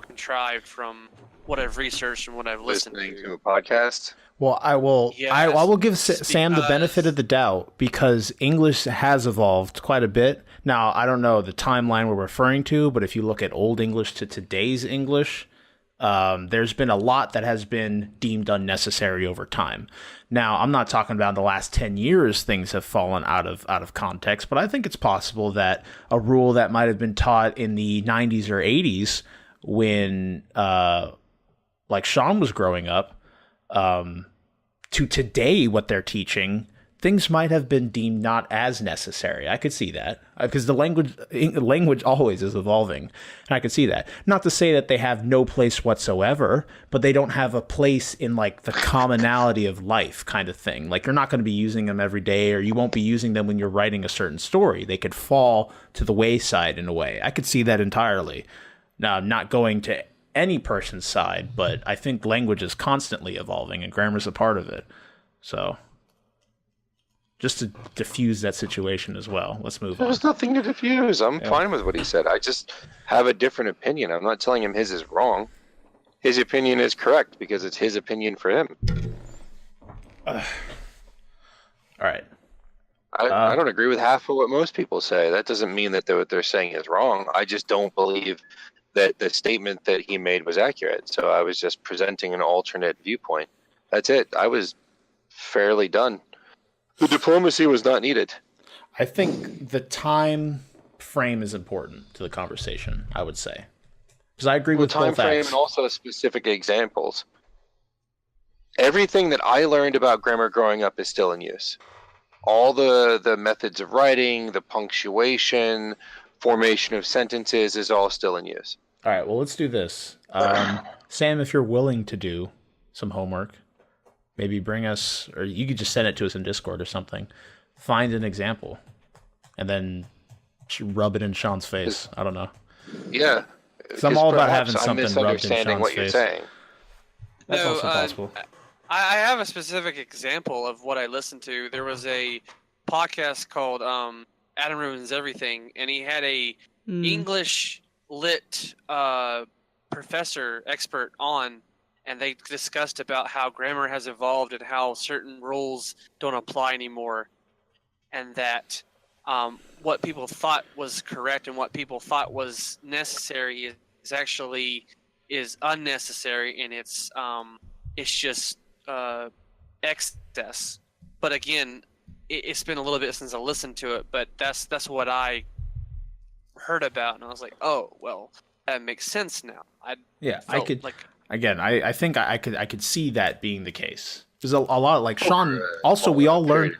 contrived from what I've researched and what I've listened Listening to. to a podcast. Well, I will. I Yes, will give Sam the benefit of the doubt because English has evolved quite a bit. Now, I don't know the timeline we're referring to, but if you look at Old English to today's English, there's been a lot that has been deemed unnecessary over time. Now, I'm not talking about in the last 10 years things have fallen out of context, but I think it's possible that a rule that might have been taught in the 90s or 80s when like Shawn was growing up, to today what they're teaching, things might have been deemed not as necessary. I could see that because the language always is evolving, and I could see that. Not to say that they have no place whatsoever, but they don't have a place in like the commonality of life kind of thing. Like you're not going to be using them every day, or you won't be using them when you're writing a certain story. They could fall to the wayside in a way. I could see that entirely. Now, I'm not going to any person's side, but I think language is constantly evolving and grammar's a part of it. So just to diffuse that situation as well. Let's move on. There's nothing to diffuse. I'm fine with what he said. I just have a different opinion. I'm not telling him his is wrong. His opinion is correct because it's his opinion for him. All right. I don't agree with half of what most people say. That doesn't mean that what they're saying is wrong. I just don't believe that the statement that he made was accurate. So I was just presenting an alternate viewpoint. That's it. I was fairly done. The diplomacy was not needed. I think the time frame is important to the conversation, I would say. Because I agree with time both frame acts. and also specific examples. Everything that I learned about grammar growing up is still in use. All the methods of writing, the punctuation, formation of sentences is all still in use. All right, well, let's do this. Sam, if you're willing to do some homework, maybe bring us, or you could just send it to us in Discord or something. Find an example, and then rub it in Shawn's face. I don't know. Yeah. Because I'm all about having something rubbed in misunderstanding Shawn's what you're face. saying. That's No, also possible. I have a specific example of what I listened to. There was a podcast called Adam Ruins Everything, and he had a English lit professor expert on, and they discussed about how grammar has evolved and how certain rules don't apply anymore, and that what people thought was correct and what people thought was necessary is actually unnecessary, and it's just excess. But again, it's been a little bit since I listened to it, but that's what I heard about, and I was like, oh well, that makes sense now. I could like, again, I think I could see that being the case. There's a lot like Shawn. Also, we all learn.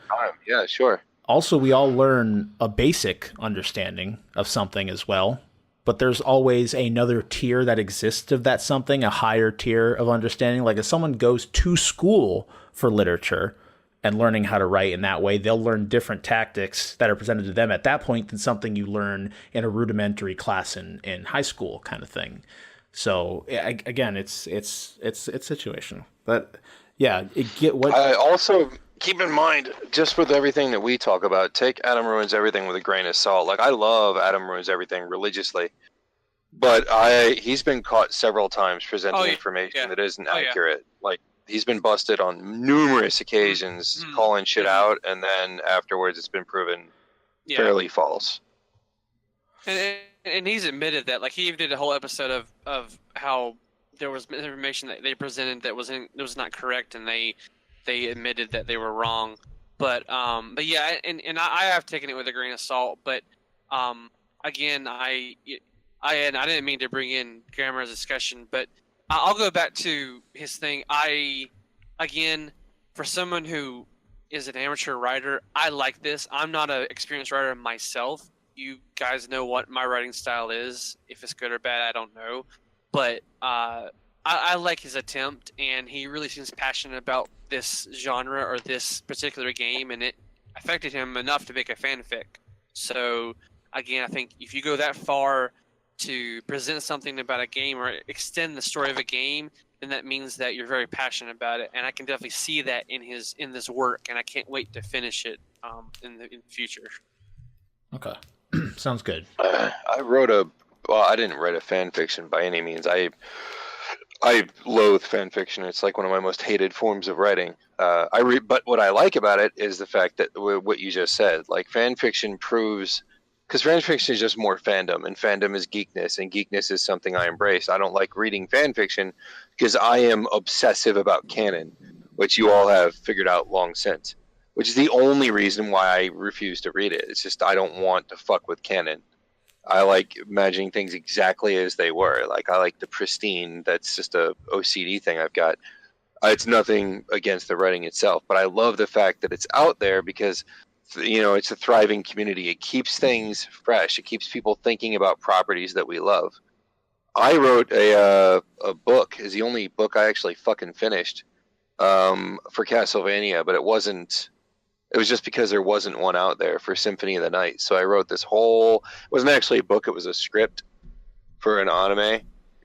Yeah, sure. Also, we all learn a basic understanding of something as well. But there's always another tier that exists of that something, a higher tier of understanding. Like if someone goes to school for literature and learning how to write in that way, they'll learn different tactics that are presented to them at that point than something you learn in a rudimentary class in high school kind of thing. So again, it's situational. But yeah, I also keep in mind, just with everything that we talk about, take Adam Ruins Everything with a grain of salt. Like I love Adam Ruins Everything religiously, but he's been caught several times presenting information that isn't accurate. Like he's been busted on numerous occasions calling shit out, and then afterwards it's been proven fairly false. And he's admitted that. Like he even did a whole episode of how there was information that they presented that was not correct, and they admitted that they were wrong. But yeah, and I have taken it with a grain of salt. But again, I didn't mean to bring in grammar as a discussion, but I'll go back to his thing. Again, for someone who is an amateur writer, I like this. I'm not an experienced writer myself. You guys know what my writing style is. If it's good or bad, I don't know. But I like his attempt, and he really seems passionate about this genre or this particular game, and it affected him enough to make a fanfic. So, again, I think if you go that far to present something about a game or extend the story of a game, then that means that you're very passionate about it, and I can definitely see that in this work, and I can't wait to finish it in the future. Okay, sounds good. I didn't write a fan fiction by any means. I loathe fan fiction. It's like one of my most hated forms of writing. But what I like about it is the fact that what you just said, like fan fiction proves, because fan fiction is just more fandom, and fandom is geekness, and geekness is something I embrace. I don't like reading fan fiction because I am obsessive about canon, which you all have figured out long since, which is the only reason why I refuse to read it. It's just I don't want to fuck with canon. I like imagining things exactly as they were. Like I like the pristine. That's just a OCD thing I've got. It's nothing against the writing itself, but I love the fact that it's out there because, it's a thriving community. It keeps things fresh. It keeps people thinking about properties that we love. I wrote a book. Is the only book I actually fucking finished for Castlevania, but it wasn't. It was just because there wasn't one out there for Symphony of the Night. So I wrote this whole. It wasn't actually a book. It was a script for an anime.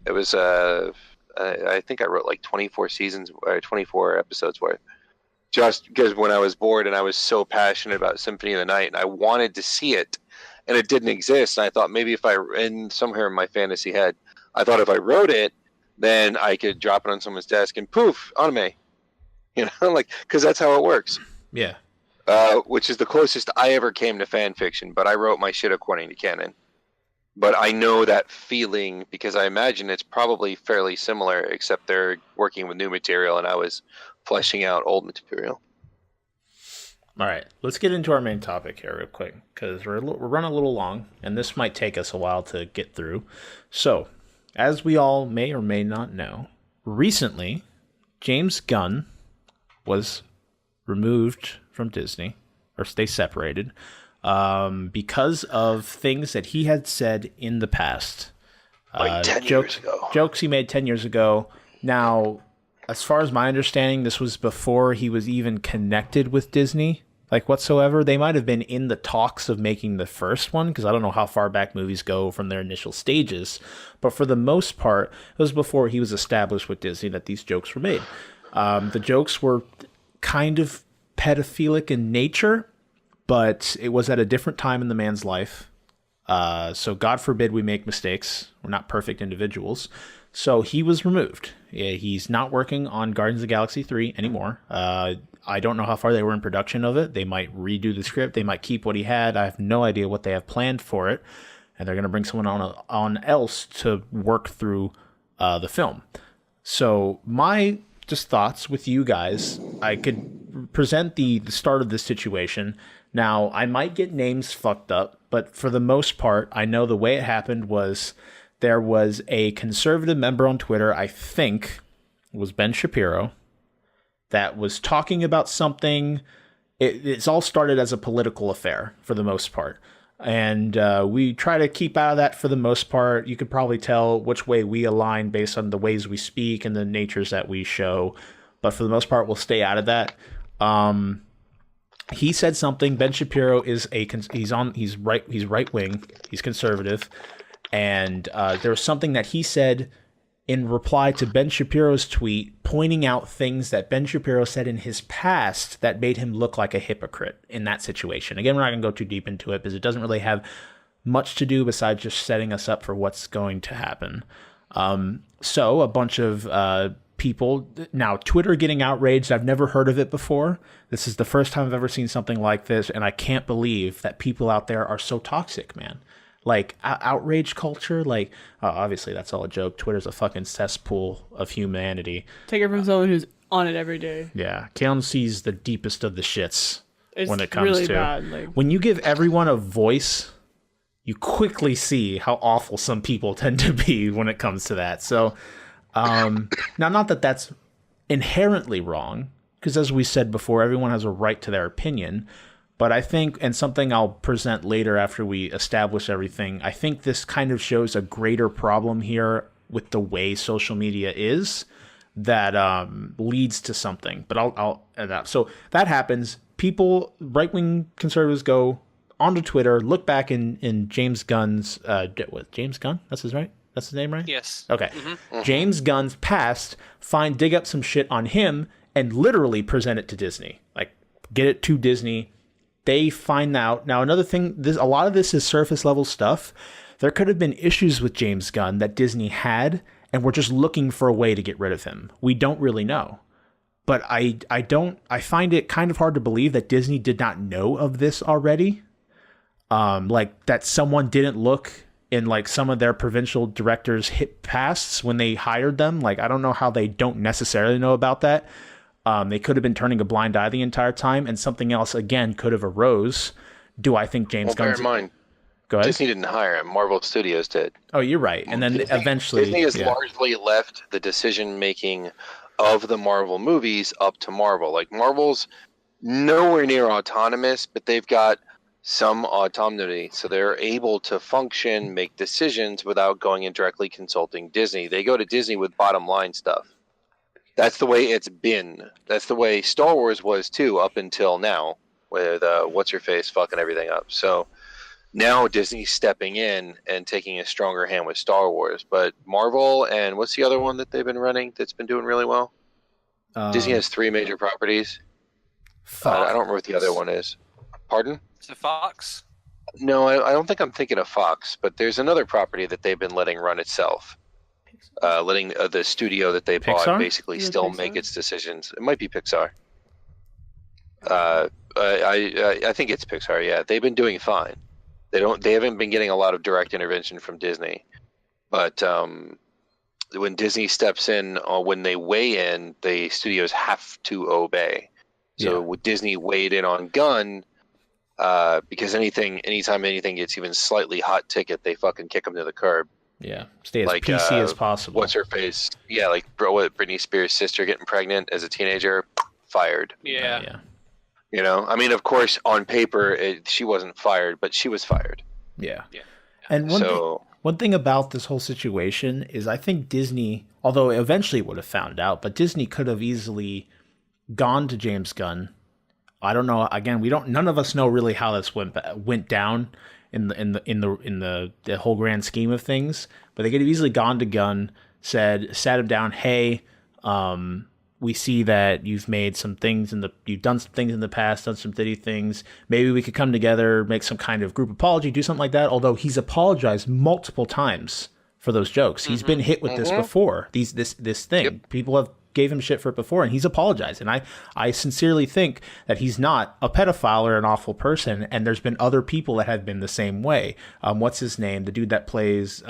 It was I think I wrote like 24 seasons or 24 episodes worth. Just because when I was bored and I was so passionate about Symphony of the Night and I wanted to see it, and it didn't exist. And I thought maybe and somewhere in my fantasy head, I thought if I wrote it, then I could drop it on someone's desk and poof, anime. Because that's how it works. Yeah. Which is the closest I ever came to fan fiction, but I wrote my shit according to canon. But I know that feeling because I imagine it's probably fairly similar, except they're working with new material and I was fleshing out old material. All right, let's get into our main topic here real quick because we're running a little long, and this might take us a while to get through. So, as we all may or may not know, recently, James Gunn was removed from Disney, or they separated, because of things that he had said in the past. Like 10 years ago. Jokes he made 10 years ago. Now, as far as my understanding, this was before he was even connected with Disney, like whatsoever. They might have been in the talks of making the first one, because I don't know how far back movies go from their initial stages. But for the most part, it was before he was established with Disney that these jokes were made. The jokes were kind of pedophilic in nature, but it was at a different time in the man's life. So God forbid we make mistakes. We're not perfect individuals. So he was removed. He's not working on Guardians of the Galaxy 3 anymore. I don't know how far they were in production of it. They might redo the script. They might keep what he had. I have no idea what they have planned for it. And they're going to bring someone on else to work through the film. So my just thoughts with you guys. I could present the start of this situation. Now, I might get names fucked up, but for the most part, I know the way it happened was there was a conservative member on Twitter, I think it was Ben Shapiro, that was talking about something. It's all started as a political affair for the most part. And we try to keep out of that for the most part. You could probably tell which way we align based on the ways we speak and the natures that we show. But for the most part, we'll stay out of that. He said something. Ben Shapiro is he's right wing. He's conservative. And there was something that he said in reply to Ben Shapiro's tweet, pointing out things that Ben Shapiro said in his past that made him look like a hypocrite in that situation. Again, we're not going to go too deep into it because it doesn't really have much to do besides just setting us up for what's going to happen. So a bunch of people, now Twitter getting outraged, I've never heard of it before. This is the first time I've ever seen something like this, and I can't believe that people out there are so toxic, man. Like, outrage culture, like, obviously that's all a joke. Twitter's a fucking cesspool of humanity. Take it from someone who's on it every day. Yeah, Caitlyn sees the deepest of the shits when it comes really to... bad, like... When you give everyone a voice, you quickly see how awful some people tend to be when it comes to that. So, now, not that that's inherently wrong, because as we said before, everyone has a right to their opinion. But I think, and something I'll present later after we establish everything, I think this kind of shows a greater problem here with the way social media is that leads to something. But I'll end that. So that happens. People, right-wing conservatives, go onto Twitter, look back in James Gunn's James Gunn? That's his name, right? Yes. Okay. James Gunn's past, dig up some shit on him and literally present it to Disney. Like, get it to Disney. They find out. Now, another thing, a lot of this is surface level stuff. There could have been issues with James Gunn that Disney had, and we're just looking for a way to get rid of him. We don't really know. But I find it kind of hard to believe that Disney did not know of this already. Like that someone didn't look in like some of their provincial directors' hit pasts when they hired them. Like, I don't know how they don't necessarily know about that. They could have been turning a blind eye the entire time, and something else again could have arose. Do I think James Gunn's... Bear in mind, go ahead. Disney didn't hire him. Marvel Studios did. Oh, you're right. And then eventually... Disney has largely left the decision-making of the Marvel movies up to Marvel. Like, Marvel's nowhere near autonomous, but they've got some autonomy, so they're able to function, make decisions without going and directly consulting Disney. They go to Disney with bottom-line stuff. That's the way it's been. That's the way Star Wars was, too, up until now, with what's-her-face fucking everything up. So now Disney's stepping in and taking a stronger hand with Star Wars. But Marvel and what's the other one that they've been running that's been doing really well? Disney has 3 major properties. I don't remember what the other one is. Pardon? Is it Fox? No, I don't think I'm thinking of Fox, but there's another property that they've been letting run itself. Letting the studio that they bought basically still make its decisions. It might be Pixar. I think it's Pixar. Yeah, they've been doing fine. They haven't been getting a lot of direct intervention from Disney, but when Disney steps in, when they weigh in, the studios have to obey. So with Disney weighed in on Gunn, because anytime anything gets even slightly hot ticket, they fucking kick them to the curb. Yeah, stay as PC as possible. What's her face? Yeah, like Britney Spears' sister getting pregnant as a teenager, fired. Yeah. You know, I mean, of course, on paper, she wasn't fired, but she was fired. Yeah. And one thing about this whole situation is I think Disney, although it eventually would have found out, but Disney could have easily gone to James Gunn. I don't know. Again, none of us know really how this went down in the whole grand scheme of things, but they could have easily gone to Gunn, sat him down. Hey, we see that you've made some things you've done some things in the past, done some shitty things. Maybe we could come together, make some kind of group apology, do something like that. Although he's apologized multiple times for those jokes. He's been hit with this before. This thing. Yep. People have gave him shit for it before, and he's apologized. And I sincerely think that he's not a pedophile or an awful person, and there's been other people that have been the same way. What's his name? The dude that plays...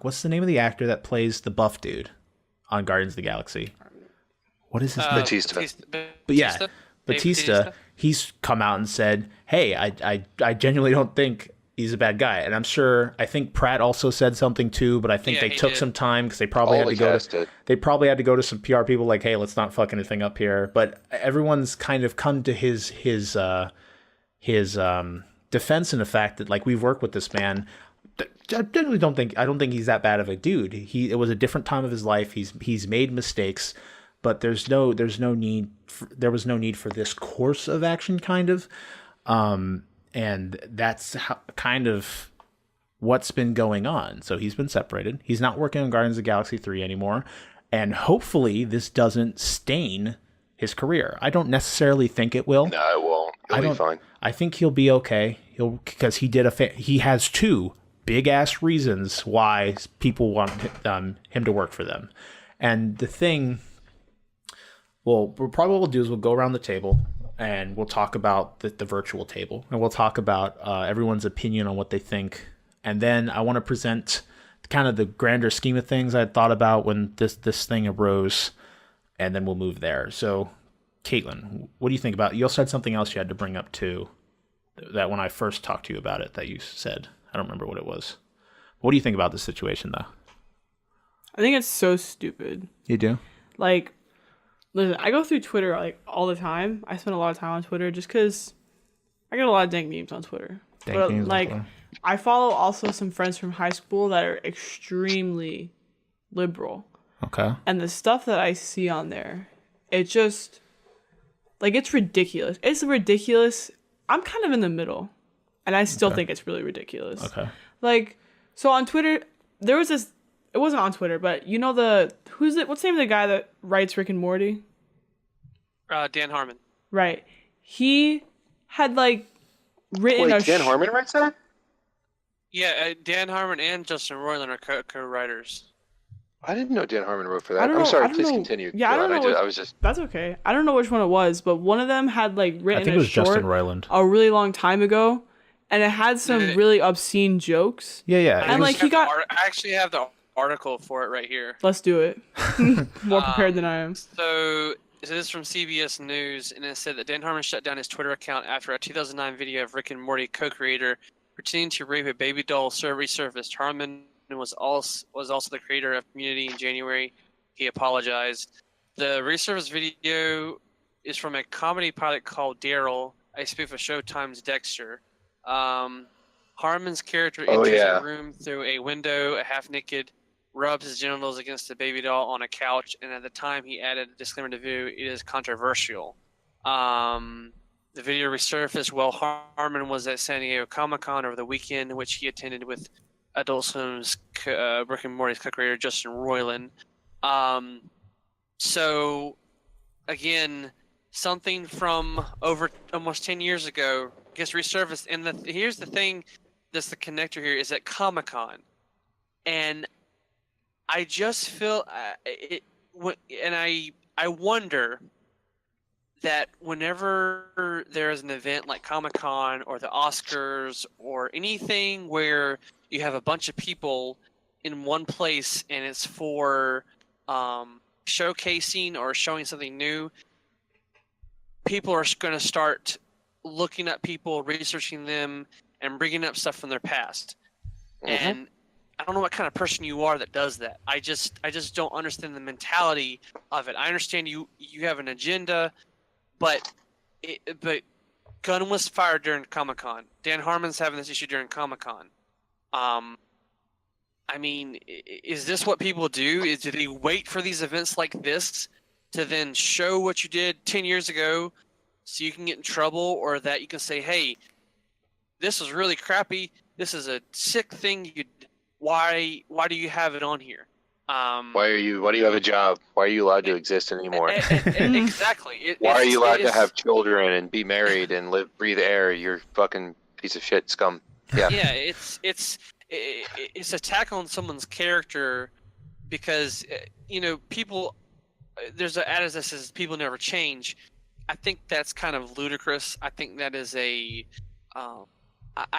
what's the name of the actor that plays the buff dude on Guardians of the Galaxy? What is his name? Batista. But yeah, Batista. He's come out and said, hey, I genuinely don't think he's a bad guy. And I think Pratt also said something too, but I think they took some time because they probably had to go to some PR people like, hey, let's not fuck anything up here. But everyone's kind of come to his defense in the fact that, like, we've worked with this man. I don't think he's that bad of a dude. It was a different time of his life. He's made mistakes, but there was no need for this course of action, kind of. And that's kind of what's been going on. So he's been separated. He's not working on Guardians of the Galaxy 3 anymore. And hopefully this doesn't stain his career. I don't necessarily think it will. No, it won't. He'll be fine. I think he'll be okay. Because he has 2 big-ass reasons why people want him to work for them. And the thing... Well, what we'll do is we'll go around the table... and we'll talk about the virtual table, and we'll talk about everyone's opinion on what they think. And then I want to present kind of the grander scheme of things I had thought about when this thing arose, and then we'll move there. So, Caitlyn, what do you think about it? You also had something else you had to bring up too, that when I first talked to you about it, that you said. I don't remember what it was. What do you think about this situation, though? I think it's so stupid. You do? Like... Listen, I go through Twitter like all the time. I spend a lot of time on Twitter just because I get a lot of dank memes on Twitter. I follow also some friends from high school that are extremely liberal. Okay. And the stuff that I see on there, it just, like, it's ridiculous. It's ridiculous. I'm kind of in the middle, and I still think it's really ridiculous. Okay. Like, so on Twitter, there was this, it wasn't on Twitter, but you know what's the name of the guy that writes Rick and Morty? Dan Harmon. Right. He had, like, written Wait, Dan Harmon writes that? Yeah, Dan Harmon and Justin Roiland are co-writers. I didn't know Dan Harmon wrote for that. I don't I'm know, sorry, I don't please know. continue. Yeah, I don't know. I was just... That's okay. I don't know which one it was, but one of them had, like, written I think it was a short Justin Roiland. a really long time ago, and it had some really obscene jokes. Yeah. And, like, he got... I actually have the article for it right here. Let's do it. More prepared than I am. So this is from CBS News, and it said that Dan Harmon shut down his Twitter account after a 2009 video of Rick and Morty co-creator pretending to rape a baby doll resurfaced. Harmon was also the creator of Community in January. He apologized. The resurfaced video is from a comedy pilot called Daryl, a spoof of Showtime's Dexter. Harmon's character enters a room through a window, a half-naked, rubs his genitals against a baby doll on a couch, and at the time he added a disclaimer to the video, it is controversial. The video resurfaced while Harmon was at San Diego Comic-Con over the weekend, which he attended with Adult Swim's Rick and Morty's co-creator Justin Roiland. So, again, something from over almost 10 years ago gets resurfaced, and here's the thing that's the connector here is at Comic-Con. And I just feel I wonder that whenever there is an event like Comic-Con or the Oscars or anything where you have a bunch of people in one place and it's for showcasing or showing something new, people are going to start looking at people, researching them, and bringing up stuff from their past. And I don't know what kind of person you are that does that. I just don't understand the mentality of it. I understand you have an agenda, but gun was fired during Comic-Con. Dan Harmon's having this issue during Comic-Con. I mean, is this what people do? Do they wait for these events like this to then show what you did 10 years ago so you can get in trouble, or that you can say, hey, this was really crappy. This is a sick thing. Why do you have it on here? Why do you have a job? Why are you allowed to exist anymore? Exactly. Why are you allowed to have children and be married and breathe air? You're fucking piece of shit scum. Yeah. Yeah, it's attack on someone's character because people. There's an adage that says people never change. I think that's kind of ludicrous. I think that is I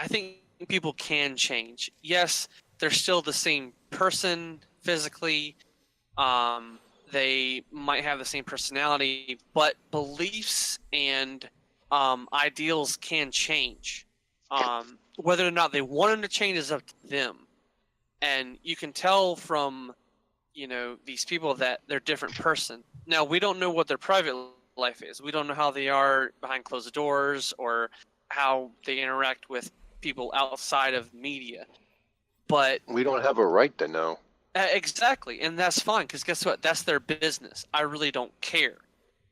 think people can change. Yes, they're still the same person physically. They might have the same personality, but beliefs and ideals can change. Whether or not they want them to change is up to them. And you can tell from, these people that they're a different person. Now, we don't know what their private life is. We don't know how they are behind closed doors or how they interact with people outside of media. But we don't have a right to know. Exactly, and that's fine, because guess what? That's their business. I really don't care.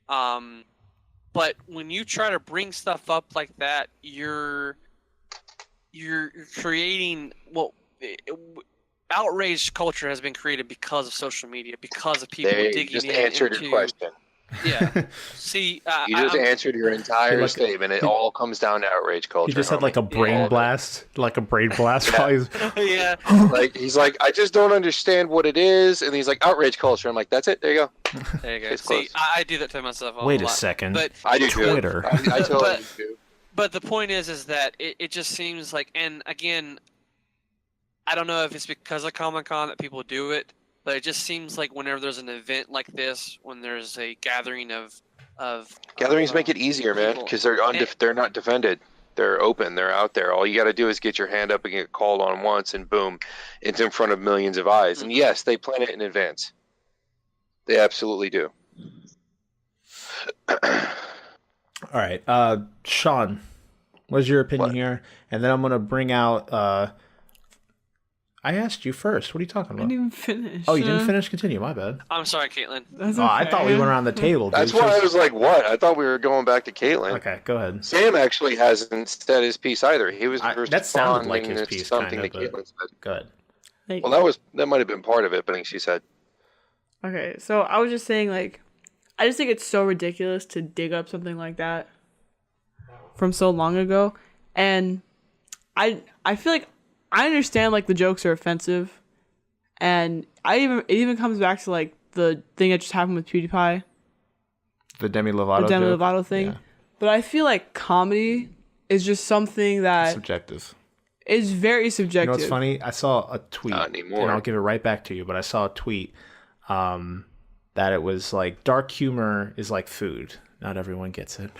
But when you try to bring stuff up like that, you're creating outrage culture has been created because of social media, because of people digging just in. Answered your question. Yeah. See, you just answered your entire statement. It all comes down to outrage culture. He just had like a brain blast, while he's yeah. Like he's like, I just don't understand what it is, and he's like, outrage culture. I'm like, that's it. There you go. There you go. See, I do that to myself. Wait a second. But I do Twitter. I totally do. But the point is that it just seems like, and again, I don't know if it's because of Comic-Con that people do it, but it just seems like whenever there's an event like this, when there's a gathering of gatherings make it easier, man, because they're not defended. They're open. They're out there. All you got to do is get your hand up and get called on once, and boom, it's in front of millions of eyes. And yes, they plan it in advance. They absolutely do. All right, Shawn, what's your opinion here? and then I'm gonna bring out. I asked you first. What are you talking about? I didn't even finish. Oh, you didn't finish? Continue. My bad. I'm sorry, Caitlyn. That's Oh, I okay. thought we went around the table. Dude. That's why I was like, what? I thought we were going back to Caitlyn. Okay, go ahead. Sam actually hasn't said his piece either. He was That sounded like responding his to piece, something kind that of. Caitlyn said. Go ahead. Like, Well, that might have been part of it, but I think she said. okay, so I was just saying, like, I just think it's so ridiculous to dig up something like that from so long ago, and I feel like I understand like the jokes are offensive, and it even comes back to like the thing that just happened with PewDiePie, The Demi Lovato. the Demi joke? Lovato thing. Yeah. But I feel like comedy is just something that Subjective. is very subjective. You know what's funny? I saw a tweet, Not anymore. and I'll give it right back to you. But I saw a tweet that it was like dark humor is like food. Not everyone gets it.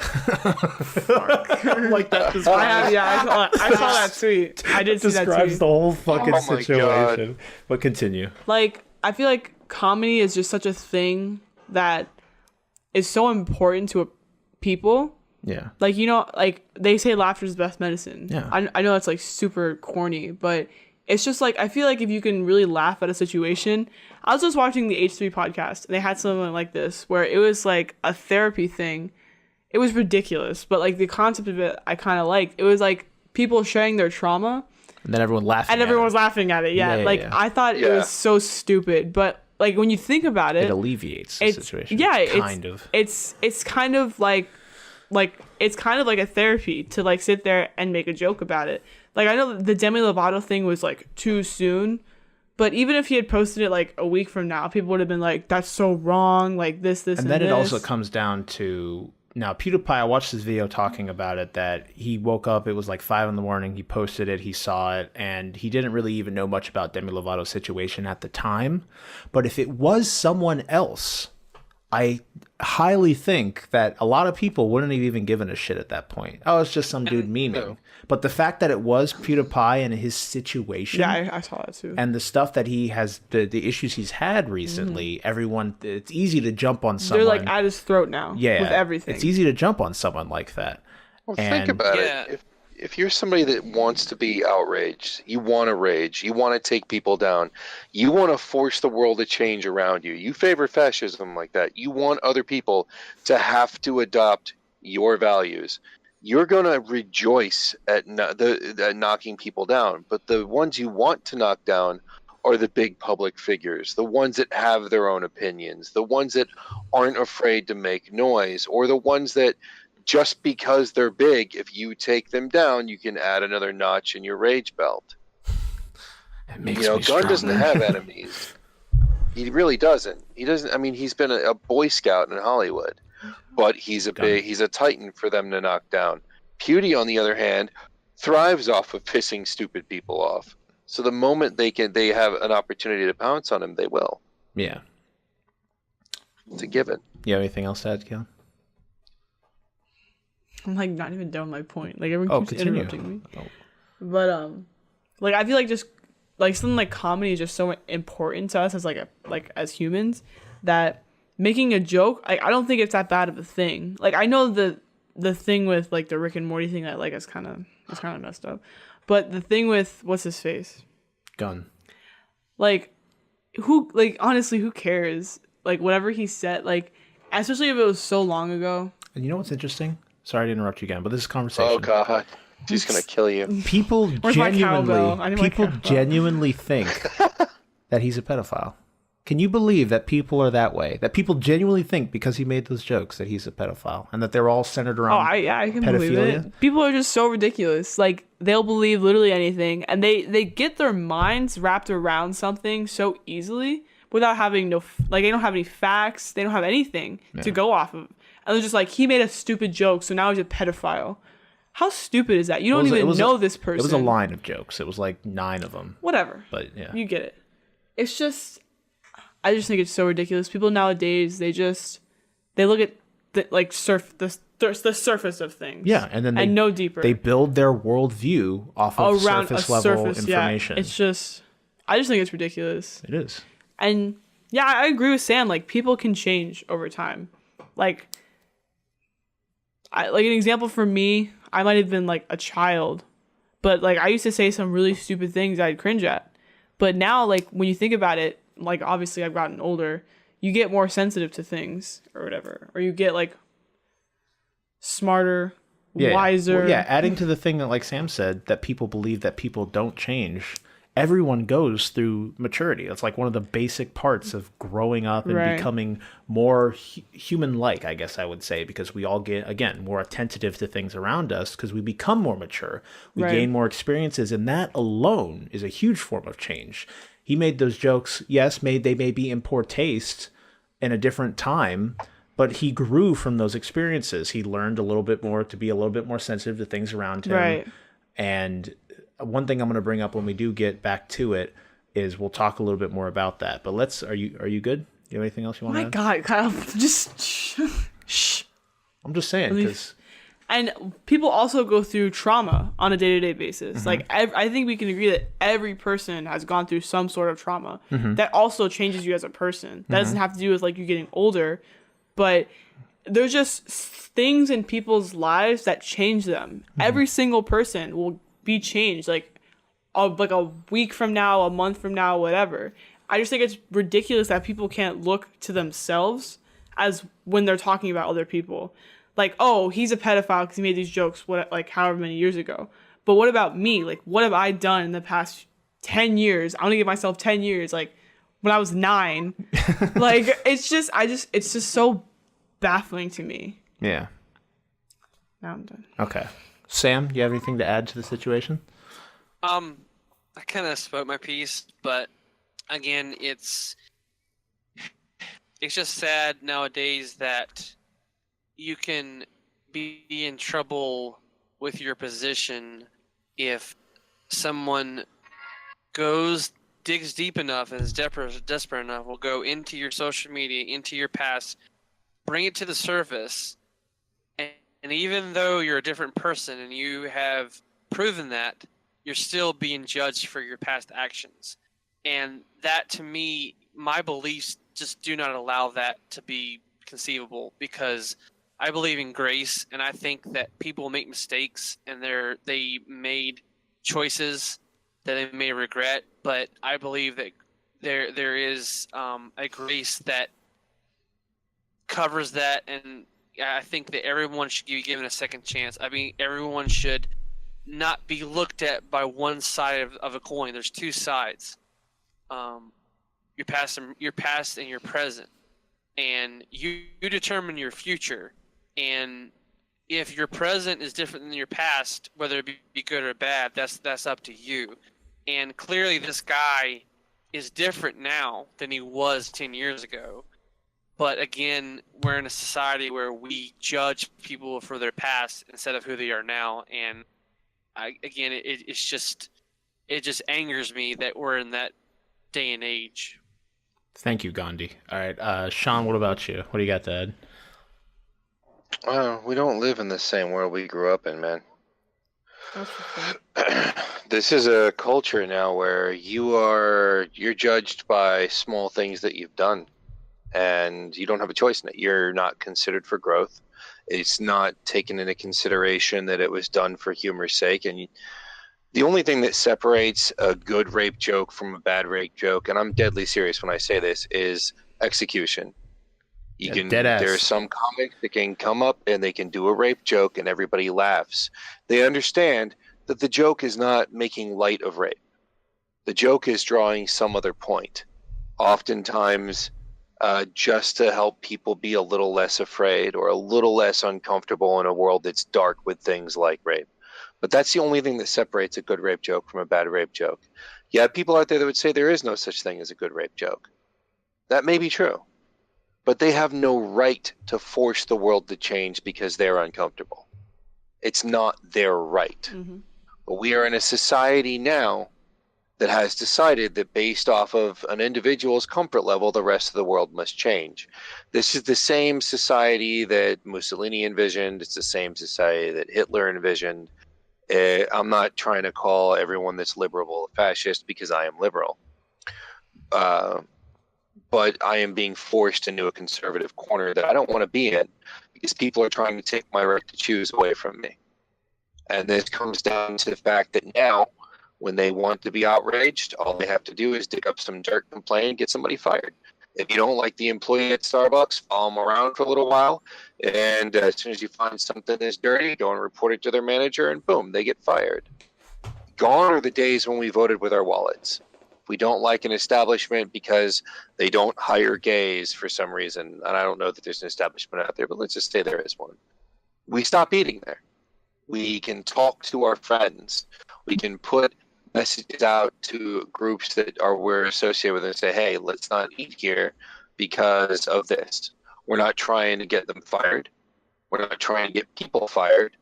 Like that I saw that tweet. I did see that describes tweet. the whole fucking Oh my situation. But continue. Like, I feel like comedy is just such a thing that is so important to people. Yeah. Like, you know, like they say laughter is the best medicine. Yeah. I know that's like super corny, but it's just like, I feel like if you can really laugh at a situation. I was just watching the H3 podcast and they had something like this where it was like a therapy thing. It was ridiculous, but like the concept of it I kind of liked. It was like people sharing their trauma And then everyone laughing. and everyone was laughing at it. Yeah. I thought it was so stupid, but like when you think about It alleviates the situation. Yeah, it's kind of like it's kind of like a therapy to like sit there and make a joke about it. Like, I know the Demi Lovato thing was like too soon, but even if he had posted it like a week from now, people would have been like, "That's so wrong." Like this, and then this. it also comes down to now PewDiePie. I watched this video talking about it that he woke up. It was like 5 a.m. He posted it. He saw it, and he didn't really even know much about Demi Lovato's situation at the time. But if it was someone else, I highly think that a lot of people wouldn't have even given a shit at that point. Oh, it's just some dude memeing. No. But the fact that it was PewDiePie and his situation, Yeah, I saw that too. and the stuff that he has, the issues he's had recently, everyone, it's easy to jump on someone. They're like at his throat now. Yeah, with everything. It's easy to jump on someone like that. Well, think about it. If you're somebody that wants to be outraged, you want to rage, you want to take people down, you want to force the world to change around you, you favor fascism like that, you want other people to have to adopt your values, you're going to rejoice at knocking people down. But the ones you want to knock down are the big public figures, the ones that have their own opinions, the ones that aren't afraid to make noise, or the ones that just because they're big, if you take them down, you can add another notch in your rage belt. It makes You know, me Gunn stronger. doesn't have enemies. He really doesn't. He doesn't. I mean, he's been a Boy Scout in Hollywood, but he's a titan for them to knock down. Pewdie, on the other hand, thrives off of pissing stupid people off. So the moment they have an opportunity to pounce on him, they will. Yeah. It's a given. You have anything else to add, Caitlyn? I'm like not even done with my point. Like everyone keeps continue. interrupting me. Oh. But like I feel like just like something like comedy is just so important to us as as humans that making a joke, I don't think it's that bad of a thing. Like I know the thing with like the Rick and Morty thing that like is kind of messed up. But the thing with what's his face? Gun. Like honestly, who cares? Like whatever he said, like especially if it was so long ago. And you know what's interesting? Sorry to interrupt you again, but this is a conversation. Oh God, he's gonna kill you. People Where's my cowbell? I need my cowbell. genuinely think that he's a pedophile. Can you believe that people are that way? That people genuinely think because he made those jokes that he's a pedophile, and that they're all centered around I can believe pedophilia? it. People are just so ridiculous. Like they'll believe literally anything, and they get their minds wrapped around something so easily without having they don't have any facts. They don't have anything to go off of. And they're just like, he made a stupid joke, so now he's a pedophile. How stupid is that? You don't even know this person. It was a line of jokes. It was like 9 of them. Whatever. But yeah, You get it. It's just, I just think it's so ridiculous. People nowadays, they look at the surface of things. yeah, and then no deeper. They build their worldview off of Around surface a level surface, information. Yeah. It's just, I just think it's ridiculous. It is. And yeah, I agree with Sam. Like people can change over time. Like an example for me, I might have been like a child But like I used to say some really stupid things I'd cringe at. But now, like when you think about it, like obviously I've gotten older, you get more sensitive to things or whatever, or you get like smarter, wiser. Well, yeah, adding to the thing that, like Sam said, that people believe that people don't change. Everyone goes through maturity. It's like one of the basic parts of growing up and becoming more human-like, I guess I would say, because we all get, again, more attentive to things around us because we become more mature. We gain more experiences, and that alone is a huge form of change. He made those jokes. Yes, they may be in poor taste in a different time, but he grew from those experiences. He learned a little bit more to be a little bit more sensitive to things around him. Right. And one thing I'm going to bring up when we do get back to it is we'll talk a little bit more about that. But are you good? You have anything else you want to add? My God, Kyle, just shh. I'm just saying because. And people also go through trauma on a day-to-day basis. Like I think we can agree that every person has gone through some sort of trauma that also changes you as a person. That doesn't have to do with like you getting older, but there's just things in people's lives that change them. Every single person will be changed like a week from now, a month from now, whatever. I just think it's ridiculous that people can't look to themselves as when they're talking about other people. Like, oh, he's a pedophile because he made these jokes like however many years ago. But what about me? Like, what have I done in the past 10 years? I'm gonna give myself 10 years. Like when I was 9, like it's just so baffling to me. Yeah. Now I'm done. Okay. Sam, do you have anything to add to the situation? I kind of spoke my piece, but again, it's just sad nowadays that you can be in trouble with your position if someone digs deep enough and is desperate enough, will go into your social media, into your past, bring it to the surface, and even though you're a different person and you have proven that, you're still being judged for your past actions. And that, to me, my beliefs just do not allow that to be conceivable, because I believe in grace, and I think that people make mistakes and they made choices that they may regret, but I believe that there is a grace that covers that, and I think that everyone should be given a second chance. I mean, everyone should not be looked at by one side of a coin. There's two sides. Your past and your present, and you determine your future. And if your present is different than your past, whether it be good or bad, that's up to you. And clearly, this guy is different now than he was 10 years ago. But again, we're in a society where we judge people for their past instead of who they are now. And it just angers me that we're in that day and age. Thank you, Gandhi. All right, Shawn, what about you? What do you got to add? We don't live in the same world we grew up in, man. This is a culture now where you're judged by small things that you've done, and you don't have a choice in it. You're not considered for growth. It's not taken into consideration that it was done for humor's sake. And the only thing that separates a good rape joke from a bad rape joke, and I'm deadly serious when I say this, is execution. There's some comics that can come up and they can do a rape joke and everybody laughs. They understand that the joke is not making light of rape. The joke is drawing some other point. Oftentimes, just to help people be a little less afraid or a little less uncomfortable in a world that's dark with things like rape. But that's the only thing that separates a good rape joke from a bad rape joke. You have people out there that would say there is no such thing as a good rape joke. That may be true. But they have no right to force the world to change because they're uncomfortable. It's not their right. Mm-hmm. But we are in a society now that has decided that based off of an individual's comfort level, the rest of the world must change. This is the same society that Mussolini envisioned. It's the same society that Hitler envisioned. I'm not trying to call everyone that's liberal a fascist because I am liberal. But I am being forced into a conservative corner that I don't want to be in because people are trying to take my right to choose away from me. And this comes down to the fact that now, when they want to be outraged, all they have to do is dig up some dirt, complain, get somebody fired. If you don't like the employee at Starbucks, follow them around for a little while, and as soon as you find something that's dirty, go and report it to their manager, and boom, they get fired. Gone are the days when we voted with our wallets. If we don't like an establishment because they don't hire gays for some reason, and I don't know that there's an establishment out there, but let's just say there is one, we stop eating there. We can talk to our friends. We can put messages out to groups that we're associated with and say, hey, let's not eat here because of this. We're not trying to get them fired. We're not trying to get people fired.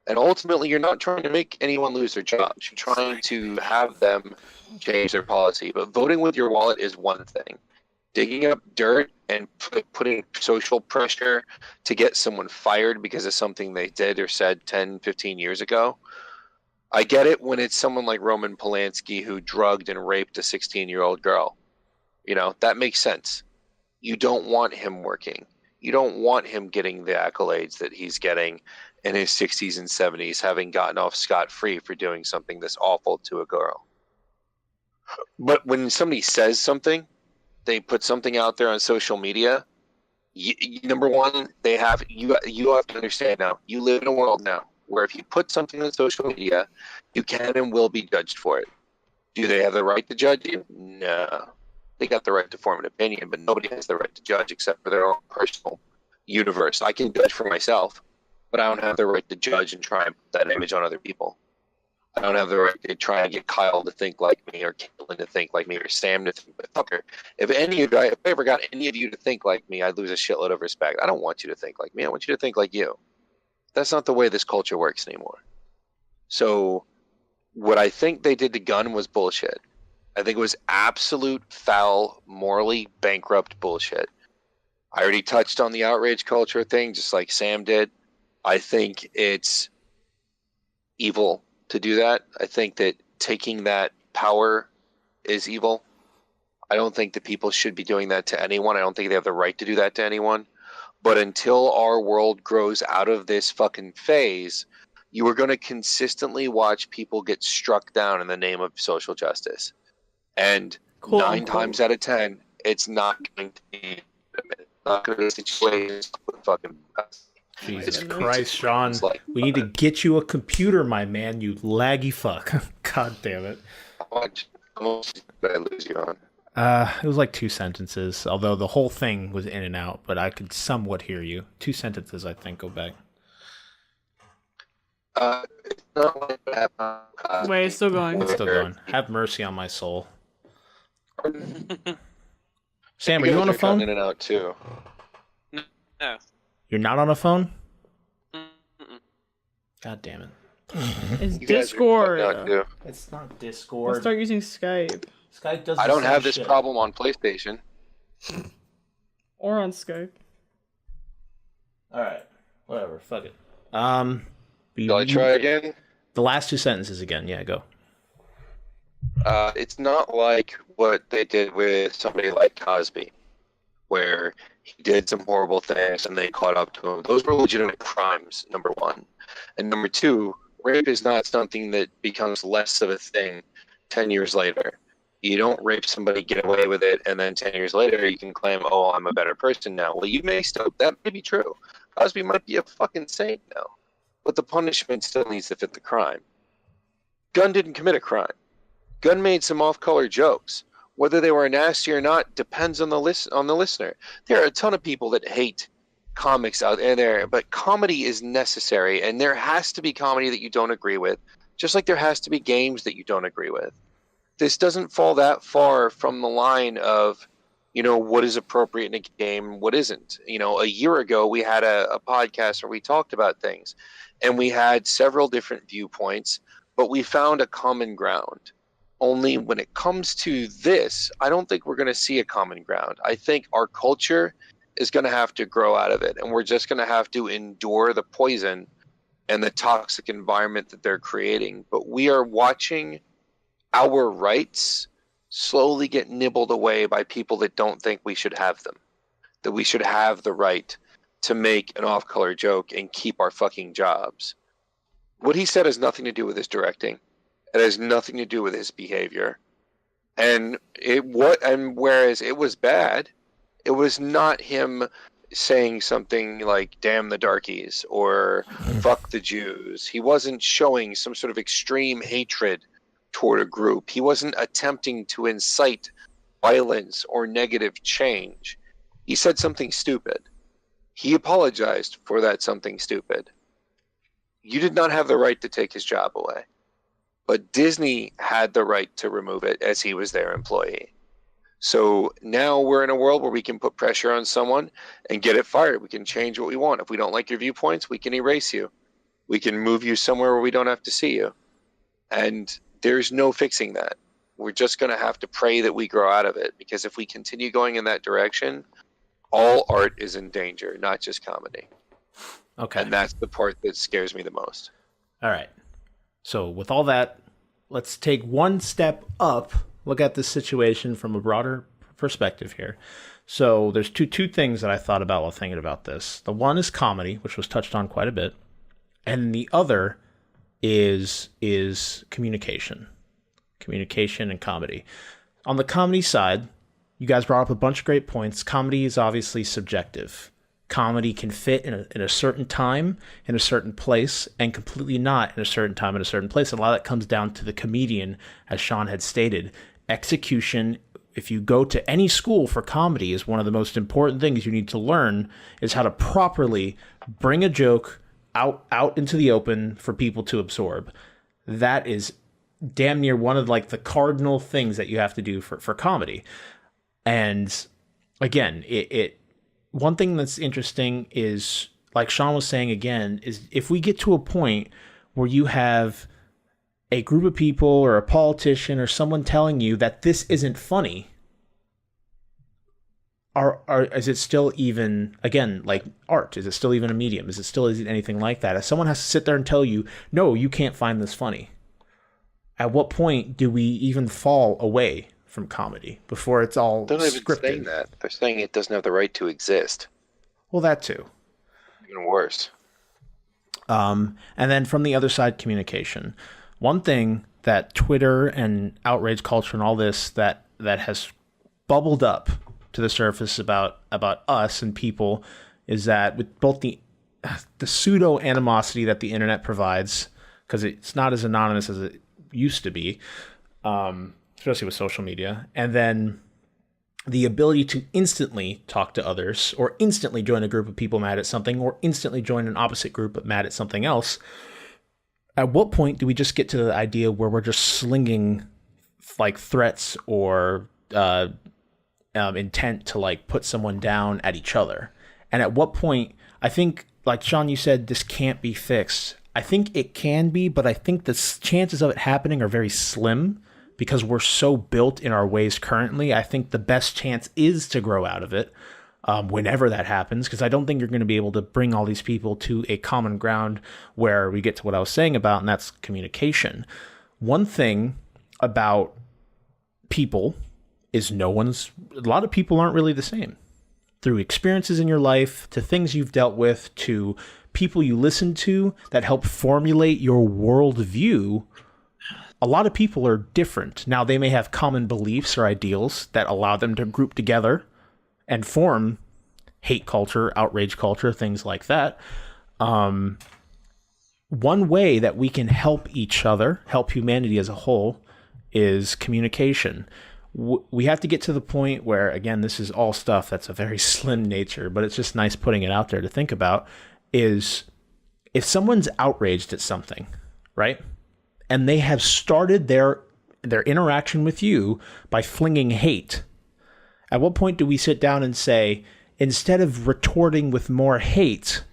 And ultimately, you're not trying to make anyone lose their jobs. You're trying to have them change their policy. But voting with your wallet is one thing. Digging up dirt and putting social pressure to get someone fired because of something they did or said 10, 15 years ago. I get it when it's someone like Roman Polanski who drugged and raped a 16-year-old girl. You know, that makes sense. You don't want him working. You don't want him getting the accolades that he's getting in his 60s and 70s, having gotten off scot-free for doing something this awful to a girl. But when somebody says something, they put something out there on social media, number one, you have to understand now, you live in a world now where if you put something on social media, you can and will be judged for it. Do they have the right to judge you? No. They got the right to form an opinion, but nobody has the right to judge except for their own personal universe. I can judge for myself, but I don't have the right to judge and try and put that image on other people. I don't have the right to try and get Kyle to think like me or Caitlyn to think like me or Sam to think like fucker. If I ever got any of you to think like me, I'd lose a shitload of respect. I don't want you to think like me. I want you to think like you. That's not the way this culture works anymore. So what I think they did to Gunn was bullshit. I think it was absolute foul, morally bankrupt bullshit. I already touched on the outrage culture thing, just like Sam did. I think it's evil to do that. I think that taking that power is evil. I don't think that people should be doing that to anyone. I don't think they have the right to do that to anyone. But until our world grows out of this fucking phase, you are going to consistently watch people get struck down in the name of social justice. And 9 times out of 10, it's not going to be a situation with fucking Jesus Christ, Shawn. We need to get you a computer, my man, you laggy fuck. God damn it. How much did I lose you on? It was like 2 sentences, although the whole thing was in and out, but I could somewhat hear you. 2 sentences, I think, go back. It's not like that. Wait, it's still going. It's still going. Have mercy on my soul. Sam, are you on a phone? In and out too. No. You're not on a phone? Mm-mm. God damn it. It's Discord. It's not Discord. Let's start using Skype. Skype does. I don't have this problem on PlayStation. Or on Skype. Alright. Whatever. Fuck it. Shall I try again? The last 2 sentences again. Yeah, go. It's not like what they did with somebody like Cosby, where he did some horrible things and they caught up to him. Those were legitimate crimes, number one. And number two, rape is not something that becomes less of a thing 10 years later. You don't rape somebody, get away with it, and then 10 years later you can claim, oh, I'm a better person now. Well, you may still, that may be true. Cosby might be a fucking saint now. But the punishment still needs to fit the crime. Gunn didn't commit a crime. Gunn made some off-color jokes. Whether they were nasty or not depends on the listener. There are a ton of people that hate comics out there, but comedy is necessary, and there has to be comedy that you don't agree with, just like there has to be games that you don't agree with. This doesn't fall that far from the line of, what is appropriate in a game, what isn't. A year ago we had a podcast where we talked about things, and we had several different viewpoints, but we found a common ground. Only when it comes to this, I don't think we're going to see a common ground. I think our culture is going to have to grow out of it, and we're just going to have to endure the poison and the toxic environment that they're creating. But we are watching our rights slowly get nibbled away by people that don't think we should have them, that we should have the right to make an off-color joke and keep our fucking jobs. What he said has nothing to do with his directing. It has nothing to do with his behavior. And whereas it was bad, it was not him saying something like "damn the darkies" or "fuck the Jews." He wasn't showing some sort of extreme hatred toward a group. He wasn't attempting to incite violence or negative change. He said something stupid. He apologized for that something stupid. You did not have the right to take his job away. But Disney had the right to remove it as he was their employee. So now we're in a world where we can put pressure on someone and get it fired. We can change what we want. If we don't like your viewpoints, we can erase you. We can move you somewhere where we don't have to see you. And there's no fixing that. We're just going to have to pray that we grow out of it, because if we continue going in that direction, all art is in danger, not just comedy. Okay. And that's the part that scares me the most. All right. So with all that, let's take one step up, look at this situation from a broader perspective here. So there's two things that I thought about while thinking about this. The one is comedy, which was touched on quite a bit. And the other is communication. Communication and comedy. On the comedy side, you guys brought up a bunch of great points. Comedy is obviously subjective. Comedy can fit in a certain time, in a certain place, and completely not in a certain time, in a certain place. A lot of that comes down to the comedian, as Shawn had stated. Execution, if you go to any school for comedy, is one of the most important things you need to learn, is how to properly bring a joke out into the open for people to absorb. That is damn near one of like the cardinal things that you have to do for comedy. And again, one thing that's interesting is, like Shawn was saying again, is if we get to a point where you have a group of people or a politician or someone telling you that this isn't funny, is it still even, again, like art? Is it still even a medium? Is it still anything like that? If someone has to sit there and tell you, no, you can't find this funny, at what point do we even fall away from comedy before it's all They're not even scripted? saying that. They're saying it doesn't have the right to exist. Well, that too. Even worse. And then from the other side, communication. One thing that Twitter and outrage culture and all this that has bubbled up to the surface about us and people is that with both the pseudo animosity that the internet provides, because it's not as anonymous as it used to be, especially with social media, and then the ability to instantly talk to others, or instantly join a group of people mad at something, or instantly join an opposite group but mad at something else. At what point do we just get to the idea where we're just slinging like threats or intent to like put someone down at each other? And at what point, I think, like Shawn, you said, this can't be fixed. I think it can be, but I think the chances of it happening are very slim, because we're so built in our ways currently. I think the best chance is to grow out of it whenever that happens, because I don't think you're going to be able to bring all these people to a common ground where we get to what I was saying about, and that's communication. One thing about people is a lot of people aren't really the same. Through experiences in your life, to things you've dealt with, to people you listen to that help formulate your worldview, a lot of people are different. Now, they may have common beliefs or ideals that allow them to group together and form hate culture, outrage culture, things like that. One way that we can help each other, help humanity as a whole, is communication. We have to get to the point where, again, this is all stuff that's a very slim nature, but it's just nice putting it out there to think about, is if someone's outraged at something, right? And they have started their interaction with you by flinging hate. At what point do we sit down and say, instead of retorting with more hate,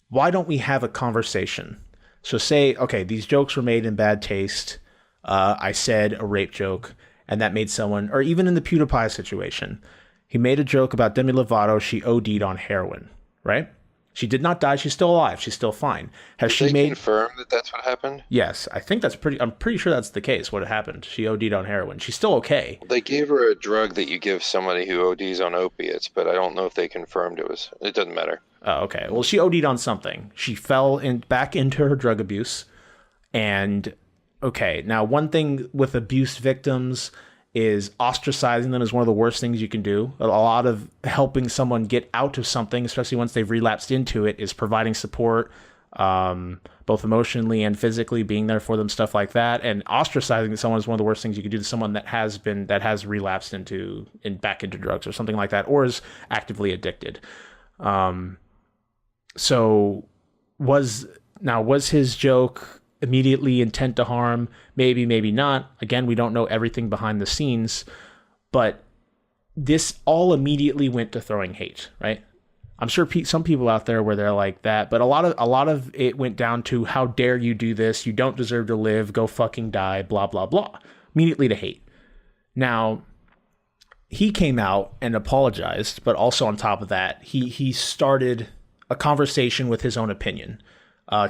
why don't we have a conversation? So say, okay, these jokes were made in bad taste. I said a rape joke, and that made someone, or even in the PewDiePie situation, he made a joke about Demi Lovato. She OD'd on heroin, right? She did not die. She's still alive. She's still fine. Has she made confirmed that that's what happened? Yes, I think I'm pretty sure that's the case. What happened? She OD'd on heroin. She's still okay. They gave her a drug that you give somebody who ODs on opiates, but I don't know if they confirmed it was. It doesn't matter. Oh, okay. Well, she OD'd on something. She fell back into her drug abuse, And okay, now one thing with abuse victims is ostracizing them is one of the worst things you can do. A lot of helping someone get out of something, especially once they've relapsed into it, is providing support, both emotionally and physically, being there for them, stuff like that. And ostracizing someone is one of the worst things you can do to someone that has relapsed back into drugs or something like that, or is actively addicted. So was his joke immediately intent to harm? Maybe, maybe not. Again, we don't know everything behind the scenes, but this all immediately went to throwing hate, right? I'm sure some people out there where they're like that, but a lot of it went down to, how dare you do this? You don't deserve to live. Go fucking die. Blah, blah, blah. Immediately to hate. Now, he came out and apologized, but also on top of that, he started a conversation with his own opinion,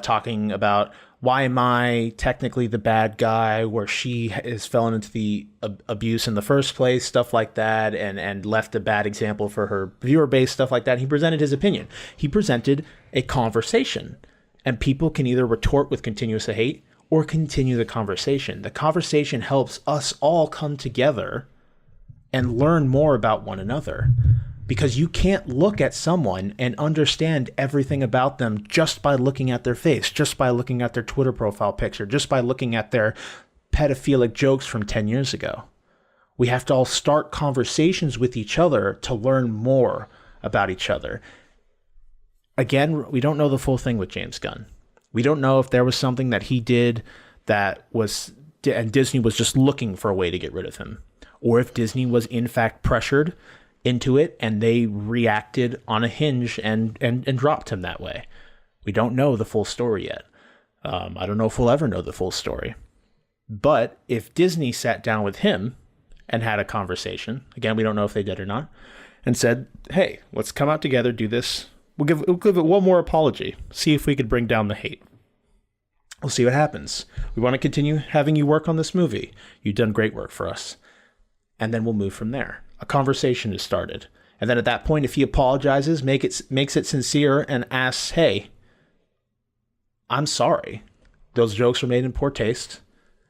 talking about, why am I technically the bad guy where she has fallen into the abuse in the first place, stuff like that, and left a bad example for her viewer base, stuff like that. He presented his opinion. He presented a conversation, and people can either retort with continuous hate or continue the conversation. The conversation helps us all come together and learn more about one another. Because you can't look at someone and understand everything about them just by looking at their face, just by looking at their Twitter profile picture, just by looking at their pedophilic jokes from 10 years ago. We have to all start conversations with each other to learn more about each other. Again, we don't know the full thing with James Gunn. We don't know if there was something that he did and Disney was just looking for a way to get rid of him, or if Disney was in fact pressured into it and they reacted on a hinge and dropped him that way. We don't know the full story yet. I don't know if we'll ever know the full story. But if Disney sat down with him and had a conversation, again, we don't know if they did or not, and said, hey, let's come out together, do this. We'll give it one more apology. See if we could bring down the hate. We'll see what happens. We want to continue having you work on this movie. You've done great work for us. And then we'll move from there. A conversation is started. And then at that point, if he apologizes, makes it sincere and asks, hey, I'm sorry. Those jokes were made in poor taste.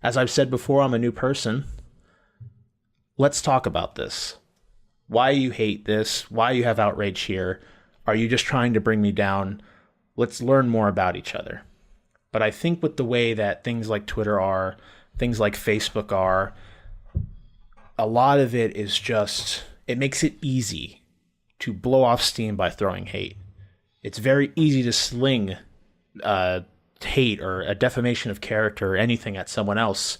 As I've said before, I'm a new person. Let's talk about this. Why you hate this? Why you have outrage here? Are you just trying to bring me down? Let's learn more about each other. But I think with the way that things like Twitter are, things like Facebook are, a lot of it is just, it makes it easy to blow off steam by throwing hate. It's very easy to sling hate or a defamation of character or anything at someone else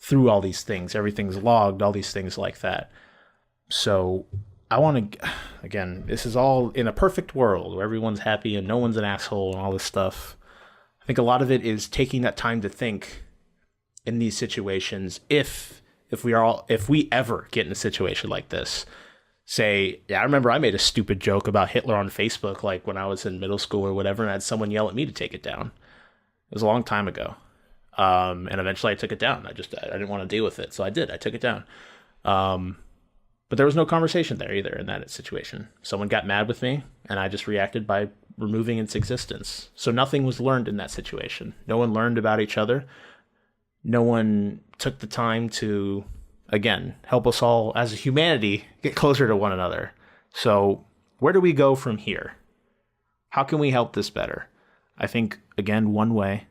through all these things. Everything's logged, all these things like that. So I want to, again, this is all in a perfect world where everyone's happy and no one's an asshole and all this stuff. I think a lot of it is taking that time to think in these situations. If we ever get in a situation like this, say, yeah, I remember I made a stupid joke about Hitler on Facebook, like when I was in middle school or whatever, and I had someone yell at me to take it down. It was a long time ago. And eventually I took it down. I didn't want to deal with it. So I did. I took it down. But there was no conversation there either in that situation. Someone got mad with me and I just reacted by removing its existence. So nothing was learned in that situation. No one learned about each other. No one took the time to, again, help us all as a humanity get closer to one another. So where do we go from here? How can we help this better? I think, again, one way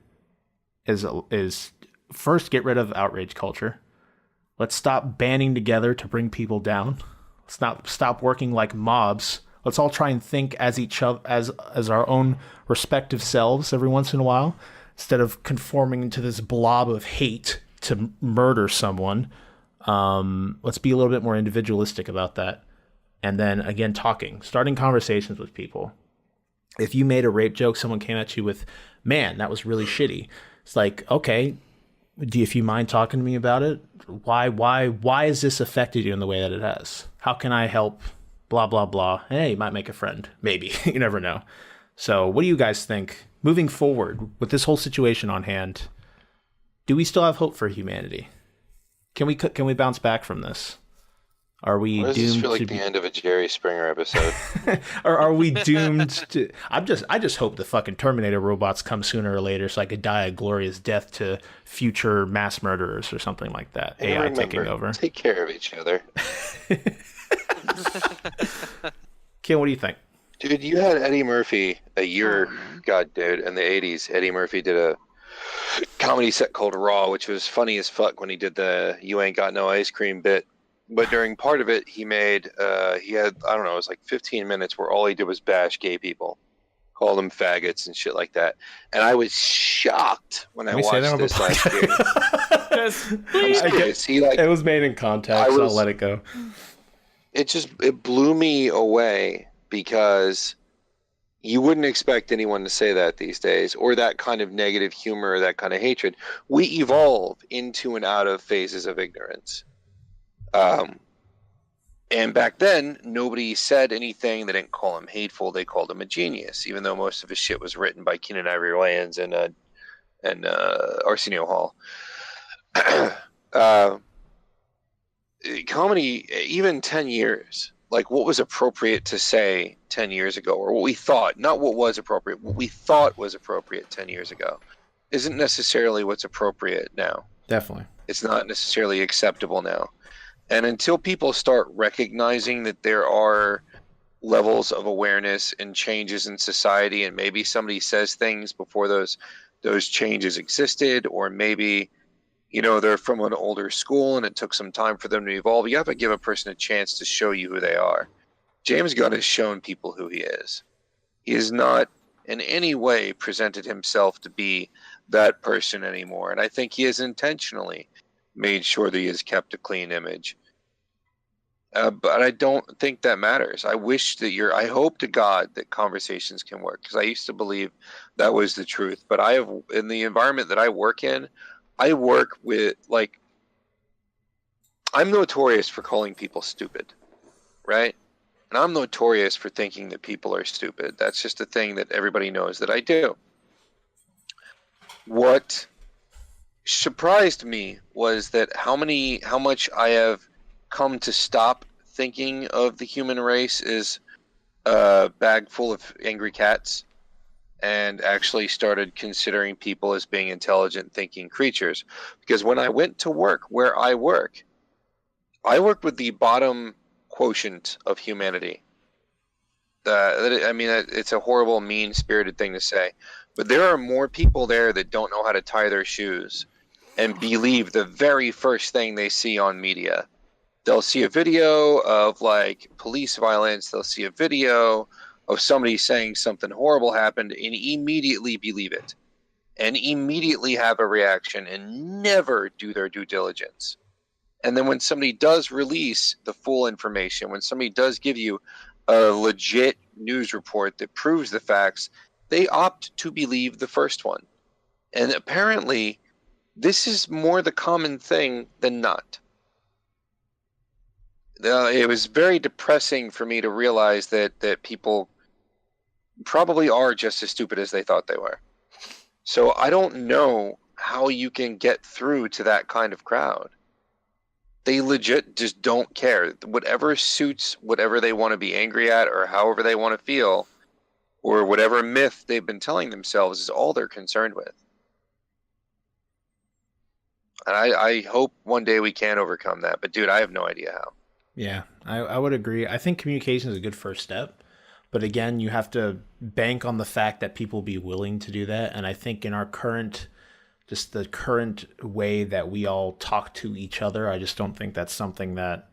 is first get rid of outrage culture. Let's stop banding together to bring people down. Let's stop working like mobs. Let's all try and think as each other, as our own respective selves every once in a while, instead of conforming into this blob of hate to murder someone. Let's be a little bit more individualistic about that. And then again, starting conversations with people. If you made a rape joke, someone came at you with, man, that was really shitty. It's like, okay, if you mind talking to me about it, why has this affected you in the way that it has? How can I help? Blah, blah, blah. Hey, you might make a friend. Maybe. You never know. So what do you guys think? Moving forward with this whole situation on hand, do we still have hope for humanity? Can we bounce back from this? Are we Why does this doomed feel like to the be? end of a Jerry Springer episode? Or are we doomed to? I just hope the fucking Terminator robots come sooner or later, so I could die a glorious death to future mass murderers or something like that. And AI remember, taking over. take care of each other. Kim, what do you think? Dude, you had Eddie Murphy a year, God, dude, in the 80s. Eddie Murphy did a comedy set called Raw, which was funny as fuck when he did the "You Ain't Got No Ice Cream" bit. But during part of it, he had, I don't know, it was like 15 minutes where all he did was bash gay people, call them faggots and shit like that. And I was shocked when I watched this last year. Yes, I'm please. serious. He like, It was made in context, so I'll let it go. it blew me away because you wouldn't expect anyone to say that these days, or that kind of negative humor or that kind of hatred. We evolve into and out of phases of ignorance. And back then, nobody said anything. They didn't call him hateful. They called him a genius, even though most of his shit was written by Keenan Ivory Wayans and Arsenio Hall. Comedy, even 10 years, like what was appropriate to say 10 years ago, or what we thought, not what was appropriate, what we thought was appropriate 10 years ago, isn't necessarily what's appropriate now. Definitely. It's not necessarily acceptable now. And until people start recognizing that there are levels of awareness and changes in society, and maybe somebody says things before those changes existed, or maybe, you know, they're from an older school and it took some time for them to evolve, you have to give a person a chance to show you who they are. James Gunn has shown people who he is. He has not in any way presented himself to be that person anymore. And I think he has intentionally made sure that he has kept a clean image. But I don't think that matters. I hope to God that conversations can work, because I used to believe that was the truth. But in the environment that I work in, I work with, like, I'm notorious for calling people stupid, right? And I'm notorious for thinking that people are stupid. That's just a thing that everybody knows that I do. What surprised me was that how much I have come to stop thinking of the human race as a bag full of angry cats, and actually started considering people as being intelligent, thinking creatures. Because when I went to work where I work with the bottom quotient of humanity. I mean, it's a horrible, mean-spirited thing to say, but there are more people there that don't know how to tie their shoes and believe the very first thing they see on media. They'll see a video of, like, police violence. They'll see a video of somebody saying something horrible happened and immediately believe it, and immediately have a reaction and never do their due diligence. And then when somebody does release the full information, when somebody does give you a legit news report that proves the facts, they opt to believe the first one. And apparently, this is more the common thing than not. It was very depressing for me to realize that people probably are just as stupid as they thought they were. So I don't know how you can get through to that kind of crowd. They legit just don't care. Whatever suits whatever they want to be angry at, or however they want to feel, or whatever myth they've been telling themselves is all they're concerned with. And I hope one day we can overcome that. But dude, I have no idea how. Yeah, I would agree. I think communication is a good first step. But again, you have to bank on the fact that people be willing to do that. And I think in our current way that we all talk to each other, I just don't think that's something that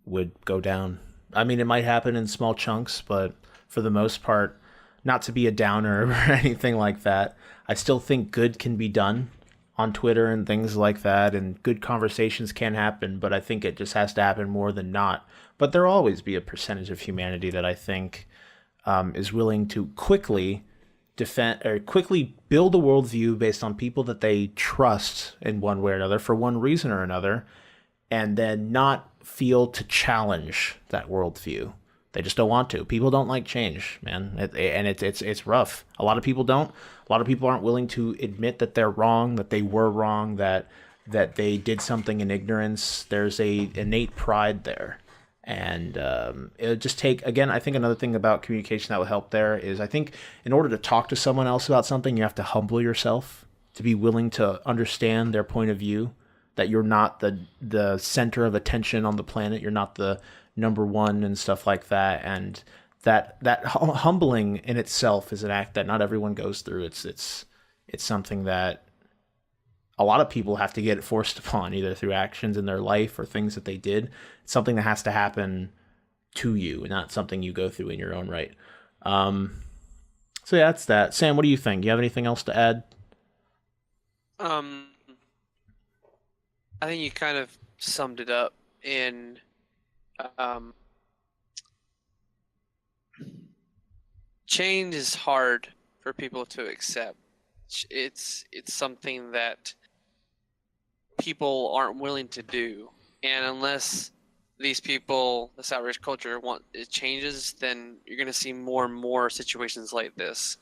would go down. I mean, it might happen in small chunks, but for the most part, not to be a downer or anything like that, I still think good can be done on Twitter and things like that, and good conversations can happen, but I think it just has to happen more than not. But there'll always be a percentage of humanity that I think is willing to quickly defend or quickly build a worldview based on people that they trust in one way or another for one reason or another, and then not feel to challenge that worldview. They just don't want to. People don't like change, man, and it's rough. A lot of people don't. A lot of people aren't willing to admit that they're wrong, that they were wrong, that that they did something in ignorance. There's a innate pride there. And it'll just take, again, I think another thing about communication that will help there is I think in order to talk to someone else about something, you have to humble yourself to be willing to understand their point of view, that you're not the center of attention on the planet. You're not the number one and stuff like that. And that humbling in itself is an act that not everyone goes through. It's something that a lot of people have to get it forced upon, either through actions in their life or things that they did. It's something that has to happen to you, not something you go through in your own right. So yeah, that's that. Sam, what do you think? Do you have anything else to add? I think you kind of summed it up in change is hard for people to accept. It's something that people aren't willing to do, and unless these people, this outrage culture, want it changes, then you're going to see more and more situations like this,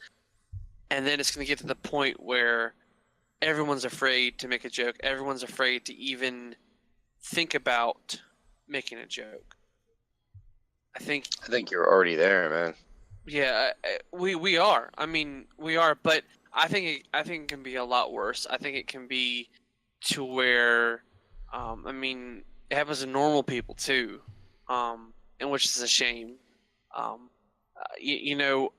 and then it's going to get to the point where everyone's afraid to make a joke. Everyone's afraid to even think about making a joke. I think you're already there, man. Yeah, we are. I mean, we are, but I think it can be a lot worse. I think it can be to where, I mean, it happens to normal people too, and which is a shame. You know,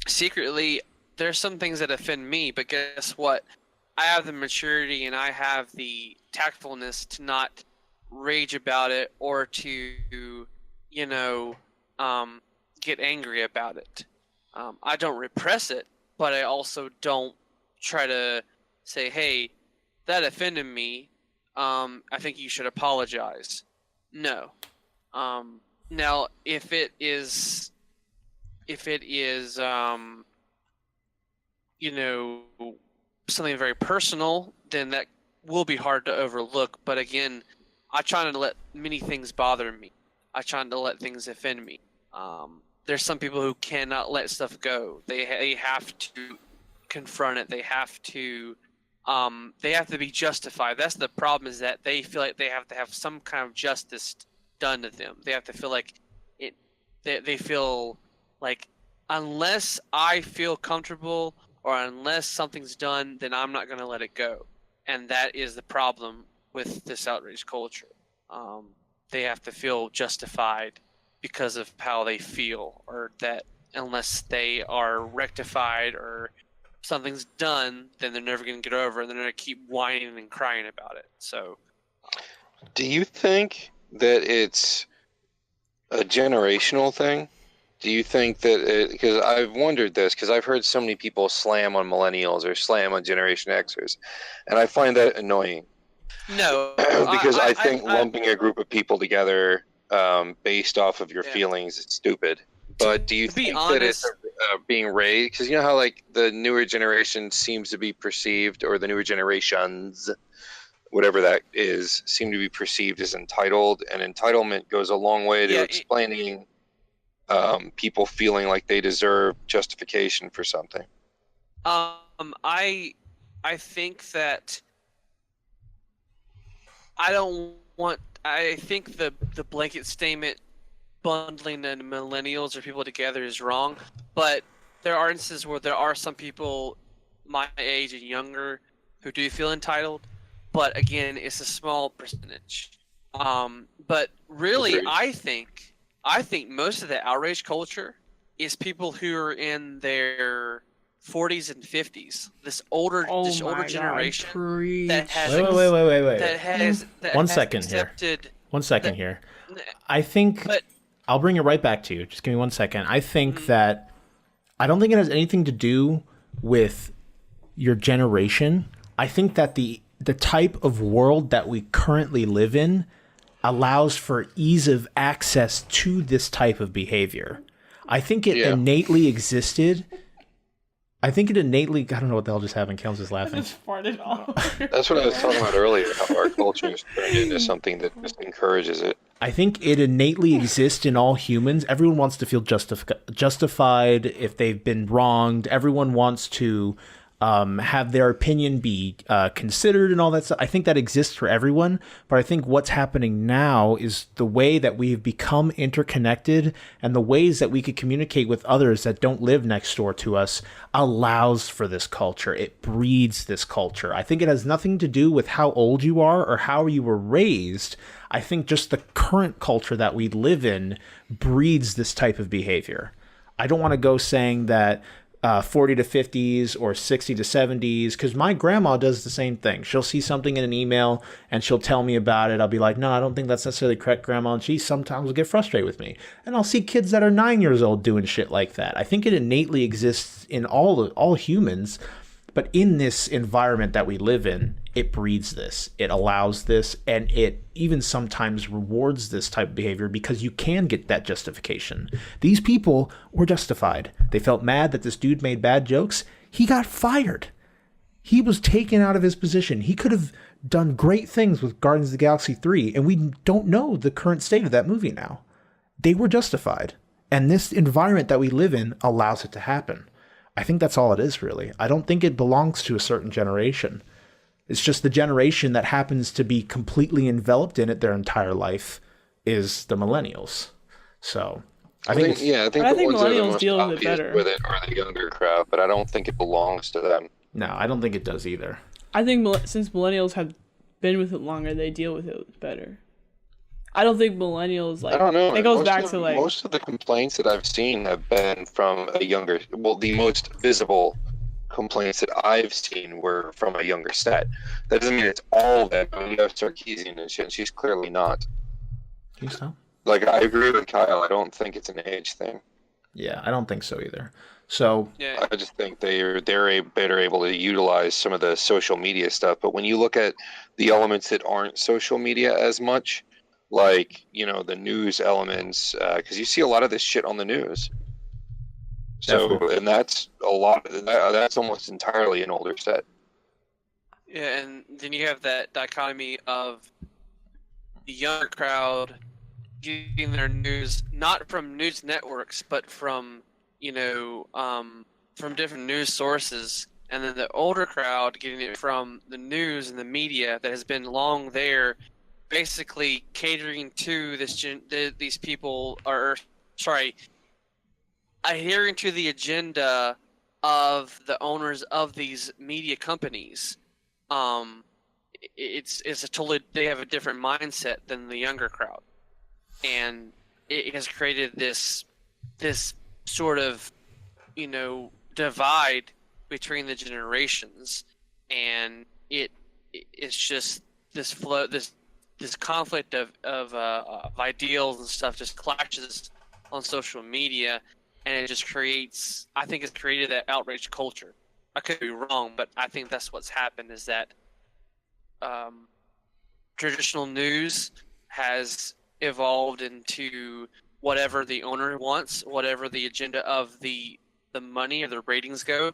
secretly, there's some things that offend me, but guess what? I have the maturity and I have the tactfulness to not rage about it or to, you know, get angry about it. I don't repress it, but I also don't try to say, hey, that offended me. I think you should apologize. No. Now, if it is, you know, something very personal, then that will be hard to overlook. But again, I try not to let many things bother me. I try not to let things offend me. There's some people who cannot let stuff go. They have to confront it. They have to be justified. That's the problem, is that they feel like they have to have some kind of justice done to them. They have to feel like it. They feel like unless I feel comfortable or unless something's done, then I'm not going to let it go. And that is the problem with this outrage culture. They have to feel justified because of how they feel, or that unless they are rectified or something's done, then they're never going to get over it, and they're going to keep whining and crying about it. So, do you think that it's a generational thing? Do you think that because I've wondered this, because I've heard so many people slam on millennials or slam on Generation Xers, and I find that annoying. No, because I think lumping a group of people together based off of your feelings is stupid. But do you think that it's being raised? Because you know how like the newer generation seems to be perceived, or the newer generations, whatever that is, seem to be perceived as entitled, and entitlement goes a long way to explaining people feeling like they deserve justification for something. I think that I think the blanket statement bundling the millennials or people together is wrong, but there are instances where there are some people my age and younger who do feel entitled, but again, it's a small percentage. But really, Agreed. I think most of the outrage culture is people who are in their 40s and 50s. This older generation that has wait. that has that One has second accepted here. 1 second here. I think I'll bring it right back to you. Just give me 1 second. I think that I don't think it has anything to do with your generation. I think that the type of world that we currently live in allows for ease of access to this type of behavior. I think it innately existed. I don't know what the hell just happened. Kel's just laughing. I just farted all over. That's what I was talking about earlier, how our culture is turned into something that just encourages it. I think it innately exists in all humans. Everyone wants to feel justified if they've been wronged. Everyone wants to have their opinion be considered and all that stuff. I think that exists for everyone, but I think what's happening now is the way that we've become interconnected and the ways that we could communicate with others that don't live next door to us allows for this culture. It breeds this culture. I think it has nothing to do with how old you are or how you were raised. I think just the current culture that we live in breeds this type of behavior. I don't want to go saying that 40 to 50s or 60 to 70s, because my grandma does the same thing. She'll see something in an email and she'll tell me about it. I'll be like, no, I don't think that's necessarily correct, Grandma. And she sometimes will get frustrated with me. And I'll see kids that are 9 years old doing shit like that. I think it innately exists in all humans, but in this environment that we live in, it breeds this, it allows this, and it even sometimes rewards this type of behavior because you can get that justification. These people were justified. They felt mad that this dude made bad jokes. He got fired. He was taken out of his position. He could have done great things with Guardians of the Galaxy 3, and we don't know the current state of that movie now. They were justified. And this environment that we live in allows it to happen. I think that's all it is, really. I don't think it belongs to a certain generation. It's just the generation that happens to be completely enveloped in it their entire life is the millennials. So I think the ones that are the most obvious with it are the younger crowd, but I don't think it belongs to them. No, I don't think it does either. I think since millennials have been with it longer, they deal with it better. I don't think millennials I don't know. It goes back to most of the complaints that I've seen have been from a younger. Well, the most visible complaints that I've seen were from a younger set. That doesn't mean it's all of them. I mean, you have Sarkeesian and shit, and she's clearly not. Think so? Like, I agree with Kyle. I don't think it's an age thing. Yeah, I don't think so either. So yeah. I just think they're better able to utilize some of the social media stuff. But when you look at the elements that aren't social media as much, like, you know, the news elements, because you see a lot of this shit on the news. So, definitely. And that's a lot of that's almost entirely an older set. Yeah, and then you have that dichotomy of the younger crowd getting their news not from news networks, but from, you know, from different news sources, and then the older crowd getting it from the news and the media that has been long there, basically catering to these people adhering to the agenda of the owners of these media companies. It's a totally, they have a different mindset than the younger crowd, and it has created this sort of, you know, divide between the generations, and it's just this conflict of ideals and stuff just clashes on social media. And it just creates, I think it's created that outrage culture. I could be wrong, but I think that's what's happened, is that traditional news has evolved into whatever the owner wants, whatever the agenda of the money or the ratings go,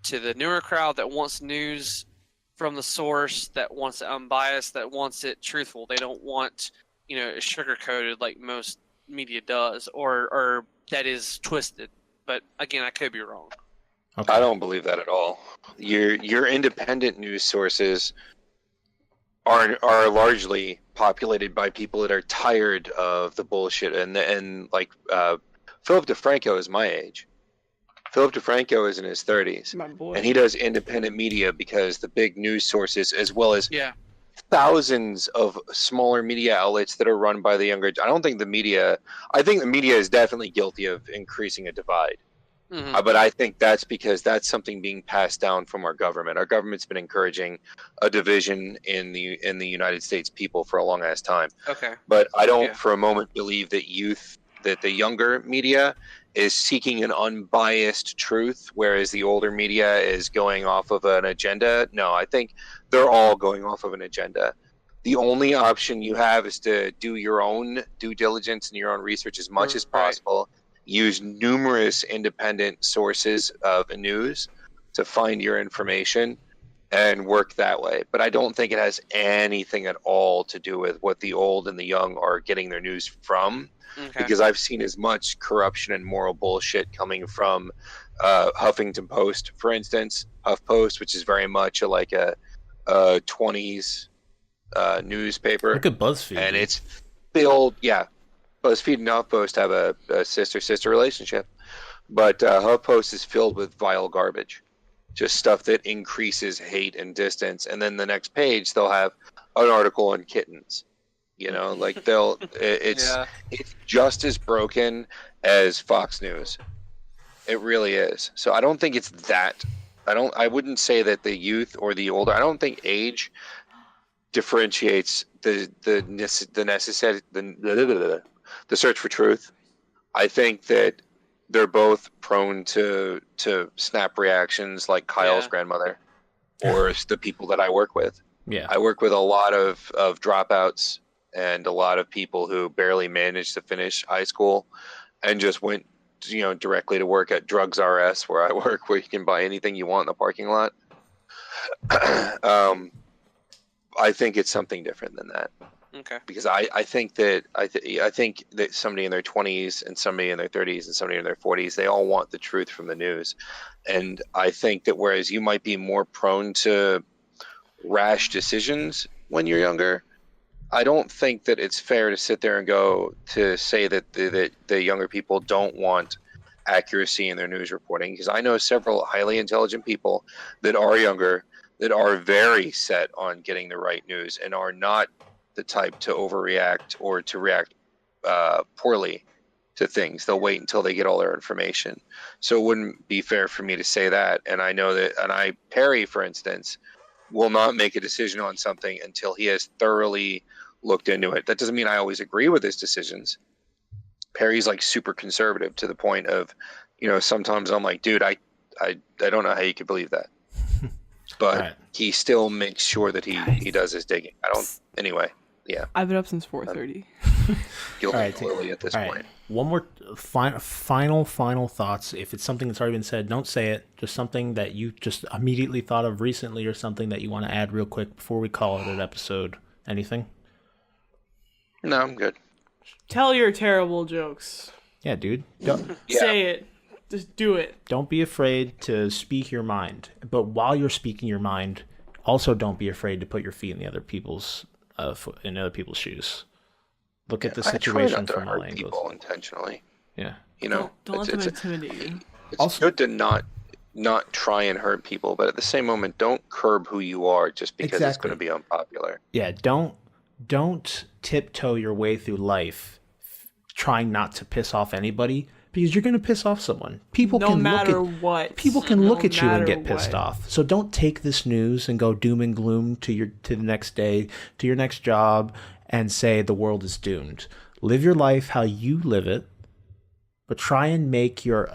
to the newer crowd that wants news from the source, that wants it unbiased, that wants it truthful. They don't want, you know, sugar-coated like most media does, or that is twisted. But again, I could be wrong. Okay. I don't believe that at all. Your independent news sources are largely populated by people that are tired of the bullshit, and like Philip DeFranco is my age. Philip DeFranco is in his 30s, my boy, and he does independent media because the big news sources, as well as thousands of smaller media outlets that are run by the younger. I think the media is definitely guilty of increasing a divide. Mm-hmm. But I think that's because that's something being passed down from our government. Our government's been encouraging a division in the United States people for a long ass time. Okay. But I don't for a moment believe that the younger media is seeking an unbiased truth, whereas the older media is going off of an agenda. No, I think they're all going off of an agenda. The only option you have is to do your own due diligence and your own research as much as possible. Use numerous independent sources of news to find your information, and work that way. But I don't think it has anything at all to do with what the old and the young are getting their news from. Okay. Because I've seen as much corruption and moral bullshit coming from Huffington Post, for instance, HuffPost, which is very much like a 20s newspaper. Look at BuzzFeed. And it's filled, BuzzFeed and HuffPost have a sister relationship. But HuffPost is filled with vile garbage. Just stuff that increases hate and distance. And then the next page, they'll have an article on kittens. You know, like it's just as broken as Fox News. It really is. So I don't think it's that. I wouldn't say that the youth or the older. I don't think age differentiates the necessity, the search for truth. I think that they're both prone to snap reactions, like Kyle's grandmother, or the people that I work with. Yeah, I work with a lot of dropouts and a lot of people who barely managed to finish high school and just went, directly to work at Drugs RS, where I work, where you can buy anything you want in the parking lot. I think it's something different than that. Okay. Because I think that somebody in their 20s and somebody in their 30s and somebody in their 40s, they all want the truth from the news. And I think that whereas you might be more prone to rash decisions when you're younger, I don't think that it's fair to sit there and go to say that the younger people don't want accuracy in their news reporting, because I know several highly intelligent people that are younger that are very set on getting the right news and are not the type to overreact or to react poorly to things. They'll wait until they get all their information. So it wouldn't be fair for me to say that. And I know that, Perry, for instance, will not make a decision on something until he has thoroughly looked into it. That doesn't mean I always agree with his decisions. Perry's like super conservative to the point of, sometimes I'm like, dude, I don't know how you could believe that. But right. He still makes sure that he does his digging. Anyway, yeah. I've been up since 4:30. Guilty Right, early at this point. Right. One more final thoughts. If it's something that's already been said, don't say it. Just something that you just immediately thought of recently, or something that you want to add real quick before we call it an episode. Anything? No, I'm good. Tell your terrible jokes. Yeah, dude. Say it. Just do it. Don't be afraid to speak your mind. But while you're speaking your mind, also don't be afraid to put your feet in the other people's shoes. Look at the situation from all angles. People intentionally. Yeah. Don't let them intimidate you. It's also good to not try and hurt people, but at the same moment, don't curb who you are just because it's going to be unpopular. Yeah, don't tiptoe your way through life trying not to piss off anybody, because you're going to piss off someone. People can look at you and get pissed off. So don't take this news and go doom and gloom to the next day, to your next job, and say the world is doomed. Live your life how you live it, but try and make your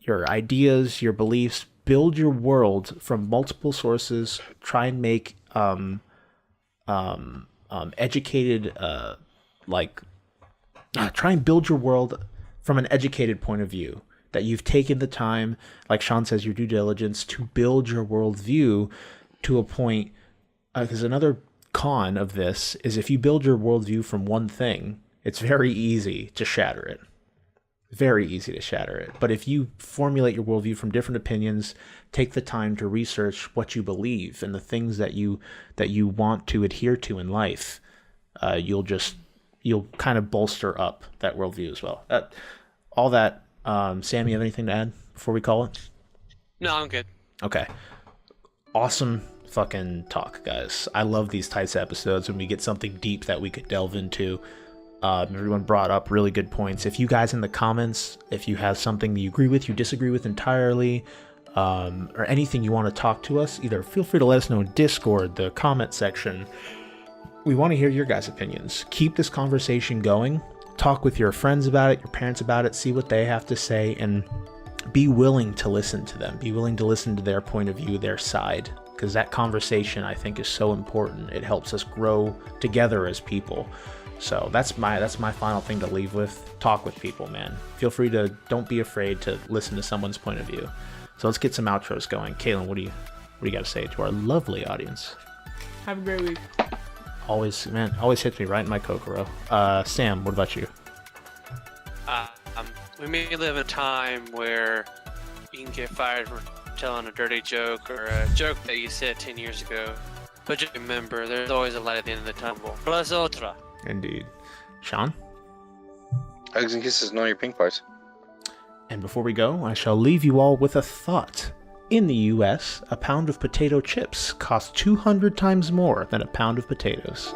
ideas, your beliefs, build your world from multiple sources. Try and make educated, try and build your world from an educated point of view, that you've taken the time, like Shawn says, your due diligence to build your worldview to a point, because another con of this is if you build your worldview from one thing, it's very easy to shatter it. Very easy to shatter it. But if you formulate your worldview from different opinions, take the time to research what you believe and the things that you want to adhere to in life, you'll kind of bolster up that worldview as well. Sam, you have anything to add before we call it? No, I'm good. Okay. Awesome fucking talk, guys. I love these types of episodes when we get something deep that we could delve into. Everyone brought up really good points. If you guys in the comments, if you have something that you agree with, you disagree with entirely, or anything you want to talk to us, either feel free to let us know in Discord, the comment section. We want to hear your guys' opinions. Keep this conversation going. Talk with your friends about it, your parents about it, see what they have to say, and be willing to listen to them. Be willing to listen to their point of view, their side, because that conversation, I think, is so important. It helps us grow together as people. So that's my final thing to leave with. Talk with people, man. Feel free to, don't be afraid to listen to someone's point of view. So let's get some outros going. Caitlyn, what do you? What do you got to say to our lovely audience? Have a great week. Always hits me right in my kokoro. Sam, what about you? We may live in a time where you can get fired for telling a dirty joke or a joke that you said 10 years ago. But just remember, there's always a light at the end of the tunnel. Plus ultra. Indeed. Shawn? Hugs and kisses and all your pink parts. And before we go, I shall leave you all with a thought. In the US, a pound of potato chips costs 200 times more than a pound of potatoes.